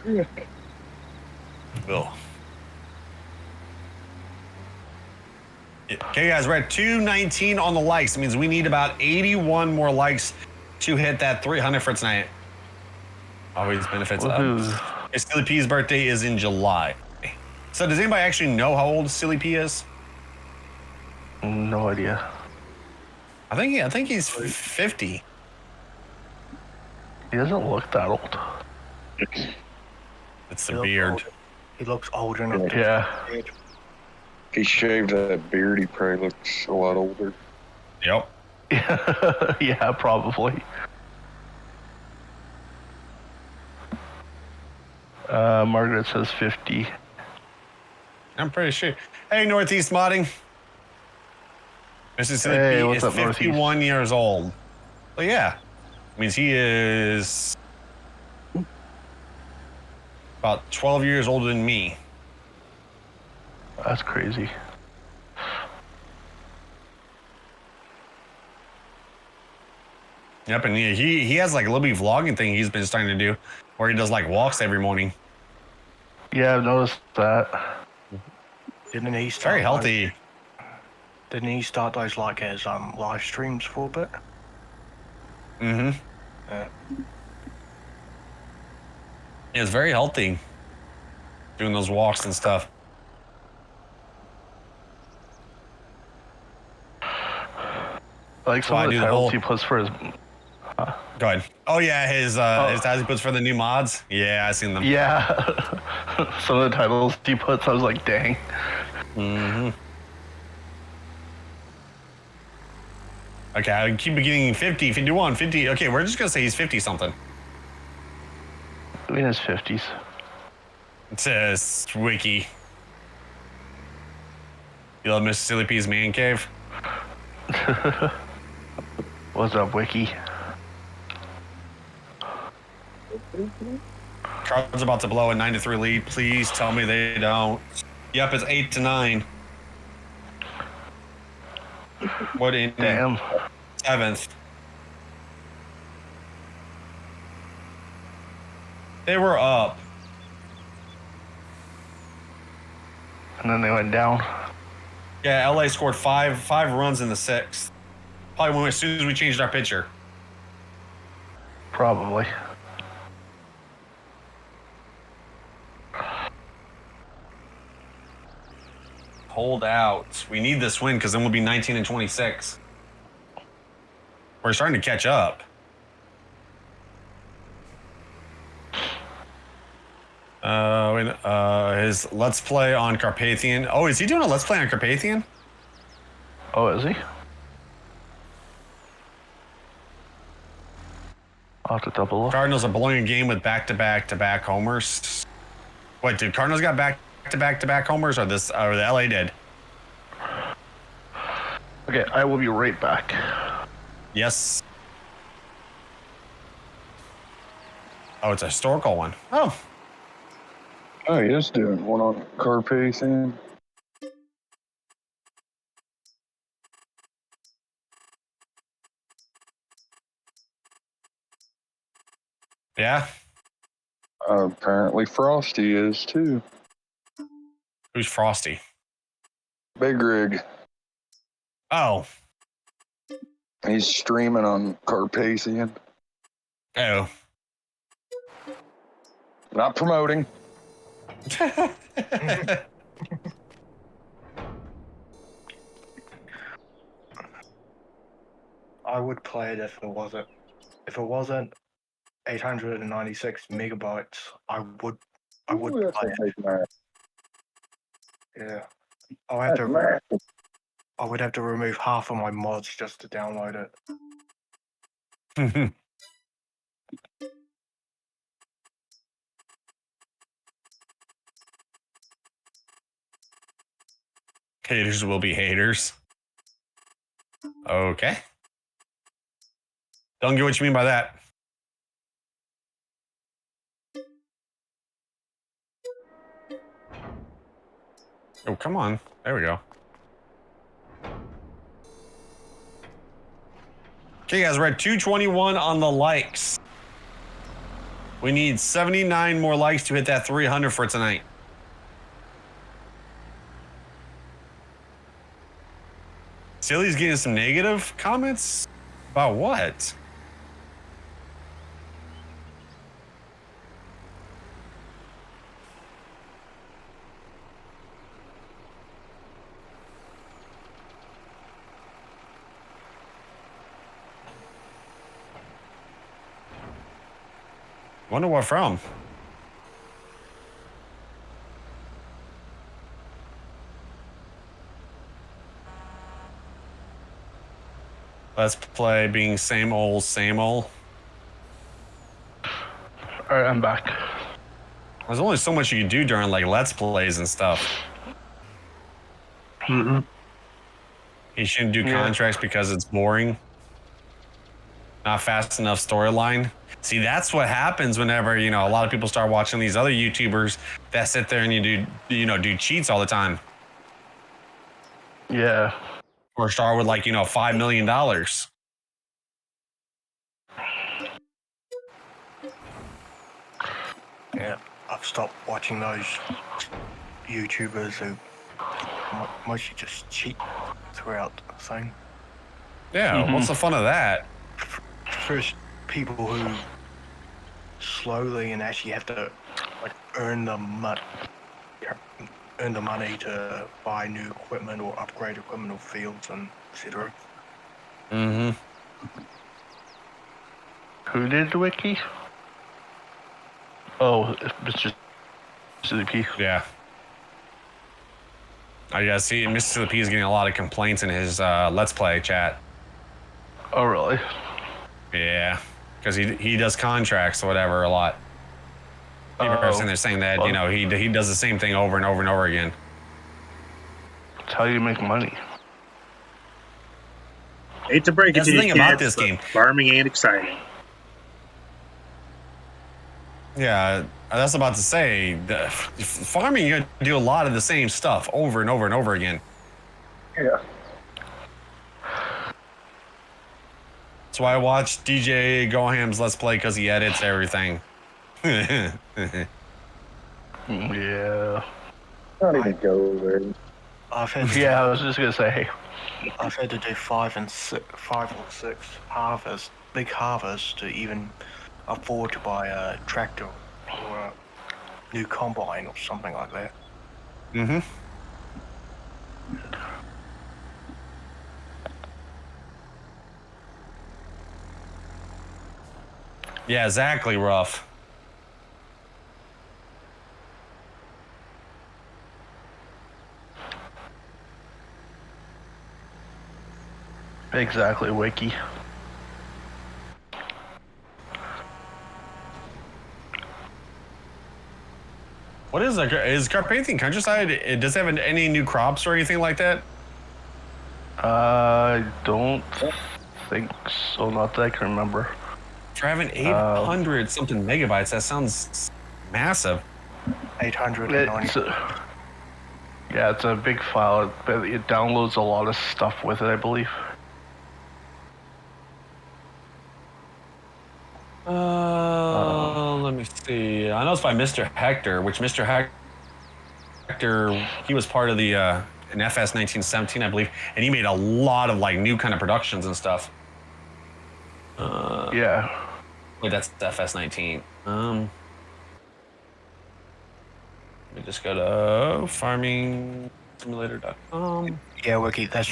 S2: Ugh. Okay, guys, we're at 219 on the likes. It means we need about 81 more likes to hit that 300 for tonight. Always benefits us. Silly P's birthday is in July. So does anybody actually know how old Silly P is?
S1: No idea.
S2: I think he's 50.
S1: He doesn't look that old.
S2: It's the beard.
S5: He looks older enough.
S1: Yeah.
S3: If he shaved that beard, he probably looks a lot older.
S2: Yep.
S1: Yeah, probably. Margaret says 50.
S2: I'm pretty sure. Hey, Northeast Modding. Mr. Silly
S1: Hey,
S2: P
S1: what's
S2: is
S1: up,
S2: 51
S1: Northeast?
S2: years old. So yeah, means he is about 12 years older than me.
S1: That's crazy.
S2: Yep, and he has like a little bit of vlogging thing he's been starting to do, where he does like walks every morning.
S1: Yeah, I've noticed that.
S5: Didn't he start
S2: Very healthy.
S5: Didn't he start those like as live streams for a bit?
S2: Mm-hmm.
S5: Yeah.
S2: It's very healthy. Doing those walks and stuff.
S1: Like some of the titles he puts for his.
S2: Go ahead. Oh yeah, his titles he puts for the new mods. Yeah, I seen them.
S1: Yeah, some of the titles he puts, I was like, dang.
S2: Mm-hmm. Okay, I keep getting 50, 51, 50. Okay, we're just gonna say he's 50 something.
S1: In his 50s.
S2: It says wiki. You love Mr. Silly P's man cave?
S1: What's up, Wiki?
S2: Cards about to blow a 9-3 lead. Please tell me they don't. Yep, it's 8-9. What in?
S1: Damn.
S2: 7th. They were up.
S1: And then they went down.
S2: Yeah, LA scored five runs in the 6th. Probably when as soon as we changed our pitcher.
S1: Probably.
S2: Hold out. We need this win because then we'll be 19-26. We're starting to catch up. His Let's Play on Carpathian. Oh, is he doing a Let's Play on Carpathian?
S1: Oh, is he? I'll have to double look.
S2: Cardinals are blowing a game with back-to-back-to-back homers. Wait, did Cardinals got back-to-back-to-back homers, or the LA did?
S1: Okay, I will be right back.
S2: Yes. Oh, it's a historical one. Oh.
S3: Oh, he is doing one on Carpathian.
S2: Yeah?
S3: Apparently Frosty is too.
S2: Who's Frosty?
S3: Big Rig.
S2: Oh.
S3: He's streaming on Carpathian.
S2: Oh.
S3: Not promoting.
S5: I would play it if it wasn't 896 megabytes. I would play it. Yeah. I would have to remove half of my mods just to download it.
S2: Haters will be haters. Okay. Don't get what you mean by that. Oh, come on. There we go. Okay, guys, we're at 221 on the likes. We need 79 more likes to hit that 300 for tonight. Silly's getting some negative comments? About what? Wonder what from? Let's play being same old, same old.
S1: All right, I'm back.
S2: There's only so much you can do during like Let's Plays and stuff.
S4: Mm-hmm.
S2: You shouldn't do contracts because it's boring. Not fast enough storyline. See, that's what happens whenever, you know, a lot of people start watching these other YouTubers that sit there and do cheats all the time.
S1: Yeah.
S2: Or start with like, $5 million.
S5: Yeah, I've stopped watching those YouTubers who mostly just cheat throughout the thing.
S2: Yeah, what's the fun of that?
S5: First, people who slowly and actually have to like earn the money to buy new equipment or upgrade equipment or fields and etc.
S1: Who did the wiki? Oh, Mr. CP.
S2: Yeah. I see Mr. P is getting a lot of complaints in his Let's Play chat.
S1: Oh, really?
S2: Yeah, because he does contracts or whatever a lot. People are sitting there saying that, he does the same thing over and over and over again.
S1: That's how you make money.
S4: Hate to break
S2: That's
S4: it to
S2: the
S4: you,
S2: thing about
S4: kids,
S2: this
S4: but
S2: game.
S4: farming ain't exciting.
S2: Yeah, that's about to say. Farming, you do a lot of the same stuff over and over and over again.
S3: Yeah.
S2: That's why I watch DJ Goham's Let's Play, because he edits everything.
S1: Yeah.
S3: Not even go there.
S1: Yeah, I was just gonna say.
S5: I've had to do 5 or 6 harvests, big harvests, to even afford to buy a tractor or a new combine or something like that.
S2: Yeah, exactly, rough.
S1: Exactly, wiki.
S2: What is Carpathian Countryside? Does it have any new crops or anything like that?
S1: I don't think so. Not that I can remember.
S2: For having 800 something megabytes, that sounds massive.
S5: 890.
S1: Yeah, it's a big file, but it downloads a lot of stuff with it, I believe.
S2: Let me see. I know it's by Mr. Hector, which Mr. Hector, he was part of the an FS 1917, I believe, and he made a lot of like new kind of productions and stuff.
S1: Yeah.
S2: Wait, that's FS 19. Let me just go to farmingsimulator.com.
S5: Yeah, Wiki, that's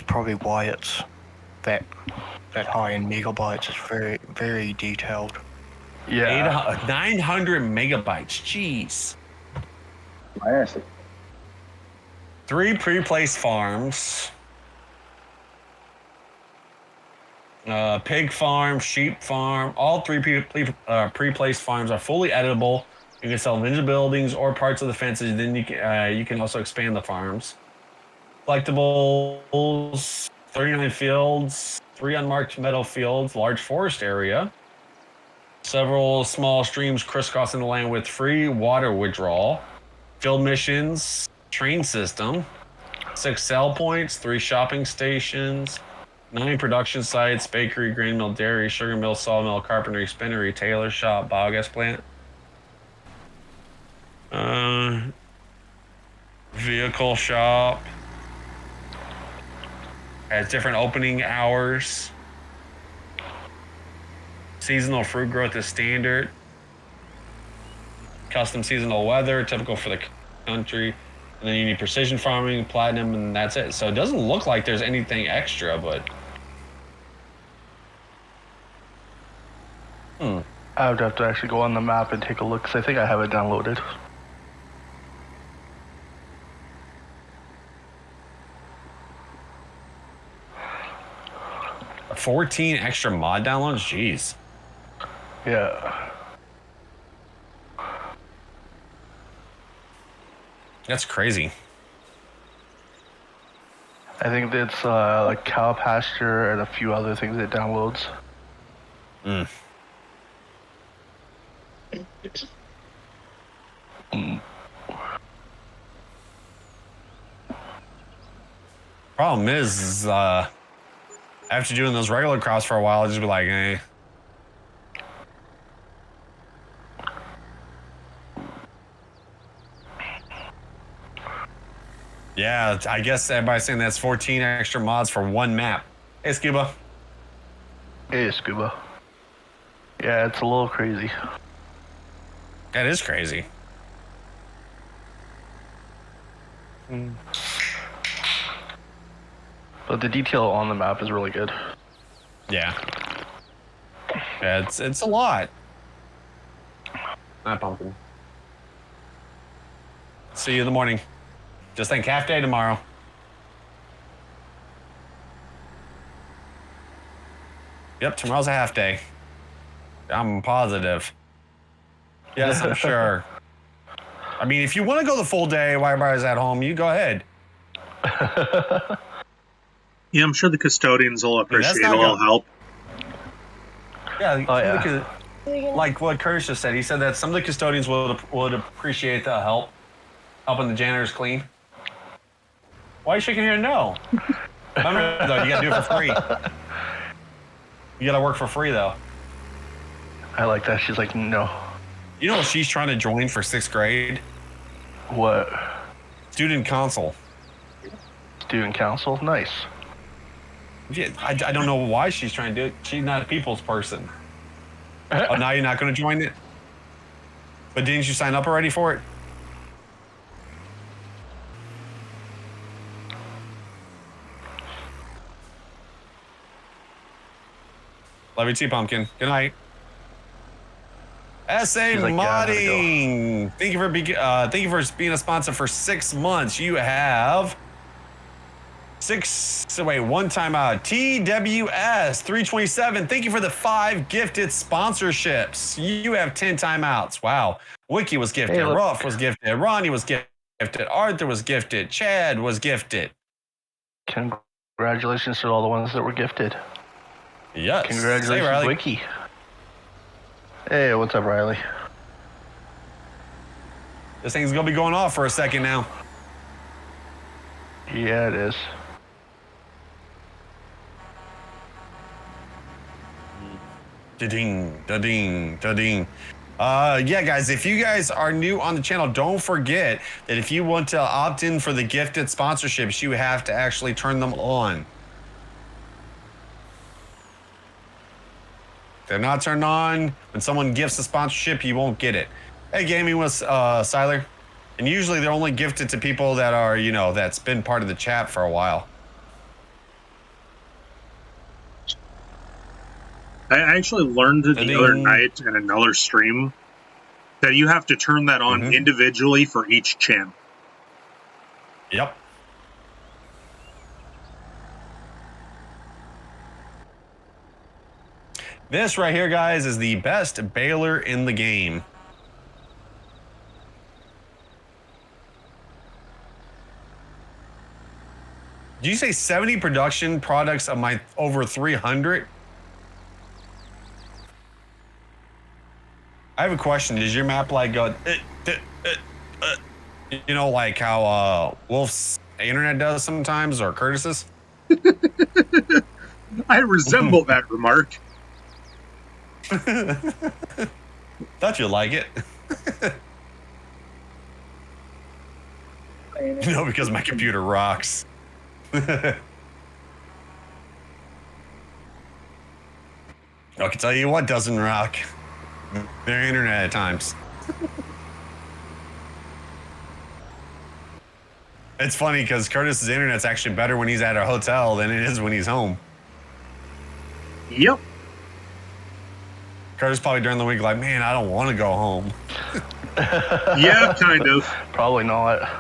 S5: probably why it's that high in megabytes. It's very, very detailed.
S1: Yeah.
S2: 900 megabytes. Jeez.
S3: Massive.
S2: 3 pre-placed farms. Pig farm, sheep farm. All 3 pre-placed farms are fully editable. You can sell ninja buildings or parts of the fences. Then you can also expand the farms. Collectibles, 39 fields, 3 unmarked meadow fields, large forest area. Several small streams crisscrossing the land with free water withdrawal. Field missions, train system, 6 sell points, 3 shopping stations, 9 production sites: bakery, grain mill, dairy, sugar mill, sawmill, carpentry, spinnery, tailor shop, biogas plant. Vehicle shop. Has different opening hours. Seasonal fruit growth is standard. Custom seasonal weather, typical for the country. And then you need precision farming, platinum, and that's it. So it doesn't look like there's anything extra, but...
S1: I would have to actually go on the map and take a look, because I think I have it downloaded.
S2: – 14 extra mod downloads? Jeez.
S1: Yeah.
S2: That's crazy.
S1: I think it's like cow pasture and a few other things it downloads.
S2: Problem is after doing those regular crops for a while, I'll just be like, eh. Yeah, I guess everybody's saying that's 14 extra mods for one map. Hey, Scuba.
S1: Hey, Scuba. Yeah, it's a little crazy.
S2: That is crazy.
S1: But the detail on the map is really good.
S2: Yeah. Yeah, it's a lot. Not pumpkin. See you in the morning. Just think half day tomorrow. Yep, tomorrow's a half day. I'm positive. Yes, I'm sure. I mean, if you want to go the full day while everybody's at home, you go ahead.
S4: Yeah, I'm sure the custodians will appreciate a little help.
S2: Yeah, like what Curtis just said. He said that some of the custodians would appreciate the helping the janitors clean. Why are you shaking your head? No. Remember, though, you got to do it for free. You got to work for free, though.
S1: I like that. She's like, no.
S2: You know what she's trying to join for 6th grade?
S1: What?
S2: Student council.
S1: Student council? Nice.
S2: Yeah, I don't know why she's trying to do it. She's not a people's person. Oh, now you're not going to join it? But didn't you sign up already for it? Love you too, Pumpkin. Good night. SA
S1: like,
S2: Modding. Yeah, thank you for being a sponsor for 6 months. You have one time out. TWS 327. Thank you for the 5 gifted sponsorships. You have 10 timeouts. Wow. Wiki was gifted. Hey, Ruff was gifted. Ronnie was gifted. Arthur was gifted. Chad was gifted.
S1: Congratulations to all the ones that were gifted.
S2: Yes.
S1: Congratulations,
S2: hey,
S1: Wiki. Hey, what's up, Riley?
S2: This thing's gonna be going off for a second now.
S1: Yeah, it is.
S2: Da-ding, da-ding, da-ding. Yeah, guys, if you guys are new on the channel, don't forget that if you want to opt in for the gifted sponsorships, you have to actually turn them on. If they're not turned on, when someone gifts a sponsorship, you won't get it. Hey, Gaming with Siler. And usually they're only gifted to people that are, you know, that's been part of the chat for a while.
S4: I actually learned the other night in another stream that you have to turn that on individually for each channel.
S2: Yep. This right here, guys, is the best baler in the game. Did you say 70 production products of my over 300? I have a question. Does your map like go, you know, like how Wolf's internet does sometimes, or Curtis's?
S4: I resemble that remark.
S2: Thought you'd like it. No, because my computer rocks. I can tell you what doesn't rock. Their internet at times. It's funny because Curtis's internet's actually better when he's at a hotel than it is when he's home.
S4: Yep.
S2: Curtis probably during the week like, man, I don't want to go home.
S4: Yeah, kind of.
S1: Probably not.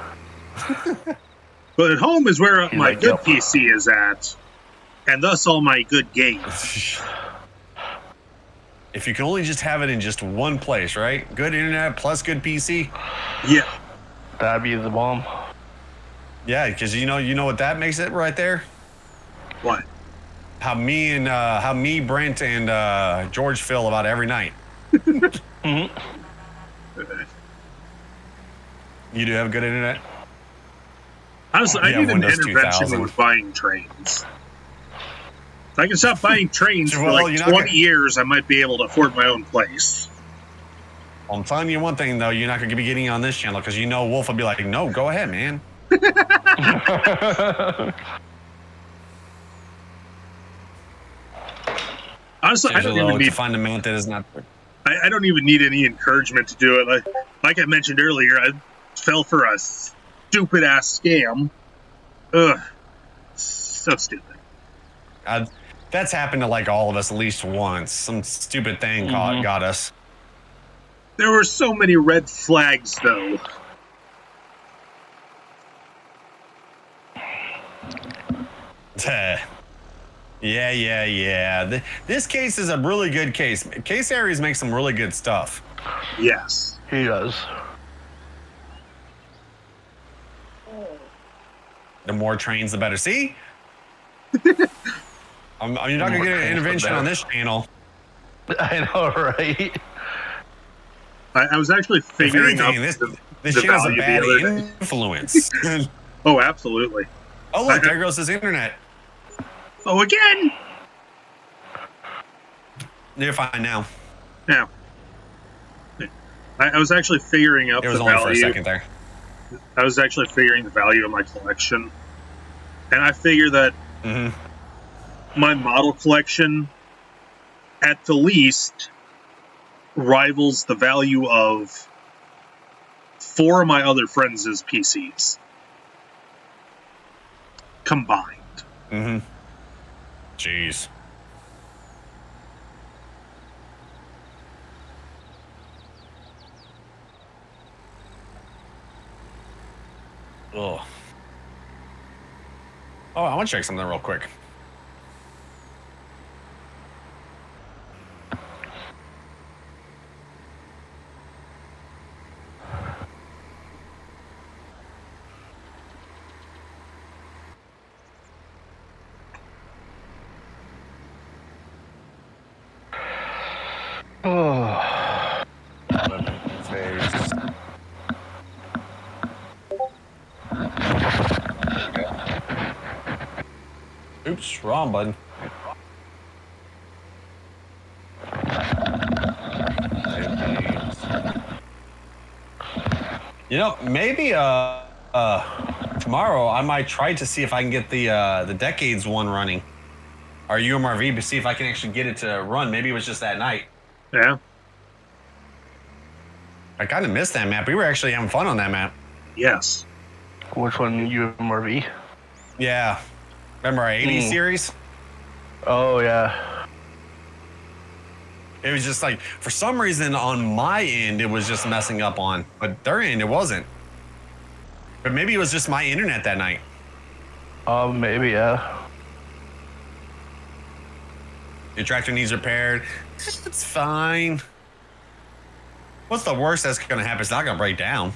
S4: But at home is where my
S1: like,
S4: good
S1: yep.
S4: PC is at, and thus all my good games.
S2: If you can only just have it in just one place, right? Good internet plus good PC.
S4: Yeah.
S1: That'd be the bomb.
S2: Yeah, because you know what that makes it right there.
S4: What?
S2: How me, Brent, and George feel about every night.
S1: Mm-hmm.
S2: You do have good internet?
S4: Honestly, I need an
S2: Windows
S4: intervention
S2: 2000.
S4: with buying trains. If I can stop buying trains for
S2: Well,
S4: like
S2: you're
S4: 20
S2: not gonna-
S4: years, I might be able to afford my own place.
S2: Well, I'm telling you one thing, though. You're not going to be getting on this channel because Wolf will be like, no, go ahead, man.
S4: Honestly, I don't even need.
S2: to find a mount that is not.
S4: I don't even need any encouragement to do it. Like I mentioned earlier, I fell for a stupid ass scam. Ugh, so stupid.
S2: That's happened to like all of us at least once. Some stupid thing got us.
S4: There were so many red flags, though.
S2: Yeah. This case is a really good case. Case Aries makes some really good stuff.
S4: Yes.
S1: He does.
S2: The more trains, the better. See? you're not going to get an intervention on this channel.
S1: I know, right?
S4: I was actually figuring out
S2: this
S4: the
S2: channel's a
S4: value
S2: bad
S4: the other day.
S2: influence.
S4: Oh, absolutely.
S2: Oh, look, there goes his internet.
S4: Oh, again?
S2: You're fine now.
S4: Now. I was actually figuring out
S2: It was
S4: the
S2: only
S4: value.
S2: for a second there.
S4: I was actually figuring the value of my collection. And I figure that my model collection, at the least, rivals the value of 4 of my other friends' PCs. Combined.
S2: Jeez. Ugh. Oh, I want to check something real quick.
S1: Oh.
S2: Oops, wrong button. Maybe tomorrow I might try to see if I can get the Decades one running. Or UMRV, to see if I can actually get it to run. Maybe it was just that night.
S4: Yeah.
S2: I kind of missed that map. We were actually having fun on that map.
S4: Yes.
S1: Which one, UMRV?
S2: Yeah. Remember our 80s series?
S1: Oh, yeah.
S2: It was just like, for some reason on my end, it was just messing up on. But their end, it wasn't. But maybe it was just my internet that night.
S1: Maybe, yeah.
S2: Your tractor needs repaired. It's fine. What's the worst that's going to happen? It's not going to break down.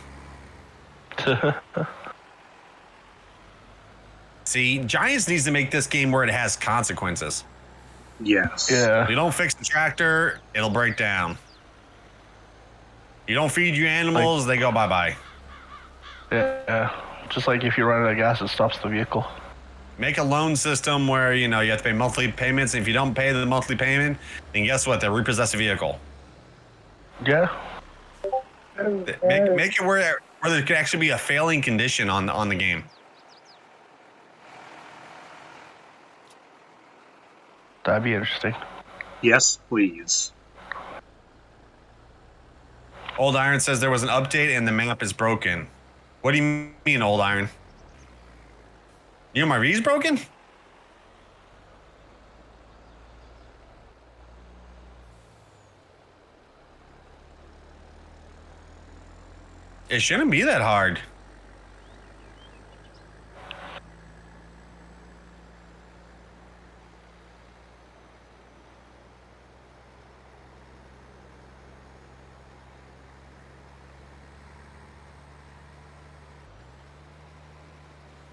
S2: See, Giants needs to make this game where it has consequences.
S4: Yes.
S1: Yeah.
S2: You don't fix the tractor, it'll break down. You don't feed your animals, they go bye-bye.
S1: Yeah. Just like if you run out of gas, it stops the vehicle.
S2: Make a loan system where, you have to pay monthly payments. And if you don't pay the monthly payment, then guess what? They'll repossess a vehicle.
S1: Yeah.
S2: Make it where there could actually be a failing condition on the game.
S1: That'd be interesting.
S4: Yes, please.
S2: Old Iron says there was an update and the map is broken. What do you mean, Old Iron? UMRV's broken? It shouldn't be that hard.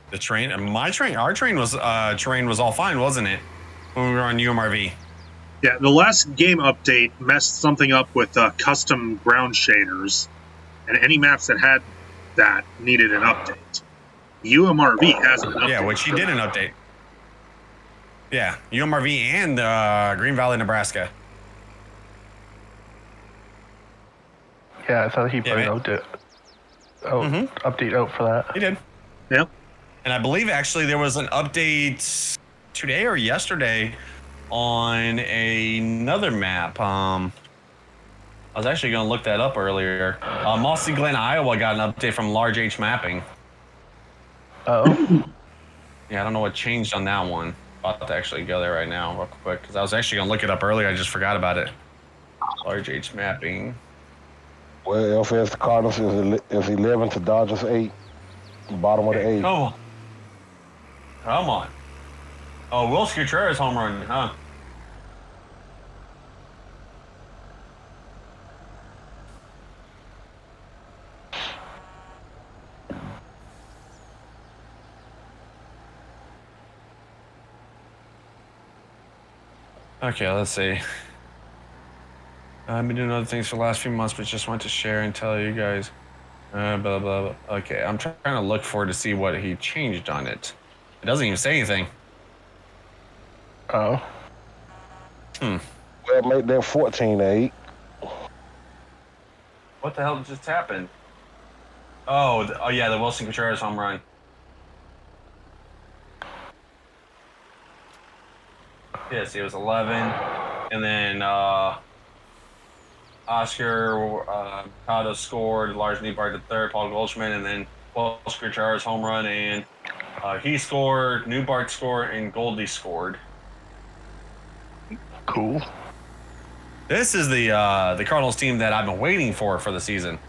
S2: The train, our terrain was all fine, wasn't it? When we were on UMRV.
S4: Yeah, the last game update messed something up with custom ground shaders, and any maps that had that needed an update. UMRV has an update.
S2: Yeah, which he did an update. Yeah, UMRV and Green Valley, Nebraska.
S1: Yeah, I thought he put an update out for that.
S2: He did.
S4: Yeah.
S2: And I believe actually there was an update today or yesterday on another map. I was actually going to look that up earlier. Mossy Glen, Iowa got an update from Large H Mapping.
S1: Oh.
S2: Yeah, I don't know what changed on that one. I'll have to actually go there right now real quick because I was actually going to look it up earlier. I just forgot about it. Large H Mapping.
S9: Well, FS Cardinals is 11 to Dodgers 8. Bottom of the 8.
S2: Oh. Come on. Oh, Will Contreras home run, huh? Okay, let's see. I've been doing other things for the last few months, but just want to share and tell you guys. Blah, blah, blah. Okay, I'm trying to look for to see what he changed on it. It doesn't even say anything.
S1: Oh.
S9: Well, make that 14-8.
S2: What the hell just happened? Oh yeah, the Wilson Contreras home run. Yes, it was 11, and then Oscar Cotto scored, Lars Nyberg the third, Paul Goldschmidt, and then Wilson Contreras home run, and he scored, Newbark scored, and Goldie scored.
S1: Cool.
S2: This is the Cardinals team that I've been waiting for the season.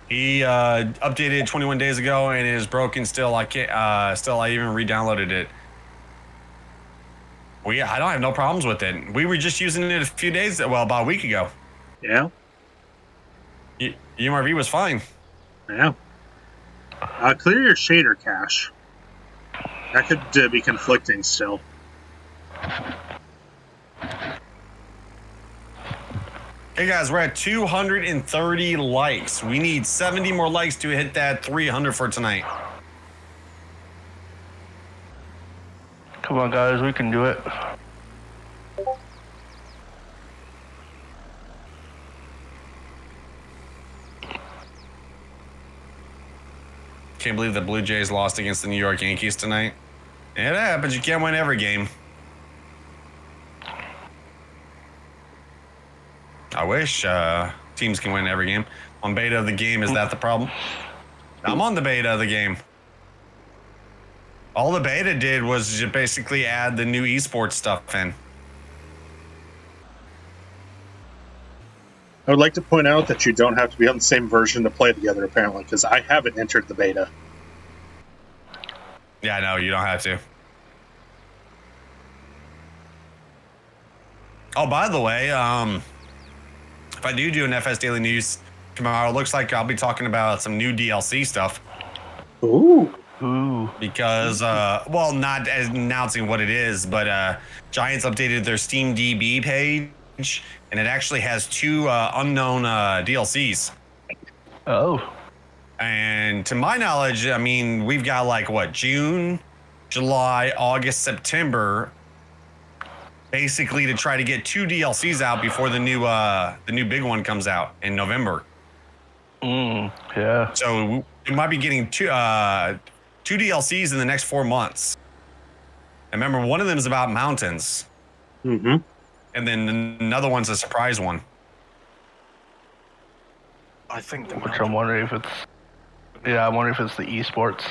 S2: He updated 21 days ago and it is broken still. I can't. I even re-downloaded it. I don't have no problems with it. We were just using it a few days. Well, about a week ago.
S4: Yeah.
S2: UMRV was fine.
S4: Yeah. Clear your shader cache. That could be conflicting still.
S2: Hey guys, we're at 230 likes. We need 70 more likes to hit that 300 for tonight.
S1: Come on, guys, we can do it.
S2: Can't believe the Blue Jays lost against the New York Yankees tonight. It happens. You can't win every game. I wish teams can win every game. On beta of the game, is that the problem? I'm on the beta of the game. All the beta did was just basically add the new esports stuff in.
S4: I would like to point out that you don't have to be on the same version to play together, apparently, because I haven't entered the beta.
S2: Yeah, I know. You don't have to. Oh, by the way, if I do an FS Daily News tomorrow, it looks like I'll be talking about some new DLC stuff.
S4: Ooh.
S2: Because, well, not as announcing what it is, but Giants updated their Steam DB page and it actually has 2 unknown DLCs.
S1: Oh.
S2: And to my knowledge, I mean, we've got like what, June, July, August, September, basically to try to get 2 DLCs out before the new big one comes out in November.
S1: Yeah.
S2: So we might be getting 2 DLCs in the next 4 months. And remember, one of them is about mountains.
S4: Mm-hmm.
S2: And then another one's a surprise one.
S5: I think
S1: Which I'm wondering if it's... Yeah, I'm wondering if it's the esports.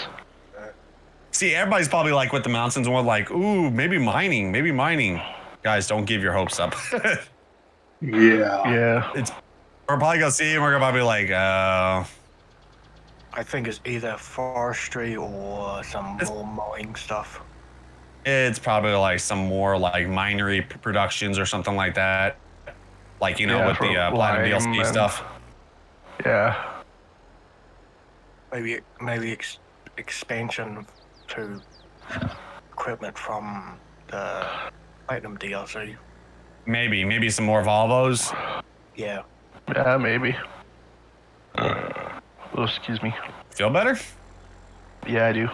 S2: See, everybody's probably like with the mountains one, like, ooh, maybe mining. Guys, don't give your hopes up.
S4: Yeah.
S2: We're probably gonna see it and we're gonna be like,
S5: I think it's either forestry or some more mowing stuff.
S2: it's probably like some more like minery productions or something like that. Like, you know, with the Platinum DLC stuff.
S1: Yeah.
S5: Maybe expansion to equipment from the Platinum DLC.
S2: Maybe some more Volvos.
S5: Yeah.
S1: Yeah, maybe. Oh, excuse me.
S2: Feel better?
S1: Yeah, I do.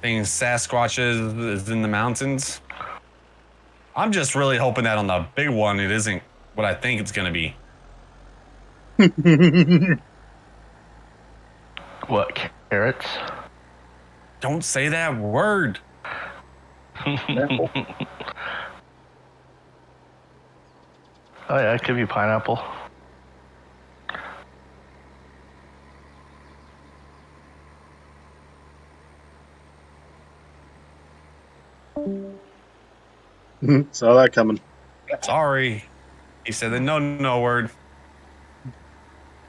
S2: Things Sasquatch is in the mountains. I'm just really hoping that on the big one, it isn't what I think it's going to be.
S1: What, carrots?
S2: Don't say that word.
S1: Oh yeah, it could be pineapple.
S4: Saw that coming.
S2: Sorry. He said the no word.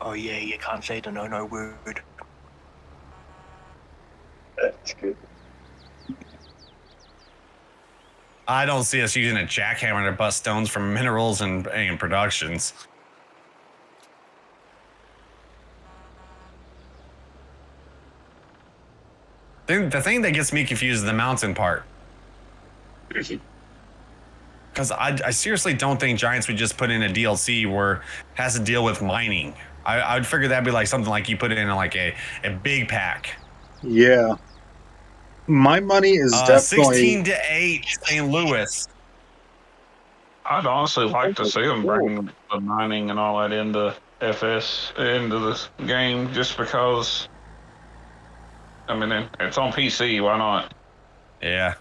S5: Oh yeah, you can't say the no word.
S3: That's good.
S2: I don't see us using a jackhammer to bust stones from minerals and productions. The thing that gets me confused is the mountain part. Because I seriously don't think Giants would just put in a DLC where it has to deal with mining. I would figure that'd be like something like you put it in like a big pack.
S4: Yeah. My money is definitely
S2: 16-8 St. Louis.
S7: I'd honestly like to see them bring the mining and all that into FS, into this game, just because, I mean, it's on PC, why not?
S2: Yeah.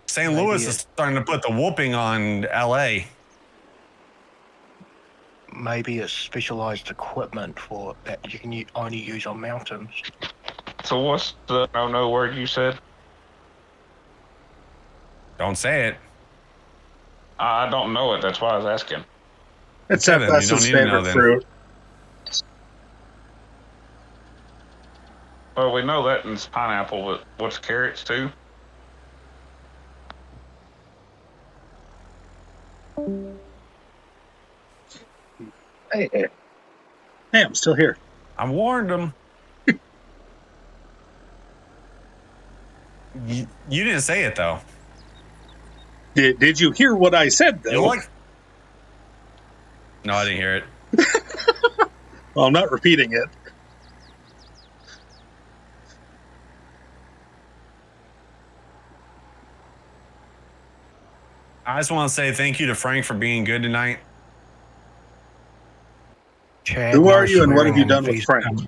S2: St. Louis is starting to put the whooping on LA.
S5: Maybe it's specialized equipment for that you can only use on mountains.
S7: So what's the no word you said?
S2: Don't say it.
S7: I don't know it. That's why I was asking.
S4: it's
S2: Okay, then, you
S4: FS's
S2: don't need to know
S4: favorite
S2: then.
S4: fruit.
S7: Well, we know that it's pineapple, but what's carrots too?
S3: Hey,
S4: I'm still here.
S2: I warned him. You didn't say it though.
S4: Did you hear what I said though?
S2: You like? No, I didn't hear it.
S4: Well, I'm not repeating it.
S2: I just want to say thank you to Frank for being good tonight.
S5: Chad,
S4: Who
S5: no
S4: are you and what have you
S5: swearing
S4: done
S5: in
S4: with Frank?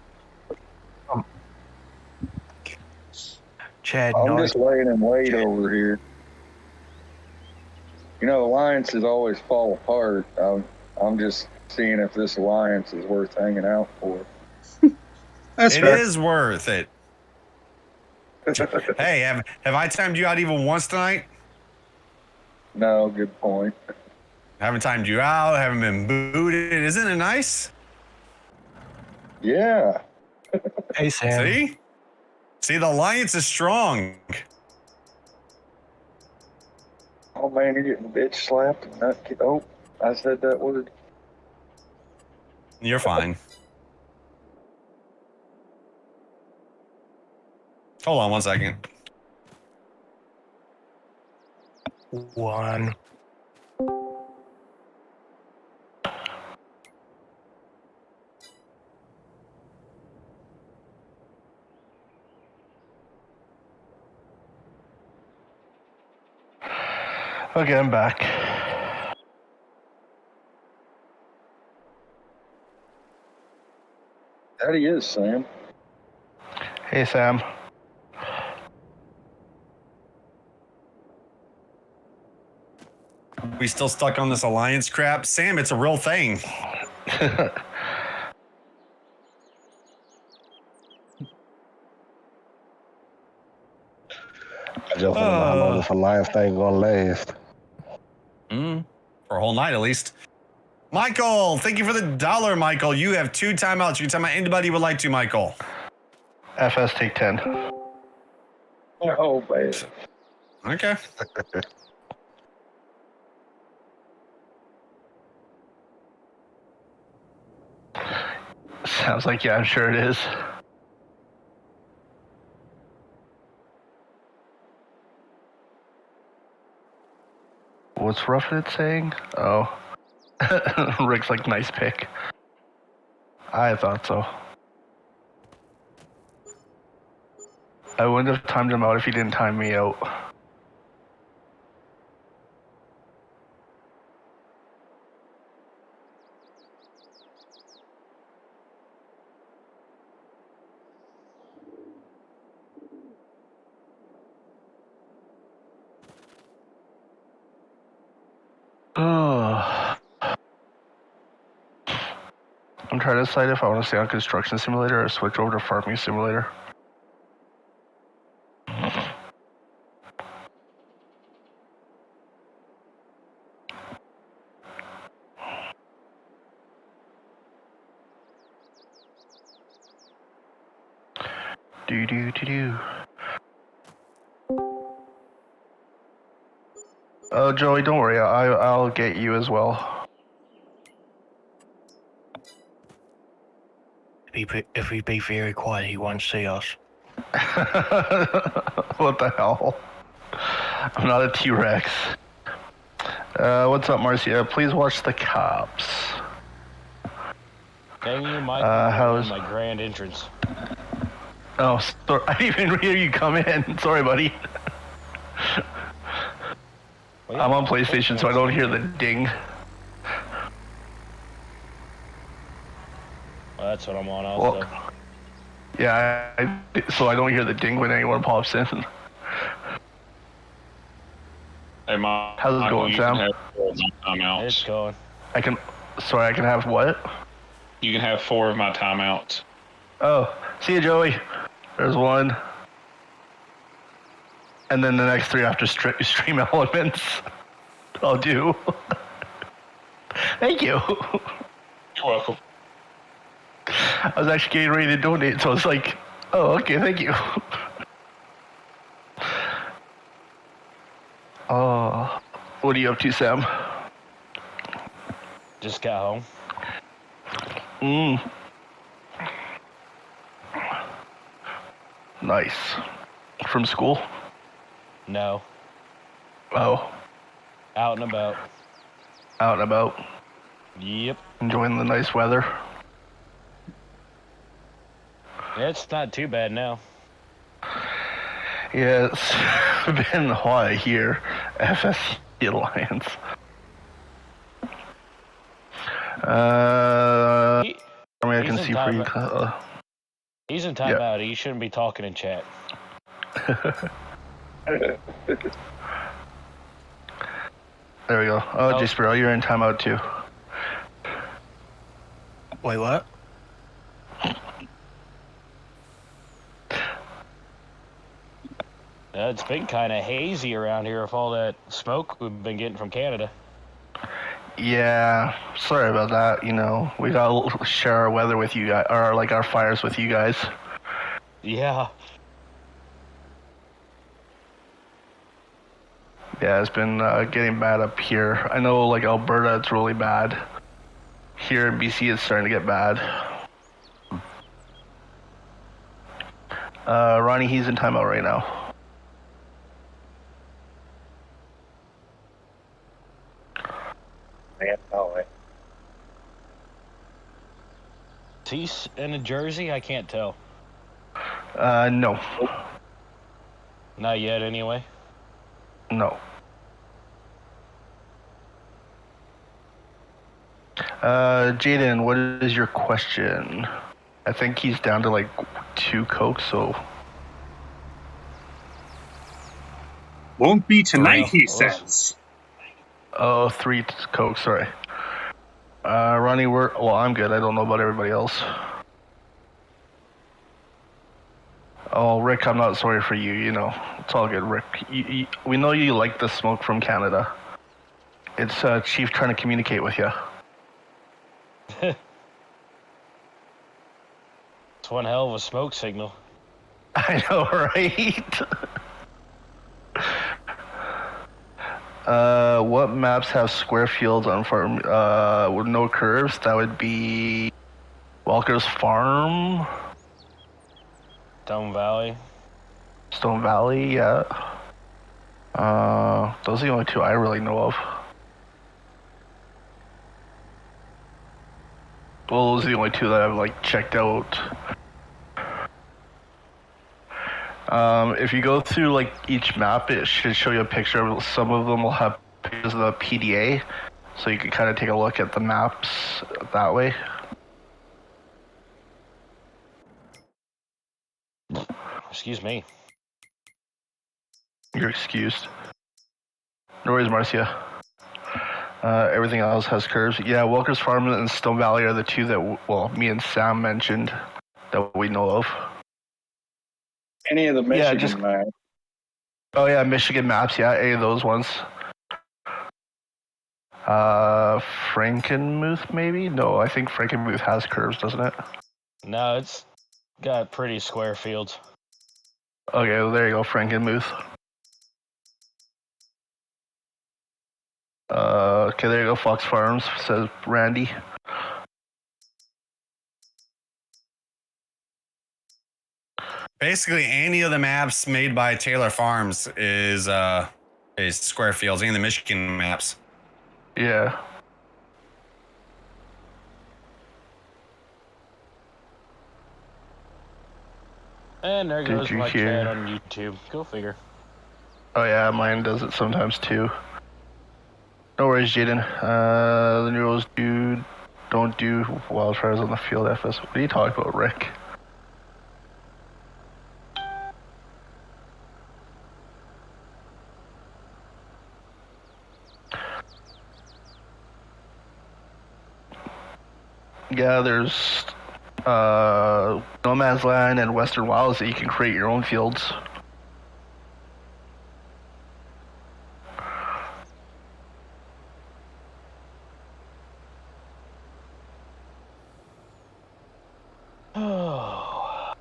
S5: Chad,
S3: I'm
S5: no.
S3: just laying in wait over here. You know, alliances always fall apart. I'm just seeing if this alliance is worth hanging out for.
S4: That's
S2: It
S4: fair.
S2: is worth it. Hey, have I timed you out even once tonight?
S3: No, good point.
S2: Haven't timed you out. Haven't been booted. Isn't it nice?
S3: Yeah.
S5: Hey, Sam.
S2: See, the alliance is strong.
S3: Oh man, you're getting bitch slapped. Oh, I said that word.
S2: You're fine. Hold on one second.
S5: 1.
S1: Okay, I'm back.
S3: That he is, Sam.
S1: Hey, Sam.
S2: We still stuck on this alliance crap? Sam, it's a real thing.
S9: I just want to know how long this alliance thing gonna last.
S2: For a whole night at least. Michael, thank you for the $1, Michael. You have 2 timeouts. You can time out anybody would like to, Michael.
S1: FS take 10.
S3: Oh, man.
S2: Okay.
S1: Sounds like, yeah, I'm sure it is. What's Roughing It saying? Oh. Rick's like, nice pick. I thought so. I wouldn't have timed him out if he didn't time me out. Oh. I'm trying to decide if I want to stay on Construction Simulator or switch over to Farming Simulator. Do. Oh, Joey, don't worry. I'll get you as well.
S5: If we be very quiet, he won't see us.
S1: What the hell? I'm not a T-Rex. What's up, Marcia? Please watch the cops.
S10: Dang you, Michael.
S1: How's
S10: my grand entrance?
S1: Oh, sorry. I didn't even hear you come in. Sorry, buddy.
S10: Well, yeah,
S1: I'm on PlayStation, so I don't hear the ding.
S10: Well, that's what I'm on also.
S1: Well, yeah, so I don't hear the ding when anyone pops in.
S7: Hey, Mom.
S1: How's it going, Sam?
S10: It's going.
S1: I can have what?
S7: You can have 4 of my timeouts.
S1: Oh, see you, Joey. There's 1. And then the next 3 after stream elements. I'll do. Thank you.
S7: You're welcome.
S1: I was actually getting ready to donate, so I was like, oh, okay, thank you. Oh, what are you up to, Sam?
S10: Just got
S1: home. Nice. From school?
S10: No.
S1: Oh.
S10: Out and about.
S1: Out and about?
S10: Yep.
S1: Enjoying the nice weather?
S10: Yeah, it's not too bad now.
S1: Yeah, it's been hot here. FSC Alliance. I can see for you.
S10: He's in timeout. He shouldn't be talking in chat.
S1: There we go. Oh, J-Sparrow, you're in timeout too.
S5: Wait, what?
S10: It's been kind of hazy around here with all that smoke we've been getting from Canada.
S1: Yeah, sorry about that. You know, we gotta share our weather with you guys, or like our fires with you guys.
S10: Yeah.
S1: Yeah, it's been getting bad up here. I know, like Alberta, it's really bad. Here in BC, it's starting to get bad. Ronnie, he's in timeout right now.
S3: Valley.
S10: Is he in a jersey? I can't tell.
S1: No.
S10: Not yet, anyway.
S1: No. Jaden, what is your question? I think he's down to like 2 cokes, so.
S4: Won't be tonight, he
S10: Well,
S4: says.
S1: Oh, 3 cokes, sorry. Ronnie, I'm good. I don't know about everybody else. Oh, Rick, I'm not sorry for you, you know. It's all good, Rick. We know you like the smoke from Canada. It's Chief trying to communicate with you.
S10: It's one hell of a smoke signal.
S1: I know, right? What maps have square fields on farm with no curves? That would be Walker's Farm.
S10: Stone Valley.
S1: Stone Valley, yeah. Those are the only 2 I really know of. Well, those are the only 2 that I've like checked out. If you go through like each map, it should show you a picture of some of them will have pictures of the PDA, so you can kind of take a look at the maps that way.
S10: Excuse me.
S1: You're excused. No worries, Marcia. Everything else has curves. Yeah, Walker's Farm and Stone Valley are the 2 that, me and Sam mentioned that we know of.
S3: Any of the Michigan maps.
S1: Oh yeah, Michigan maps, yeah, any of those ones. Frankenmuth maybe? No, I think Frankenmuth has curves, doesn't it?
S10: No, it's got pretty square fields.
S1: Okay, well, there you go, Frankenmuth. Okay, there you go, Fox Farms, says Randy.
S2: Basically, any of the maps made by Taylor Farms is square fields. Any of the Michigan maps.
S1: Yeah.
S10: And there
S1: Did
S10: goes
S1: you
S10: my
S1: hear?
S10: chat on YouTube. Go figure.
S1: Oh yeah, mine does it sometimes too. No worries, Jaden. The new rules don't do wildfires on the field FS. What are you talking about, Rick? Yeah, there's No Man's Land and Western Wilds that you can create your own fields.
S10: Oh.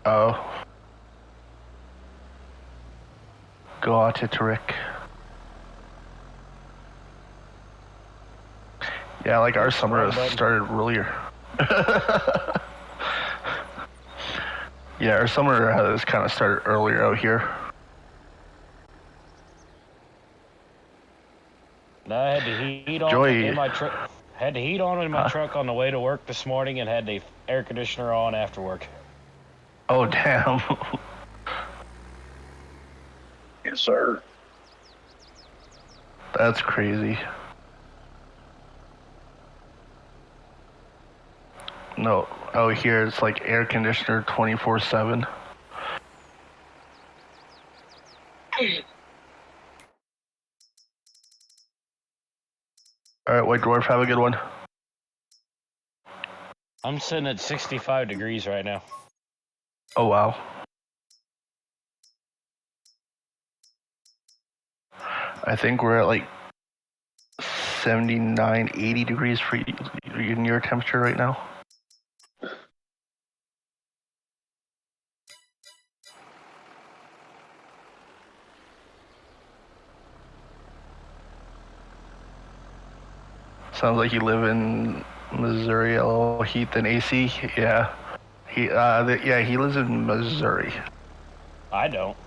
S1: Oh. Got it, Rick. Yeah, like our summer has started earlier. Yeah, our summer has kind of started earlier out here.
S10: No, I had the heat on in my truck. Had the heat on in my truck on the way to work this morning, and had the air conditioner on after work.
S1: Oh damn!
S3: Yes, sir.
S1: That's crazy. No, out here it's like air conditioner 24/7. All right, White Dwarf, have a good one.
S10: I'm sitting at 65 degrees right now.
S1: Oh wow. I think we're at like 79, 80 degrees for in your temperature right now. Sounds like you live in Missouri, hello, Heath and AC. Yeah, he he lives in Missouri.
S10: I don't.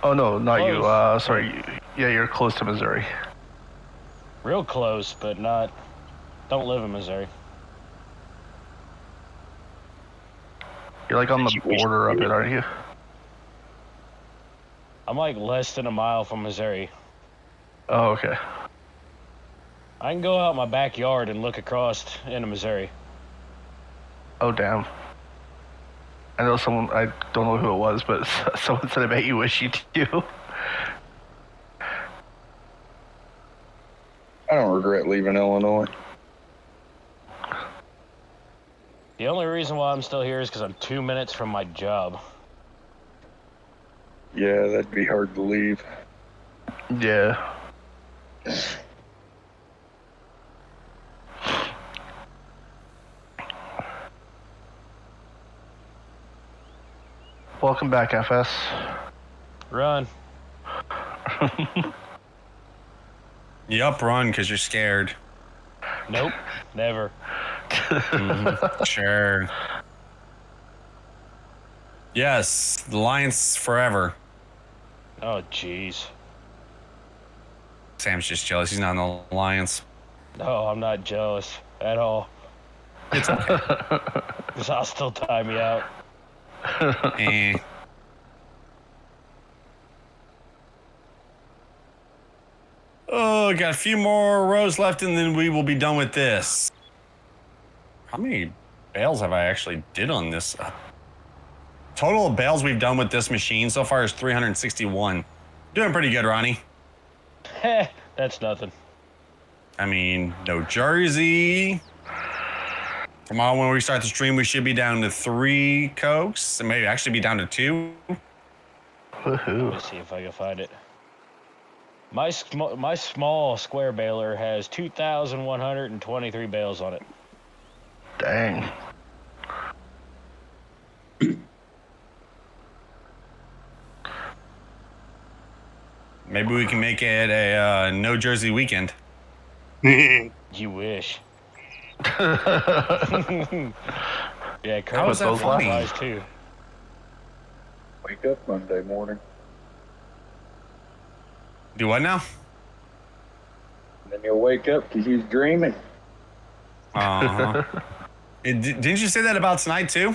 S1: Oh no, not
S10: Close.
S1: you. Sorry. Yeah, you're close to Missouri.
S10: Real close, but not. Don't live in Missouri.
S1: You're like on the border of it, aren't you?
S10: I'm like less than a mile from Missouri.
S1: Oh, okay.
S10: I can go out my backyard and look across into Missouri.
S1: Oh damn. I know someone. I don't know who it was, but someone said, "I bet you wish you do."
S3: I don't regret leaving Illinois.
S10: The only reason why I'm still here is because I'm 2 minutes from my job.
S3: Yeah, that'd be hard to leave.
S1: Yeah. Welcome back, FS.
S10: Run.
S2: Yup, run because you're scared.
S10: Nope, never.
S2: Sure. Yes, the Lions forever.
S10: Oh, jeez.
S2: Sam's just jealous. He's not in the Lions.
S10: No, I'm not jealous at all.
S2: It's okay.
S10: Because I'll still tie me out.
S2: Eh. Oh, got a few more rows left, and then we will be done with this. How many bales have I actually did on this? Total of bales we've done with this machine so far is 361. Doing pretty good, Ronnie.
S10: Heh, that's nothing.
S2: I mean, no Jersey. Tomorrow when we start the stream, we should be down to 3 Cokes, and maybe actually be down to 2.
S10: Let me see if I can find it. My small square baler has 2,123 bales on it.
S1: Dang.
S2: Maybe we can make it a no Jersey weekend.
S10: You wish. Yeah,
S2: How is that funny?
S10: Too.
S3: Wake up Monday morning.
S2: Do what now?
S3: And then you'll wake up because you're dreaming.
S2: Uh-huh. Didn't you say that about tonight too?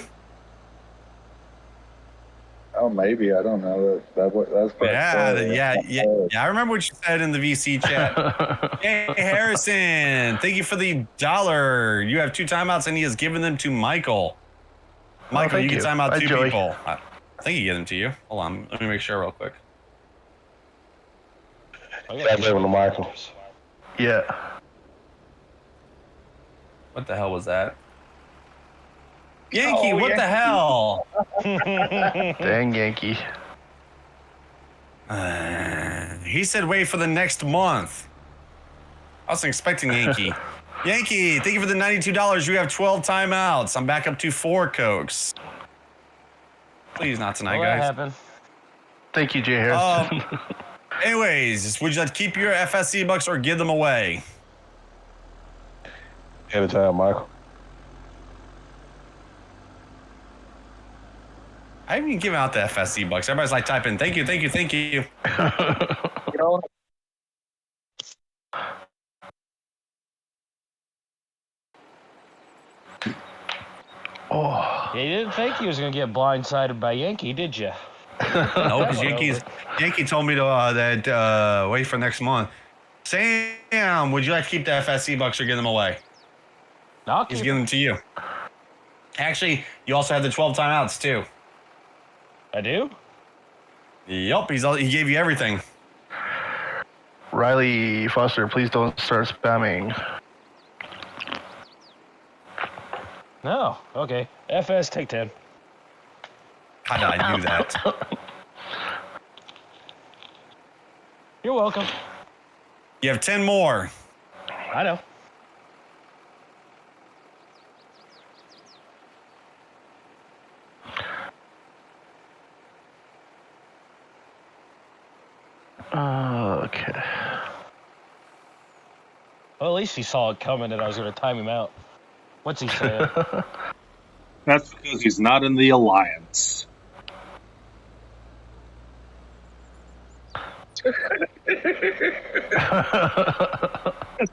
S3: Oh, maybe. I don't know. That's
S2: Yeah. I remember what you said in the VC chat. Hey, Harrison, thank you for the $1. You have 2 timeouts, and he has given them to Michael. Michael, you can time out 2 people. I think he gave them to you. Hold on. Let me make sure real quick.
S9: I gave them to Michael.
S1: Yeah.
S2: What the hell was that? Yankee, what the hell?
S1: Dang Yankee.
S2: He said wait for the next month. I wasn't expecting Yankee. Yankee, thank you for the $92. You have 12 timeouts. I'm back up to 4 Cokes. Please not tonight,
S10: Well, that
S2: guys.
S10: happened.
S1: Thank you, Jay Harrison.
S2: Anyways, would you like to keep your FSC bucks or give them away?
S9: Anytime, Michael.
S2: I haven't even given out the FSC bucks. Everybody's like typing, thank you, thank you, thank you.
S3: You know,
S1: Oh.
S10: Yeah, you didn't think he was going to get blindsided by Yankee, did you?
S2: No, because Yankee told me to wait for next month. Sam, would you like to keep the FSC bucks or give them away? He's giving them to you. Actually, you also have the 12 timeouts too.
S10: I do?
S2: Yup, he gave you everything.
S1: Riley Foster, please don't start spamming.
S10: No. Okay. FS, take 10.
S2: How did I do that?
S10: You're welcome.
S2: You have 10 more.
S10: I know.
S1: Okay.
S10: Well, at least he saw it coming and I was going to time him out. What's he saying?
S4: That's because he's not in the alliance.
S3: That's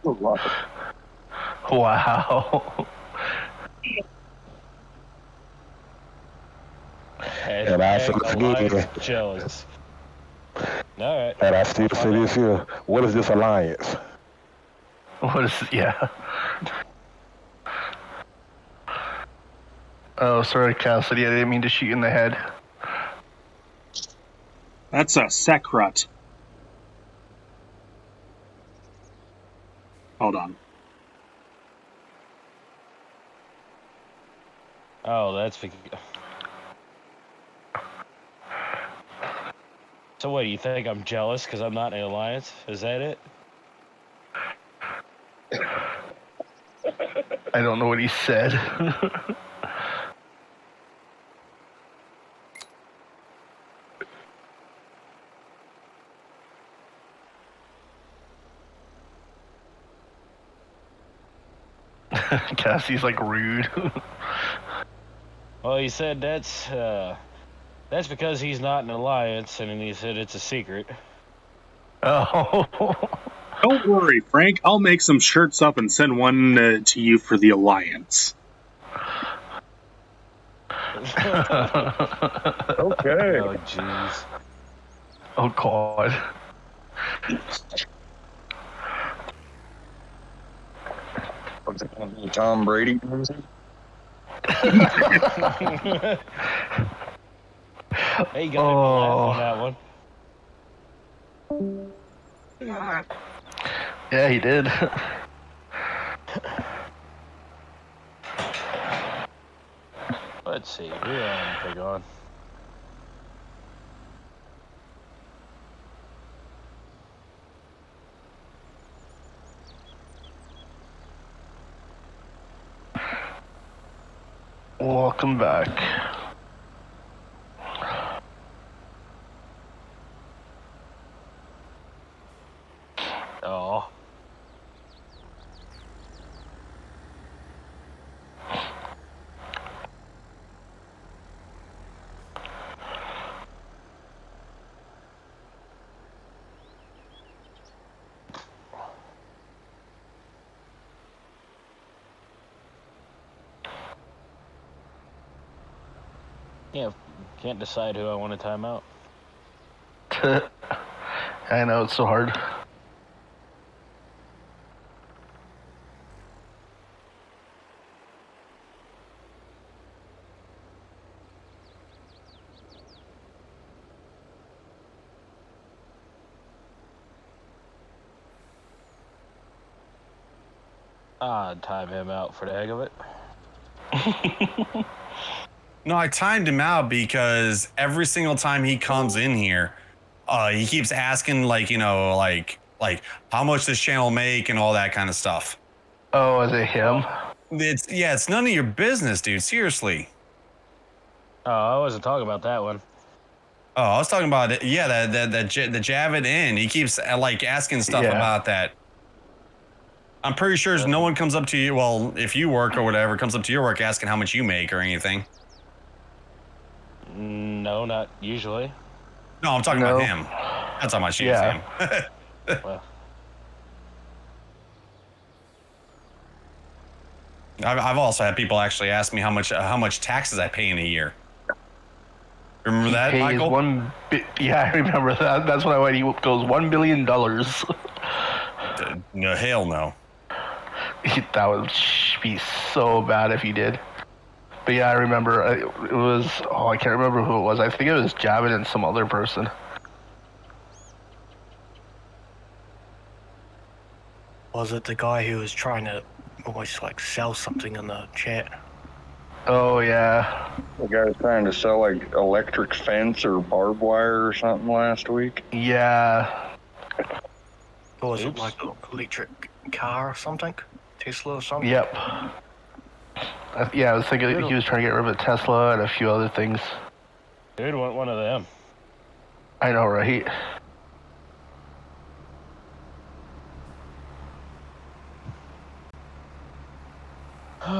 S3: a lot.
S1: Wow.
S9: And I said,
S10: Alliance jealous. All right.
S9: and I still say this here. What is this alliance?
S1: What is? Yeah. Oh, sorry, Cassidy. I didn't mean to shoot you in the head.
S4: That's a Sekrut. Hold on.
S10: Oh, that's... So what, do you think I'm jealous because I'm not in the alliance? Is that it?
S1: I don't know what he said. Cassie's like rude.
S10: Well, he said that's because he's not in an alliance, and then he said it's a secret.
S1: Oh.
S4: Don't worry, Frank. I'll make some shirts up and send one to you for the alliance.
S3: Okay.
S10: Oh, jeez.
S1: Oh, God.
S3: What's it going to be, Tom Brady?
S10: Hey, you got him to laugh on that one.
S1: Yeah, he did.
S10: Let's see. Who do I want to pick on?
S1: Welcome back.
S10: Oh. Yeah, can't decide who I want to time out.
S1: I know, it's so hard.
S10: I'd time him out for the heck of it.
S2: No, I timed him out because every single time he comes in here, he keeps asking like how much this channel make and all that kind of stuff.
S1: Oh, is it him?
S2: It's none of your business, dude. Seriously.
S10: Oh, I wasn't talking about that one.
S2: Oh, I was talking about it. Yeah, the Javid Inn. He keeps like asking stuff about that. I'm pretty sure no one comes up to you. Well, if you work or whatever, comes up to your work asking how much you make or anything.
S10: No, not usually.
S2: No, I'm talking about him. That's how much you use him.
S10: Well.
S2: I've also had people actually ask me how much taxes I pay in a year. Remember that, Michael?
S1: Yeah, I remember that. That's when I went. He goes $1 billion.
S2: No, hell no.
S1: That would be so bad if he did. But yeah, I remember it was. Oh, I can't remember who it was. I think it was Javid and some other person.
S5: Was it the guy who was trying to almost like sell something in the chat?
S1: Oh yeah.
S3: The guy was trying to sell like electric fence or barbed wire or something last week.
S1: Yeah.
S5: Or was it like an electric car or something? Tesla or something?
S1: Yep. Yeah, I was thinking he was trying to get rid of a Tesla and a few other things.
S10: Dude, want one of them.
S1: I know, right?
S10: Yeah,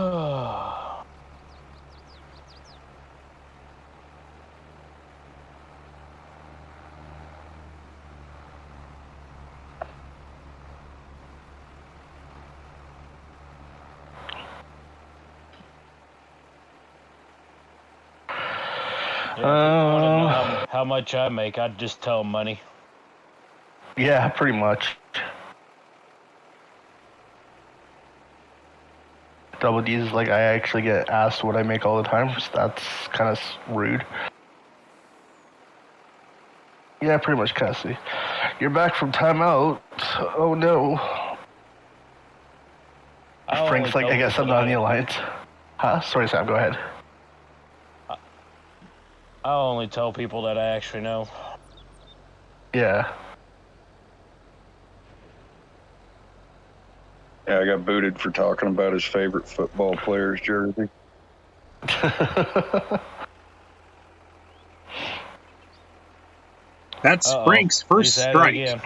S10: if you want to know how much I make, I'd just tell 'em money.
S1: Yeah, pretty much. Double D's is like I actually get asked what I make all the time. So that's kind of rude. Yeah, pretty much, Cassie. You're back from timeout. Oh no. Frank's like, I guess I'm not in the alliance. Huh? Sorry, Sam. Go ahead.
S10: I only tell people that I actually know.
S1: Yeah.
S3: Yeah, I got booted for talking about his favorite football player's jersey.
S4: That's Frank's first strike.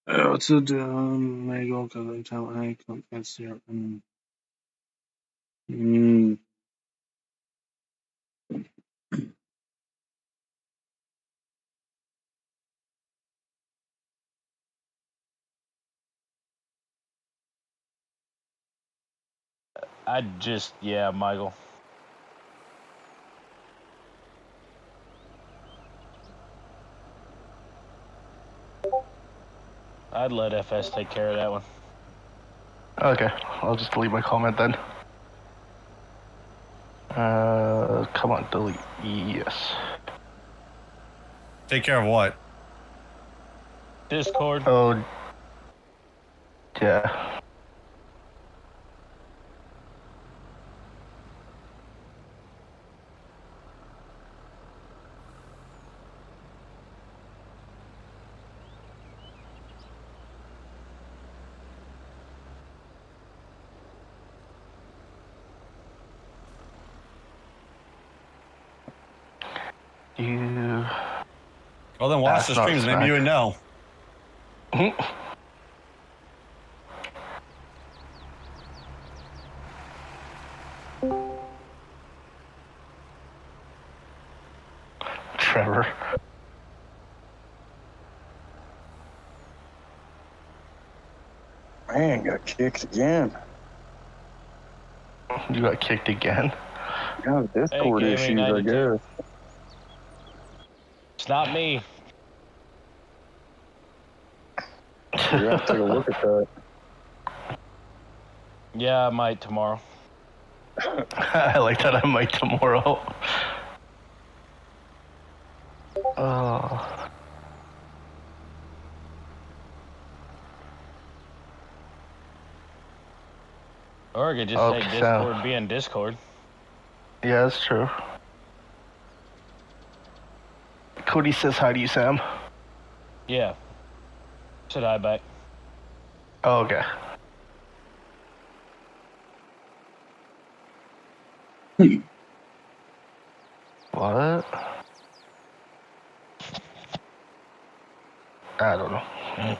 S4: What's it? Michael, because I tell I can't see it.
S10: Yeah, Michael. I'd let FS take care of that one.
S1: Okay, I'll just delete my comment then. Come on, delete. Yes.
S2: Take care of what?
S10: Discord.
S1: Oh, yeah. You.
S2: Well, then watch the streams. Maybe you would know.
S1: Trevor.
S3: Man, got kicked again.
S1: You got kicked again?
S3: Yeah, Discord issues, I guess.
S10: It's not me.
S3: You have to take a look at that.
S10: Yeah, I might tomorrow.
S1: I like that. I might tomorrow. Oh.
S10: Or I could just say Discord being Discord.
S1: Yeah, that's true. Cody says hi to you, Sam.
S10: Yeah. Said hi back.
S1: Oh, okay. What? I don't know.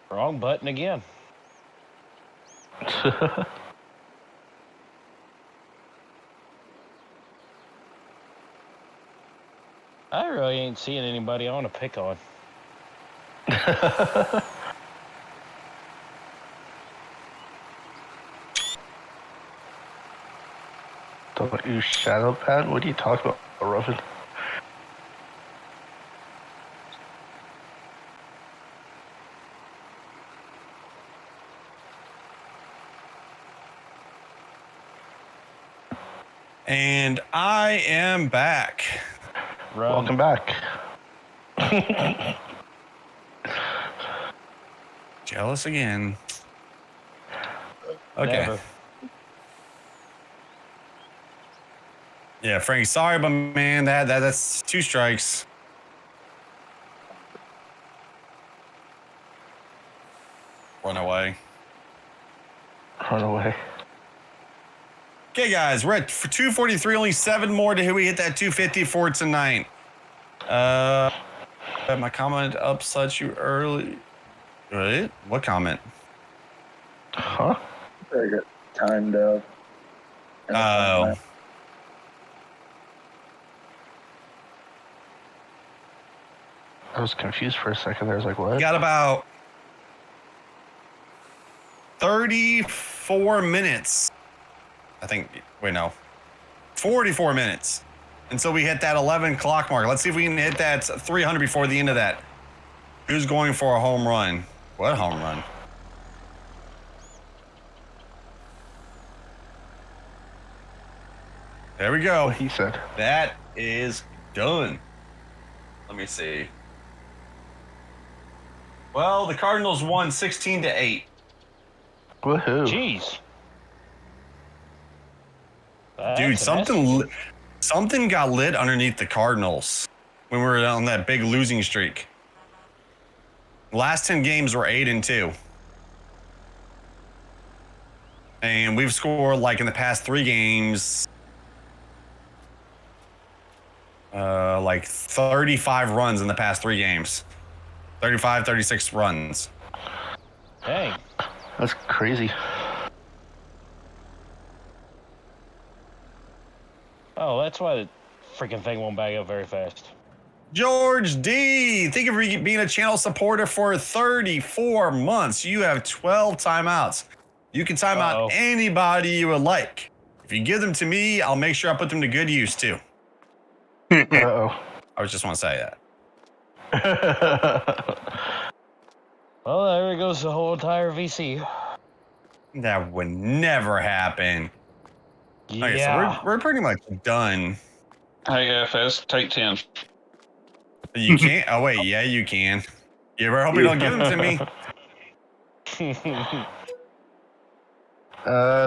S10: Wrong button again. I really ain't seeing anybody I want to pick on.
S1: Don't use shadow pad? What are you talking about, Ruffin?
S2: And I am back.
S1: Welcome back.
S2: Jealous again. Okay.
S10: Never.
S2: Yeah, Frank, sorry, but man, that's 2 strikes. Run away.
S1: Run away.
S2: Okay, guys, we're at 243. Only 7 more to we hit that 250 for tonight. My comment upsets you early. Right? What comment?
S1: Huh?
S3: I got timed up.
S2: Oh.
S1: I was confused for a second. I was like, what?
S2: You got about 34 minutes. I think, wait, no. 44 minutes until we hit that 11 o'clock mark. Let's see if we can hit that 300 before the end of that. Who's going for a home run? What home run? There we go.
S1: What he said.
S2: That is done. Let me see. Well, the Cardinals won 16-8.
S1: Woohoo.
S10: Jeez.
S2: Dude,
S10: That's an
S2: something got lit underneath the Cardinals when we were on that big losing streak. Last 10 games were 8-2. And we've scored, like, in the past 3 games, like 35 runs in the past 3 games. 35, 36 runs.
S10: Dang.
S1: That's crazy.
S10: Oh, that's why the freaking thing won't back up very fast.
S2: George D, thank you for being a channel supporter for 34 months. You have 12 timeouts. You can time out anybody you would like. If you give them to me, I'll make sure I put them to good use too.
S1: Uh-oh.
S2: I just want to say that.
S10: Well, there goes the whole entire VC.
S2: That would never happen.
S10: Yeah.
S2: Okay, so we're pretty much done.
S7: Hey, FS, take 10.
S2: You can't? Oh, wait. Yeah, you can. You ever hope you don't give them to me?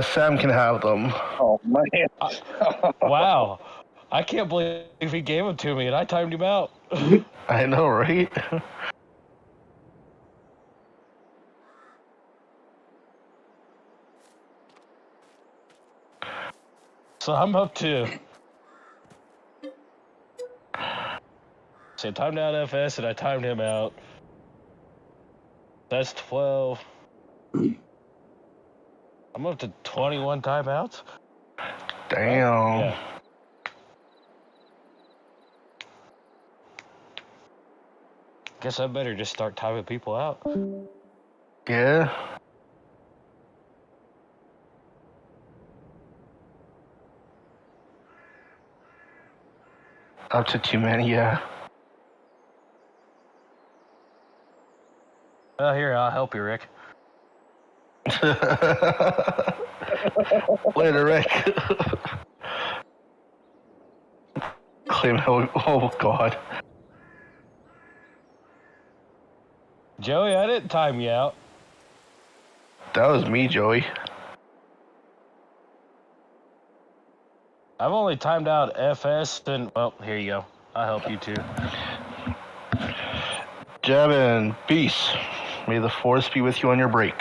S1: Sam can have them.
S3: Oh, man.
S10: Wow. I can't believe he gave them to me and I timed him out.
S1: I know, right?
S10: So I'm up to. So I timed out FS and I timed him out. That's 12. I'm up to 21 timeouts.
S1: Damn.
S10: Yeah. Guess I better just start timing people out.
S1: Yeah. Up to too many, yeah.
S10: Well, here, I'll help you, Rick.
S1: Later, Rick. Claim oh god.
S10: Joey, I didn't time you out.
S1: That was me, Joey.
S10: I've only timed out FS and, well, here you go. I'll help you too.
S1: Javin, peace. May the force be with you on your break.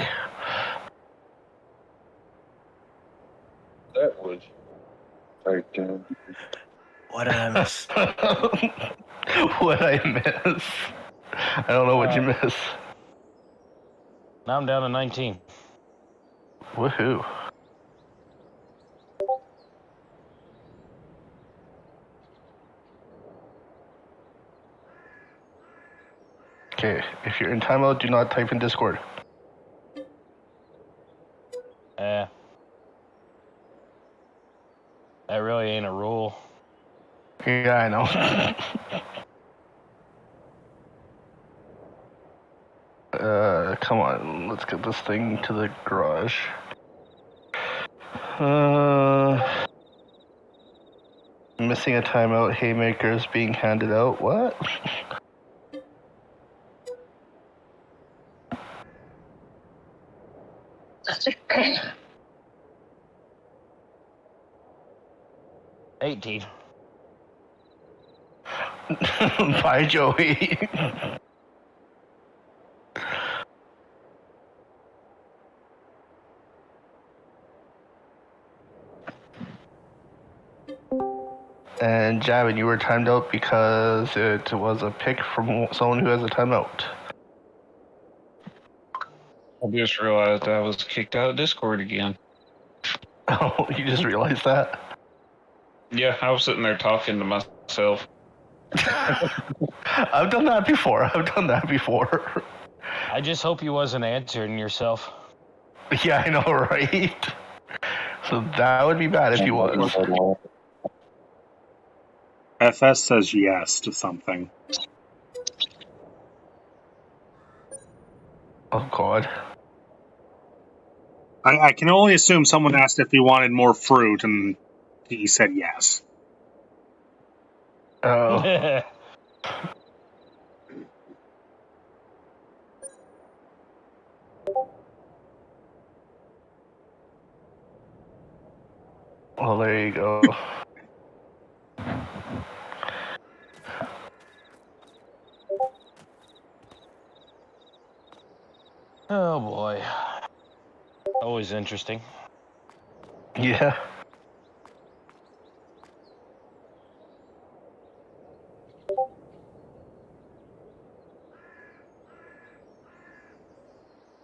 S3: That was like,
S5: What did I miss?
S1: What I miss? I don't know what you miss.
S10: Now I'm down to 19.
S1: Woohoo. Okay, if you're in timeout, do not type in Discord.
S10: That really ain't a rule.
S1: Yeah, I know. Come on, let's get this thing to the garage. Missing a timeout, haymakers being handed out. What?
S3: That's okay.
S10: 18.
S1: Bye, Joey. And Javin, you were timed out because it was a pick from someone who has a timeout.
S7: I just realized I was kicked out of Discord again.
S1: Oh, you just realized that?
S7: Yeah, I was sitting there talking to myself.
S1: I've done that before.
S10: I just hope you wasn't answering yourself.
S1: Yeah, I know, right? So that would be bad if he was.
S4: FS says yes to something.
S1: Oh, God.
S4: I can only assume someone asked if he wanted more fruit, and he said yes.
S1: Oh. Well, there you go.
S10: Oh boy. Always interesting.
S1: Yeah.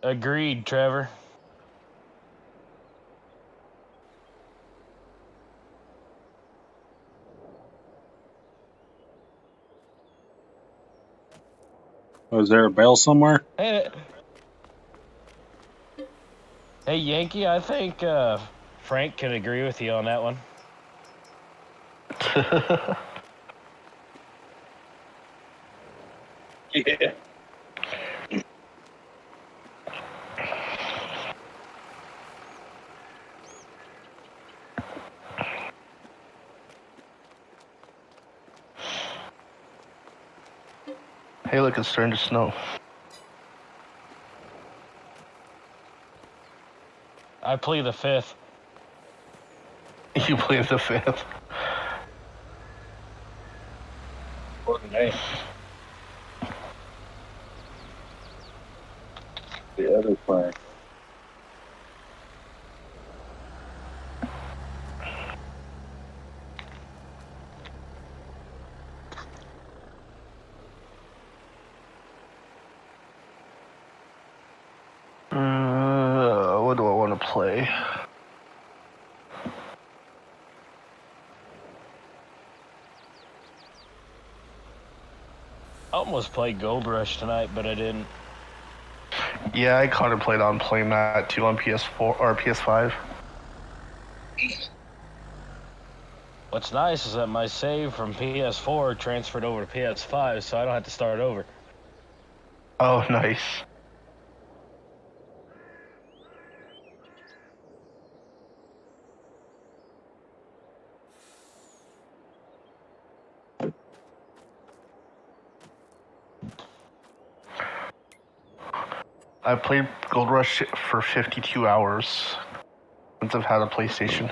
S10: Agreed, Trevor.
S4: Was there a bell somewhere?
S10: Hey, Yankee, I think Frank can agree with you on that one.
S3: Yeah.
S1: Hey, look, it's starting to snow.
S10: I plead the fifth.
S1: You play the fifth.
S3: The other plan.
S1: What do I want to play?
S10: I almost played Gold Rush tonight, but I didn't.
S1: Yeah, I contemplate on playing that too on PS4 or PS5.
S10: What's nice is that my save from PS4 transferred over to PS5, so I don't have to start over.
S1: Oh, nice. I played Gold Rush for 52 hours since I've had a PlayStation.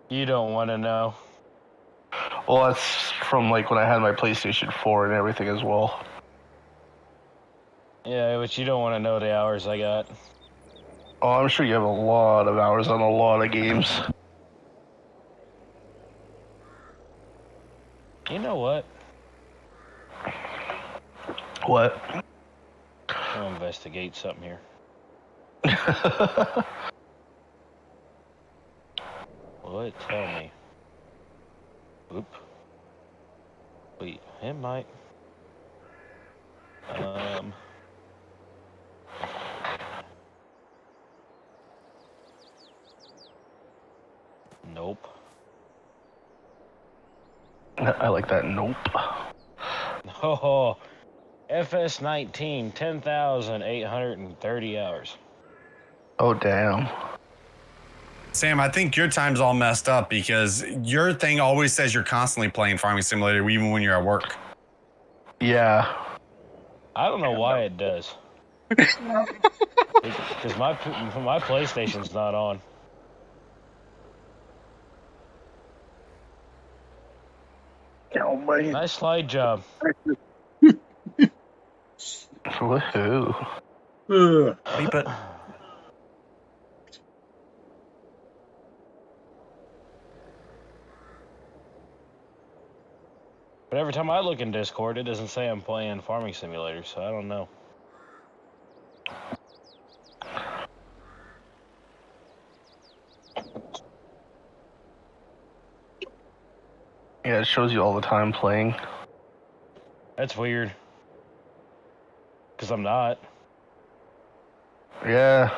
S10: You don't want to know.
S1: Well, that's from like when I had my PlayStation 4 and everything as well.
S10: Yeah, but you don't want to know the hours I got.
S1: Oh, I'm sure you have a lot of hours on a lot of games.
S10: You know what?
S1: What?
S10: I'll investigate something here. Will it tell me? Oop. Wait, it might. Nope.
S1: I like that. Nope.
S10: Oh, FS19, 10,830 hours.
S1: Oh, damn.
S2: Sam, I think your time's all messed up because your thing always says you're constantly playing Farming Simulator even when you're at work.
S1: Yeah.
S10: I don't know why it does. Because my PlayStation's not on.
S3: Oh, man.
S10: Nice slide job.
S1: Woohoo.
S2: Beep it.
S10: But every time I look in Discord, it doesn't say I'm playing Farming Simulator, so I don't know.
S1: Yeah, it shows you all the time playing.
S10: That's weird. Because I'm not.
S1: Yeah.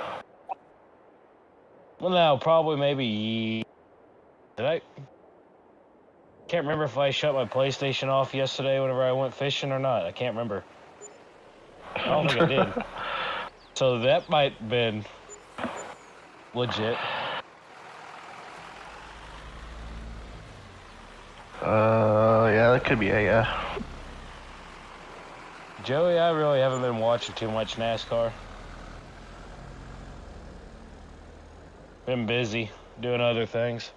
S10: Well, no, probably maybe... Did I... Can't remember if I shut my PlayStation off yesterday whenever I went fishing or not. I can't remember. I don't think I did. So that might have been legit.
S1: Yeah, that could be a yeah.
S10: Joey, I really haven't been watching too much NASCAR. Been busy doing other things.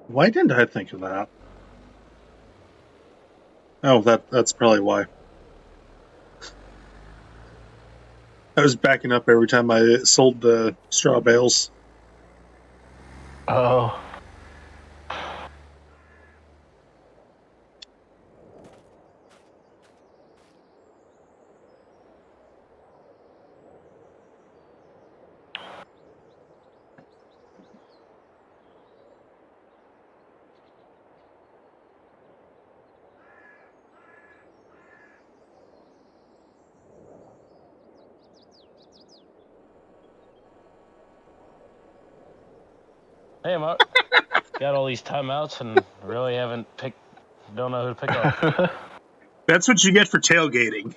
S4: Why didn't I think of that? Oh, that's probably why. I was backing up every time I sold the straw bales.
S1: Oh.
S10: Hey, Mark. Got all these timeouts and really don't know who to pick off.
S4: That's what you get for tailgating.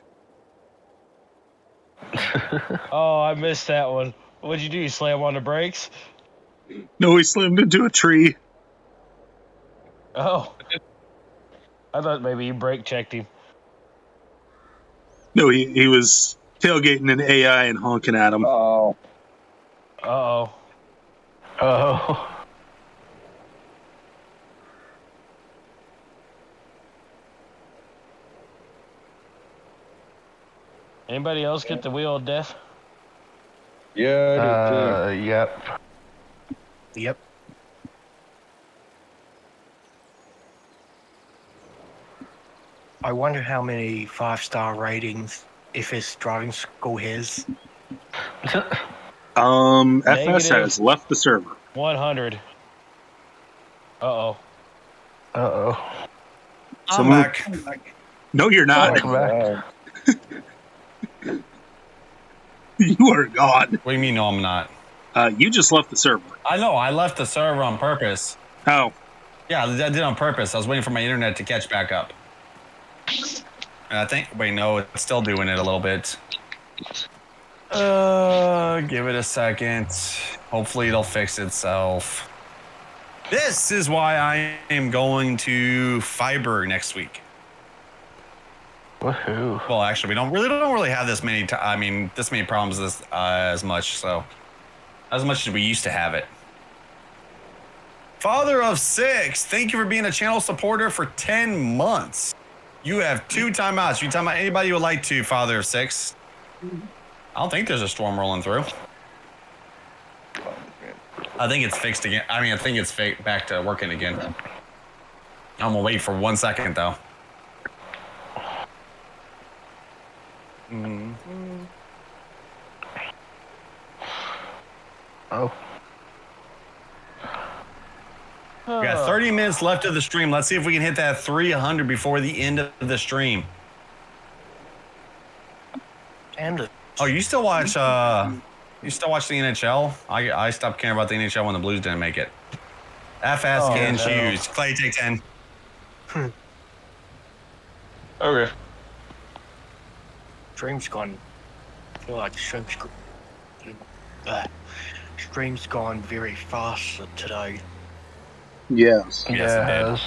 S10: Oh, I missed that one. What'd you do? You slam on the brakes?
S4: No, he slammed into a tree.
S10: Oh. I thought maybe you brake checked him.
S4: No, he was tailgating an AI and honking at him.
S3: Oh,
S10: Uh-oh.
S1: Oh.
S10: Anybody else get the wheel of death?
S3: yeah, I did too.
S1: Yep.
S5: Yep. I wonder how many 5-star ratings FS driving school has.
S4: FS has left the server.
S10: 100. Uh-oh.
S1: Uh-oh.
S2: I'm back.
S4: No, you're not.
S1: Come back.
S4: You are gone.
S2: What do you mean, no, I'm not?
S4: You just left the server.
S2: I know, I left the server on purpose.
S4: Oh.
S2: Yeah, I did on purpose. I was waiting for my internet to catch back up. And I think, wait, no, it's still doing it a little bit. Give it a second. Hopefully it'll fix itself. This is why I am going to fiber next week.
S1: Woohoo.
S2: Well, actually, we don't really have this many. This many problems as much. So, as much as we used to have it. Father of 6, thank you for being a channel supporter for 10 months. You have 2 timeouts. You time out anybody you would like to, Father of 6. I don't think there's a storm rolling through. I think it's fixed again. I think it's back to working again. I'm gonna wait for 1 second though.
S1: Oh.
S2: We got 30 minutes left of the stream. Let's see if we can hit that 300 before the end of the stream.
S5: And
S2: Oh, you still watch the NHL? I stopped caring about the NHL when the Blues didn't make it. FS can choose. Clay, take 10.
S7: Okay.
S5: stream's gone. I feel like stream's gone very fast today.
S4: Yes.
S2: Yes,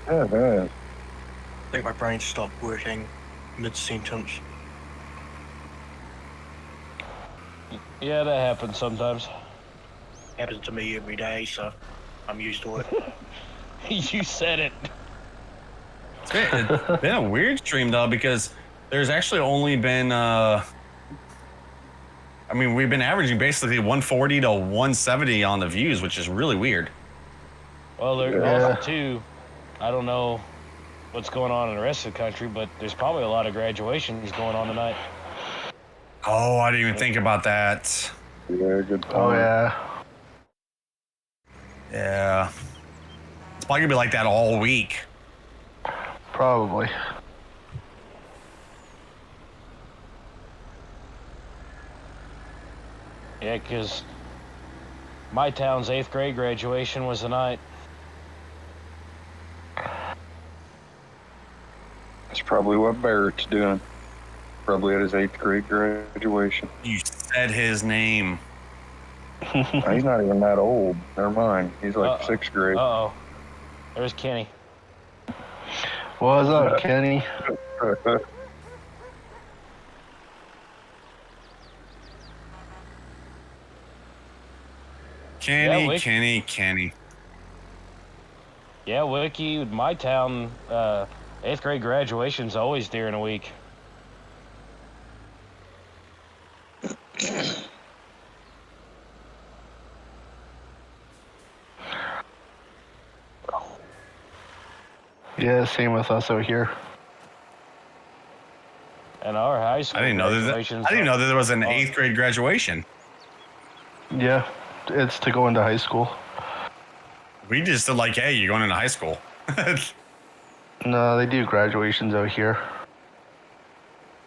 S2: it did.
S3: Yeah,
S5: I think my brain stopped working mid-sentence.
S10: Yeah, that happens sometimes.
S5: Happens to me every day, so I'm used to it.
S10: You said it.
S2: It's been a weird stream though, because there's actually only been I I mean, we've been averaging basically 140 to 170 on the views, which is really weird.
S10: Well, there
S1: Yeah.
S10: also too. I don't know what's going on in the rest of the country, but there's probably a lot of graduations going on tonight.
S2: Oh, I didn't even think about that.
S3: Yeah, good point.
S1: Oh yeah.
S2: Yeah. It's probably gonna be like that all week.
S1: Probably.
S10: Yeah, because my town's 8th grade graduation was tonight.
S3: That's probably what Barrett's doing. Probably at his 8th grade graduation.
S2: You said his name.
S3: He's not even that old. Never mind. He's like 6th grade.
S10: Uh-oh. There's Kenny.
S1: What's up, Kenny?
S2: Kenny.
S10: Yeah, Wiki, my town, 8th grade graduation's always during a week.
S1: Yeah, same with us out here.
S10: And our high school
S2: I didn't know that there was an 8th grade graduation.
S1: Yeah, it's to go into high school.
S2: We just said like, hey, you're going into high school.
S1: No, they do graduations out here.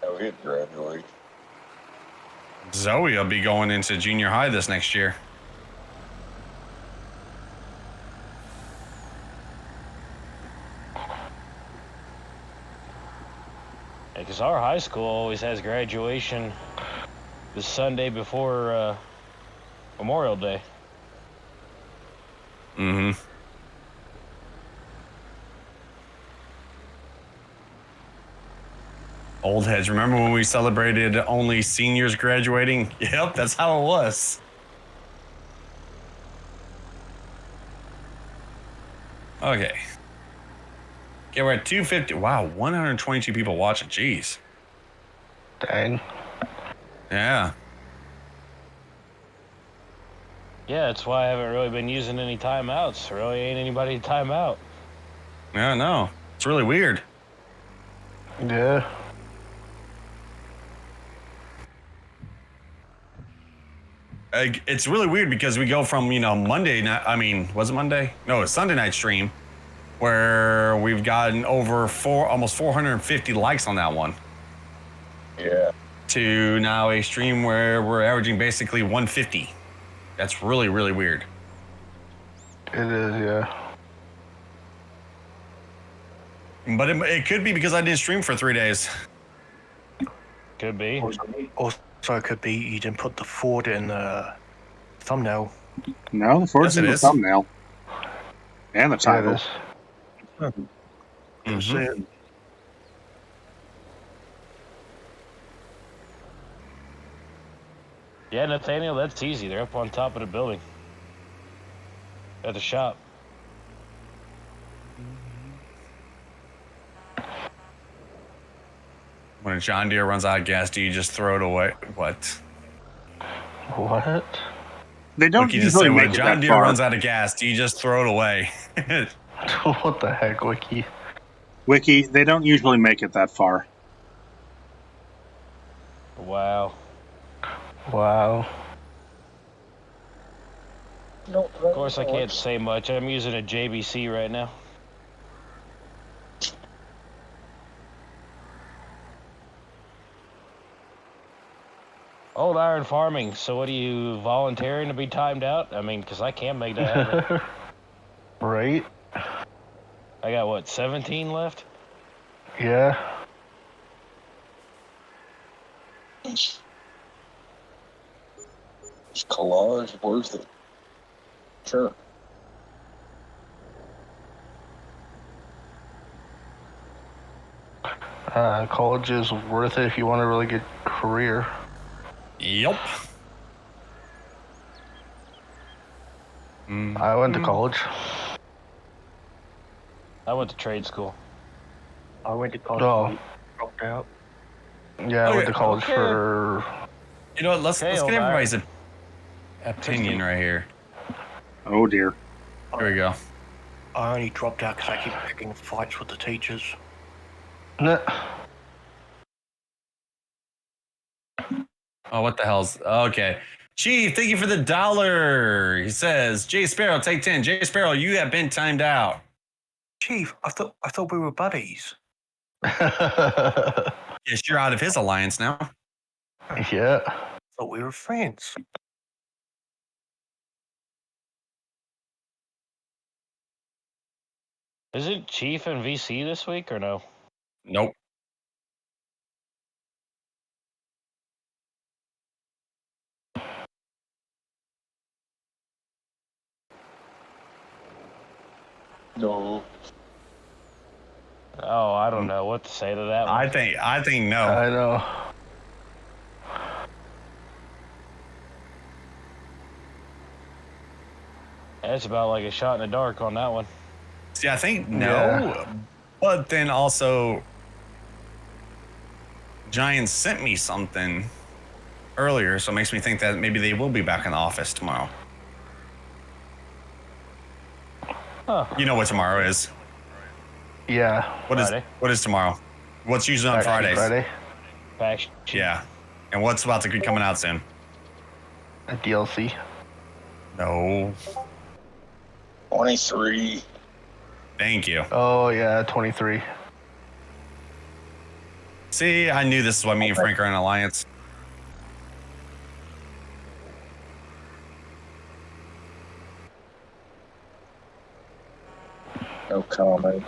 S3: Oh, he'd graduate.
S2: Zoe will be going into junior high this next year.
S10: Because our high school always has graduation the Sunday before Memorial Day.
S2: Mm-hmm. Old heads, remember when we celebrated only seniors graduating? Yep, that's how it was. Okay. Yeah, we're at 250. Wow, 122 people watching. Jeez.
S1: Dang.
S2: Yeah.
S10: Yeah, that's why I haven't really been using any timeouts. There really ain't anybody to time out.
S2: Yeah, no. It's really weird.
S1: Yeah.
S2: It's really weird because we go from, Monday night. I mean, was it Monday? No, it's Sunday night stream where we've gotten over almost 450 likes on that one.
S3: Yeah.
S2: To now a stream where we're averaging basically 150. That's really, really weird.
S1: It is, yeah.
S2: But it could be because I didn't stream for 3 days.
S10: Could be.
S5: Also, it could be you didn't put the Ford in the thumbnail.
S4: No, the Ford's
S2: Yes,
S4: in
S2: it
S4: the
S2: is.
S4: thumbnail. And the
S1: Yeah, it
S4: title.
S1: is.
S2: Mm-hmm.
S10: Yeah, Nathaniel, that's easy. They're up on top of the building. At the shop.
S2: When a John Deere runs out of gas, do you just throw it away? What?
S1: What?
S4: They don't
S2: Wiki just
S4: usually
S2: said, when
S4: make
S2: a
S4: it
S2: John
S4: that
S2: Deere
S4: far.
S2: runs out of gas, do you just throw it away?
S1: What the heck, Wiki?
S4: Wiki, they don't usually make it that far.
S10: Wow.
S1: Wow.
S3: No,
S10: Of course, I can't say much. I'm using a JBC right now. Old Iron Farming. So what are you volunteering to be timed out? I mean, because I can't make that happen.
S1: Right?
S10: I got, what, 17 left?
S1: Yeah.
S3: This collage worth it. Sure.
S1: College is worth it if you want a really good career.
S2: Yep.
S1: I went to college.
S10: I went to trade school.
S5: I went to college.
S1: Oh.
S5: Dropped out.
S1: Yeah, I went to college
S10: Okay.
S1: for
S2: You know what? Let's
S10: Okay,
S2: get
S10: O'Brien.
S2: everybody's opinion right here.
S4: Oh dear.
S2: Here we go.
S5: I only dropped out because I keep picking fights with the teachers.
S1: Nah.
S2: Oh, what the hell's okay? Chief, thank you for the $1. He says, Jay Sparrow, take 10. Jay Sparrow, you have been timed out.
S5: Chief, I thought we were buddies.
S2: Yes, you're out of his alliance now.
S1: Yeah.
S5: I thought we were friends.
S10: Is it Chief and VC this week or no?
S2: Nope.
S3: No.
S10: Oh, I don't know what to say to that one.
S2: I think no.
S1: I know.
S10: That's about like a shot in the dark on that one.
S2: See, I think no,
S1: Yeah.
S2: but then also Giants sent me something earlier, so it makes me think that maybe they will be back in the office tomorrow.
S10: Huh.
S2: You know what tomorrow is?
S1: Yeah.
S2: What is tomorrow? What's usually on
S1: Actually,
S2: Fridays?
S1: Friday.
S10: Faction.
S2: Yeah. And what's about to be coming out soon?
S1: A DLC.
S2: No.
S3: 23.
S2: Thank you.
S1: Oh yeah, 23.
S2: See, I knew this is why me and Frank are in an alliance.
S3: No comment.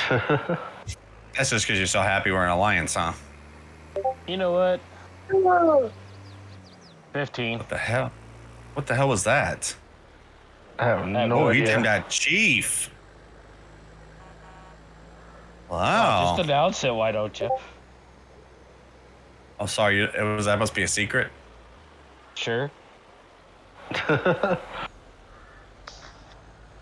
S2: That's just because you're so happy we're in an alliance, huh?
S10: You know what? 15.
S2: What the hell? What the hell was that?
S1: I have no
S2: Oh, he
S1: idea.
S2: turned out Chief.
S10: Oh,
S2: Wow.
S10: just announce it, why don't you?
S2: Oh, sorry. That must be a secret.
S10: Sure.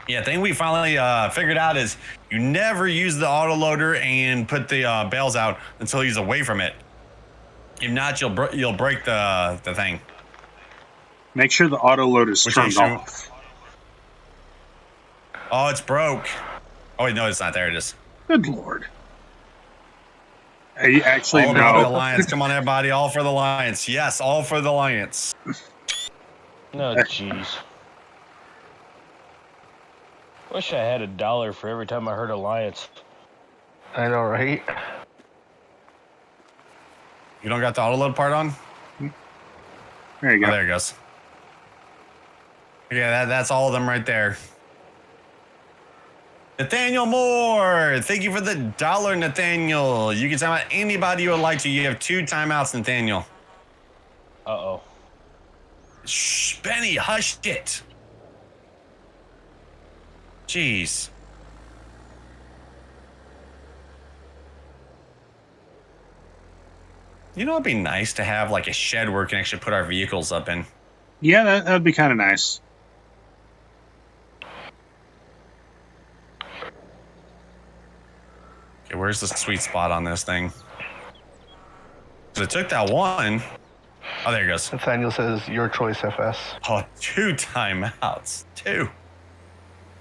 S2: Yeah, thing we finally figured out is you never use the autoloader and put the bales out until he's away from it. If not, you'll break the thing.
S4: Make sure the auto load is
S2: Which
S4: turned
S2: issue?
S4: off.
S2: Oh, it's broke. Oh, wait, no, it's not. There it is.
S4: Good lord. I actually
S2: All about the
S4: no.
S2: alliance. Come on, everybody. All for the alliance. Yes, all for the alliance.
S10: No, jeez. Wish I had $1 for every time I heard Alliance.
S1: I know, right?
S2: You don't got the autoload part on?
S4: There you
S2: Oh,
S4: go.
S2: there it goes. Yeah, that's all of them right there. Nathaniel Moore, thank you for the $1, Nathaniel. You can time out anybody you would like to. You have 2 timeouts, Nathaniel.
S10: Uh-oh.
S2: Shh, Benny, hush it. Jeez. You know, it'd be nice to have like a shed where we can actually put our vehicles up in.
S4: Yeah, that'd be kind of nice.
S2: Okay, where's the sweet spot on this thing? 'Cause it took that one. Oh, there it goes.
S1: Nathaniel says, your choice, FS.
S2: Oh, 2 timeouts. 2.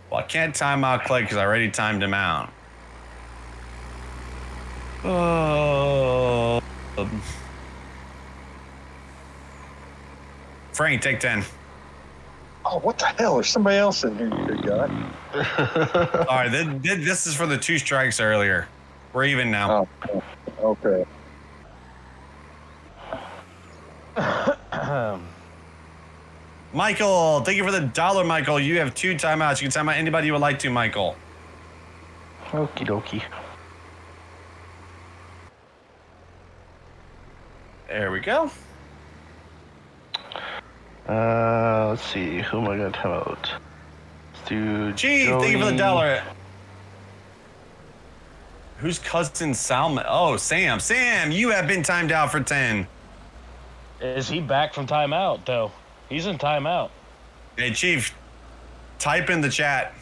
S2: Well, I can't time out Clay because I already timed him out. Oh. Frank, take 10.
S3: Oh, what the hell? There's somebody else in here you got.
S2: All right, this is for the 2 strikes earlier. We're even now.
S3: Oh, okay.
S2: Michael, thank you for the $1, Michael. You have 2 timeouts. You can time out anybody you would like to, Michael.
S1: Okie dokie.
S2: There we go.
S1: Let's see. Who am I going to time out? Let's do
S2: Gee, thank you for the
S1: Joey.
S2: $1. Who's cousin Salman? Oh, Sam. Sam, you have been timed out for 10.
S10: Is he back from timeout, though? He's in timeout.
S2: Hey, Chief, type in the chat.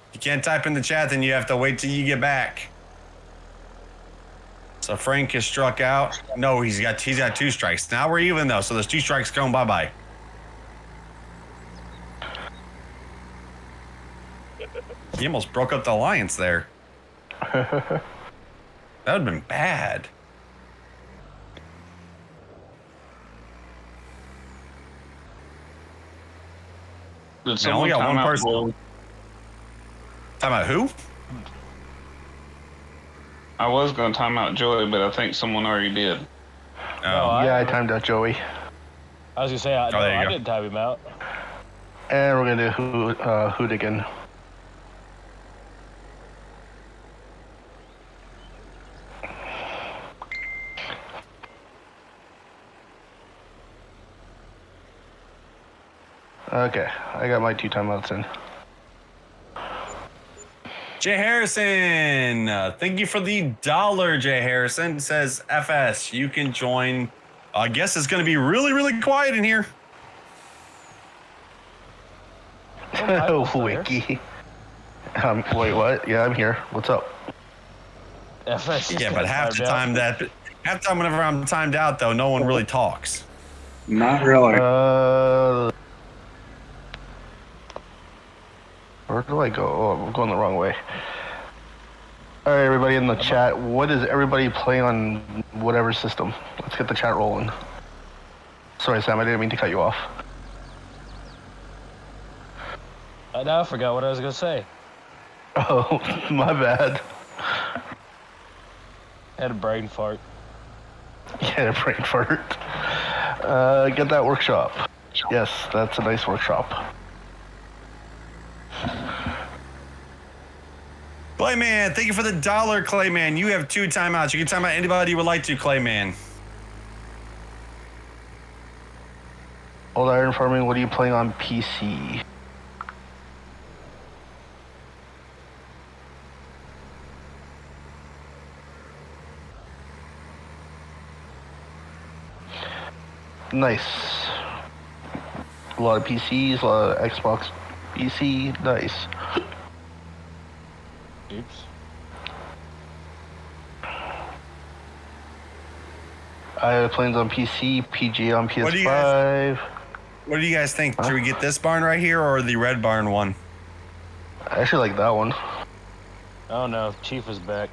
S2: If you can't type in the chat, then you have to wait till you get back. So Frank is struck out. No, he's got 2 strikes. Now we're even though. So there's 2 strikes going bye-bye. He almost broke up the alliance there. That would have been bad.
S7: Did
S2: Man,
S7: someone
S2: only got
S7: time
S2: one
S7: out
S2: person.
S7: Joey?
S2: Talking about who?
S7: I was going to time out Joey, but I think someone already did.
S2: Oh,
S1: Yeah, I timed out Joey.
S10: I was gonna say, no,
S2: there you
S10: I
S2: go.
S10: didn't time him out.
S1: And we're gonna do Hooligan. Okay, I got my 2 timeouts in.
S2: Jay Harrison, thank you for the $1, Jay Harrison. Says FS, you can join. I guess it's going to be really, really quiet in here.
S1: Wiki. Wait, what? Yeah, I'm here. What's up?
S10: FS.
S2: Yeah, but half the time whenever I'm timed out, though, no one really talks.
S4: Not really.
S1: Where do I go? Oh, I'm going the wrong way. All right, everybody in the chat, what is everybody playing on whatever system? Let's get the chat rolling. Sorry, Sam, I didn't mean to cut you off.
S10: Now I forgot what I was gonna say.
S1: Oh, my bad.
S10: Had a brain fart.
S1: Yeah, brain fart. Get that workshop. Yes, that's a nice workshop.
S2: Clayman, thank you for the $1, Clayman. You have 2 timeouts. You can time out anybody you would like to, Clayman.
S1: Old Iron Farming, what are you playing on PC? Nice. A lot of PCs, a lot of Xbox PC. Nice.
S10: Oops.
S1: I have planes on PC, PG on PS5.
S2: What do you guys think? Should we get this barn right here or the red barn one?
S1: I actually like that one.
S10: Oh no, Chief is back.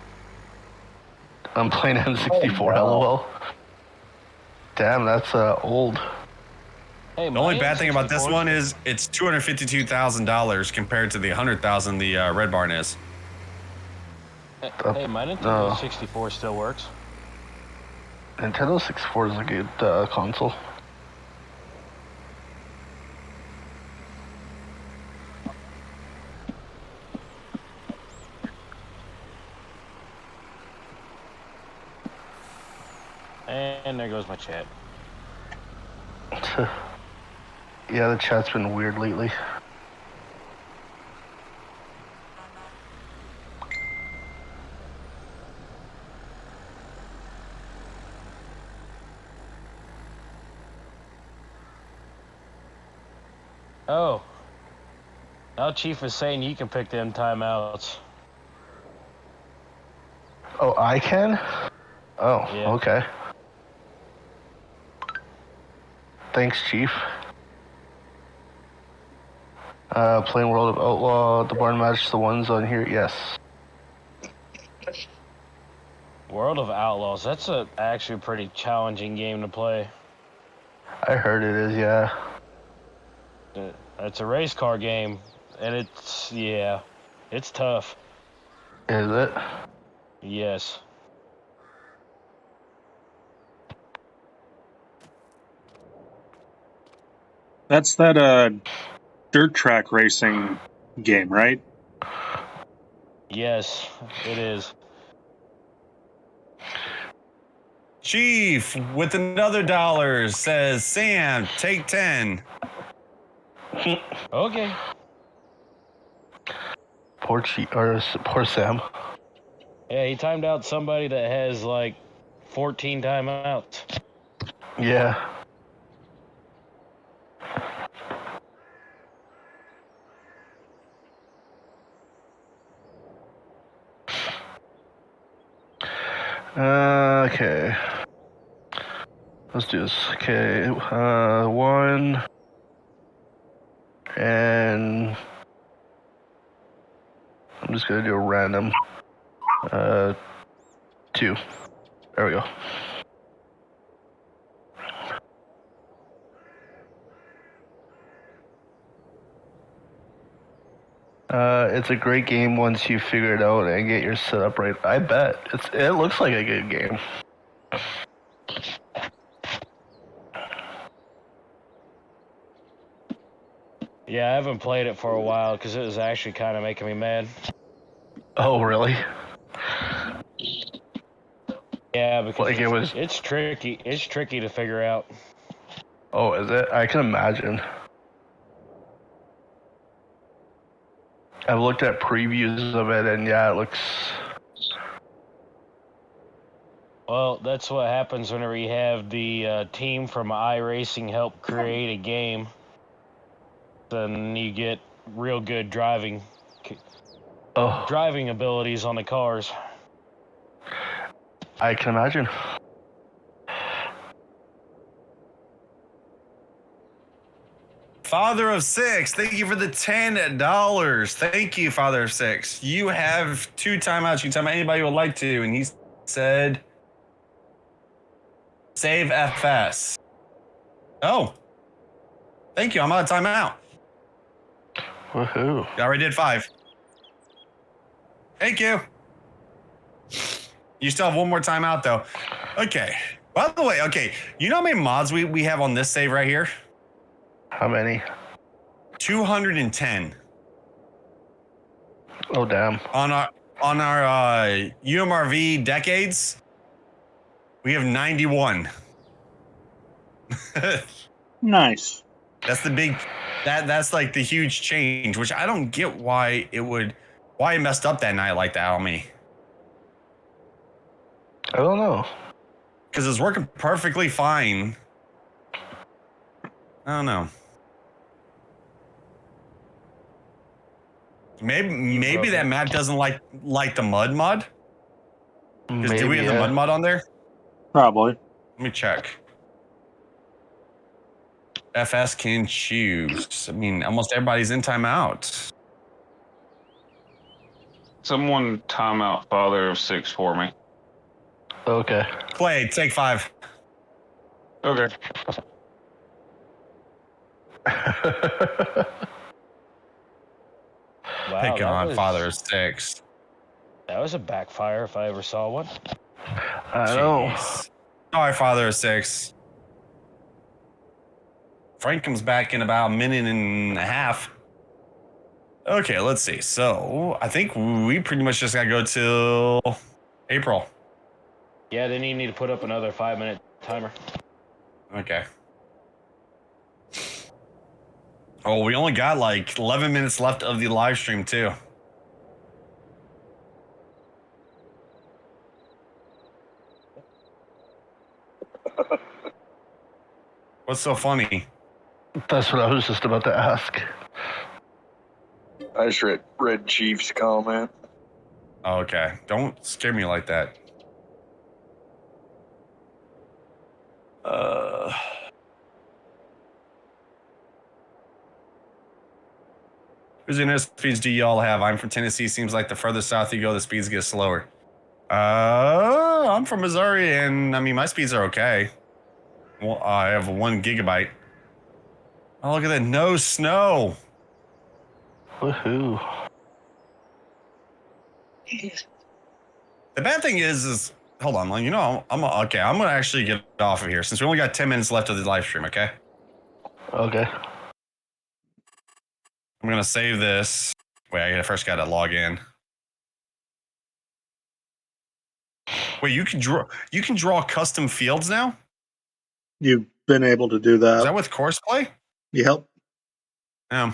S1: I'm playing N64, LOL. Damn, that's old.
S10: Hey,
S2: The only bad thing about this one is it's $252,000 compared to the $100,000 the red barn is.
S10: Hey, my Nintendo 64 still works.
S1: Nintendo 64 is a good console.
S10: And there goes my chat.
S1: Yeah, the chat's been weird lately.
S10: Oh. Now Chief is saying you can pick them timeouts.
S1: Oh, I can? Oh,
S10: Yeah.
S1: okay. Thanks, Chief. Playing World of Outlaw, the barn match, the ones on here, yes.
S10: World of Outlaws, that's actually a pretty challenging game to play.
S1: I heard it is, yeah.
S10: It's a race car game, and it's tough.
S1: Is it?
S10: Yes.
S4: That's that dirt track racing game, right?
S10: Yes, it is.
S2: Chief with another $1 says, Sam, take 10.
S10: Okay.
S1: Poor poor Sam.
S10: Yeah, he timed out somebody that has like 14 timeouts.
S1: Yeah. Okay. Let's do this. Okay. 1. And I'm just gonna do a random 2. There we go. It's a great game once you figure it out and get your setup right. I bet it looks like a good game.
S10: Yeah, I haven't played it for a while because it was actually kind of making me mad.
S1: Oh, really?
S10: Yeah, because
S1: Like it was.
S10: it's tricky. It's tricky to figure out.
S1: Oh, is it? I can imagine. I've looked at previews of it, and yeah, it looks.
S10: Well, that's what happens whenever you have the team from iRacing help create a game. Then you get real good driving abilities on the cars.
S1: I can imagine.
S2: Father of 6, thank you for the $10. Thank you, Father of 6. You have 2 timeouts. You can time out anybody would like to. And he said, save FS. Oh. Thank you. I'm out of timeout.
S1: Woohoo.
S2: I already did 5. Thank you. You still have 1 more timeout, though. Okay. By the way, okay. You know how many mods we have on this save right here?
S1: How many?
S2: 210.
S1: Oh, damn.
S2: On our UMRV decades, we have 91.
S4: Nice.
S2: That's the big, that's like the huge change, which I don't get why it messed up that night like that on me.
S1: I don't know.
S2: Because it's working perfectly fine. I don't know. Maybe that map doesn't like the mud mod. Because do we have the mud mod on there?
S4: Probably.
S2: Let me check. FS can choose. I mean, almost everybody's in timeout.
S7: Someone timeout Father of 6 for me.
S1: Okay.
S2: Play, take 5.
S7: Okay.
S10: Wow,
S2: Pick on Father of 6.
S10: That was a backfire if I ever saw one.
S1: I know.
S2: All right, Father of 6. Frank comes back in about a minute and a half. Okay, let's see. So I think we pretty much just gotta go till April.
S10: Yeah, then you need to put up another 5-minute timer.
S2: Okay. Oh, we only got like 11 minutes left of the live stream too. What's so funny?
S1: That's what I was just about to ask.
S3: I just read Chief's comment.
S2: Okay, don't scare me like that. Whose internet speeds do y'all have? I'm from Tennessee. Seems like the further south you go, the speeds get slower. I'm from Missouri, and I mean my speeds are okay. Well, I have 1 gigabyte. Oh, look at that! No snow.
S1: Woohoo.
S2: The bad thing is hold on, you know, I'm gonna actually get off of here since we only got 10 minutes left of the live stream. Okay.
S1: Okay.
S2: I'm gonna save this. Wait, I first gotta log in. Wait, you can draw custom fields now?
S4: You've been able to do that.
S2: Is that with Courseplay?
S4: Yep.
S2: Yeah.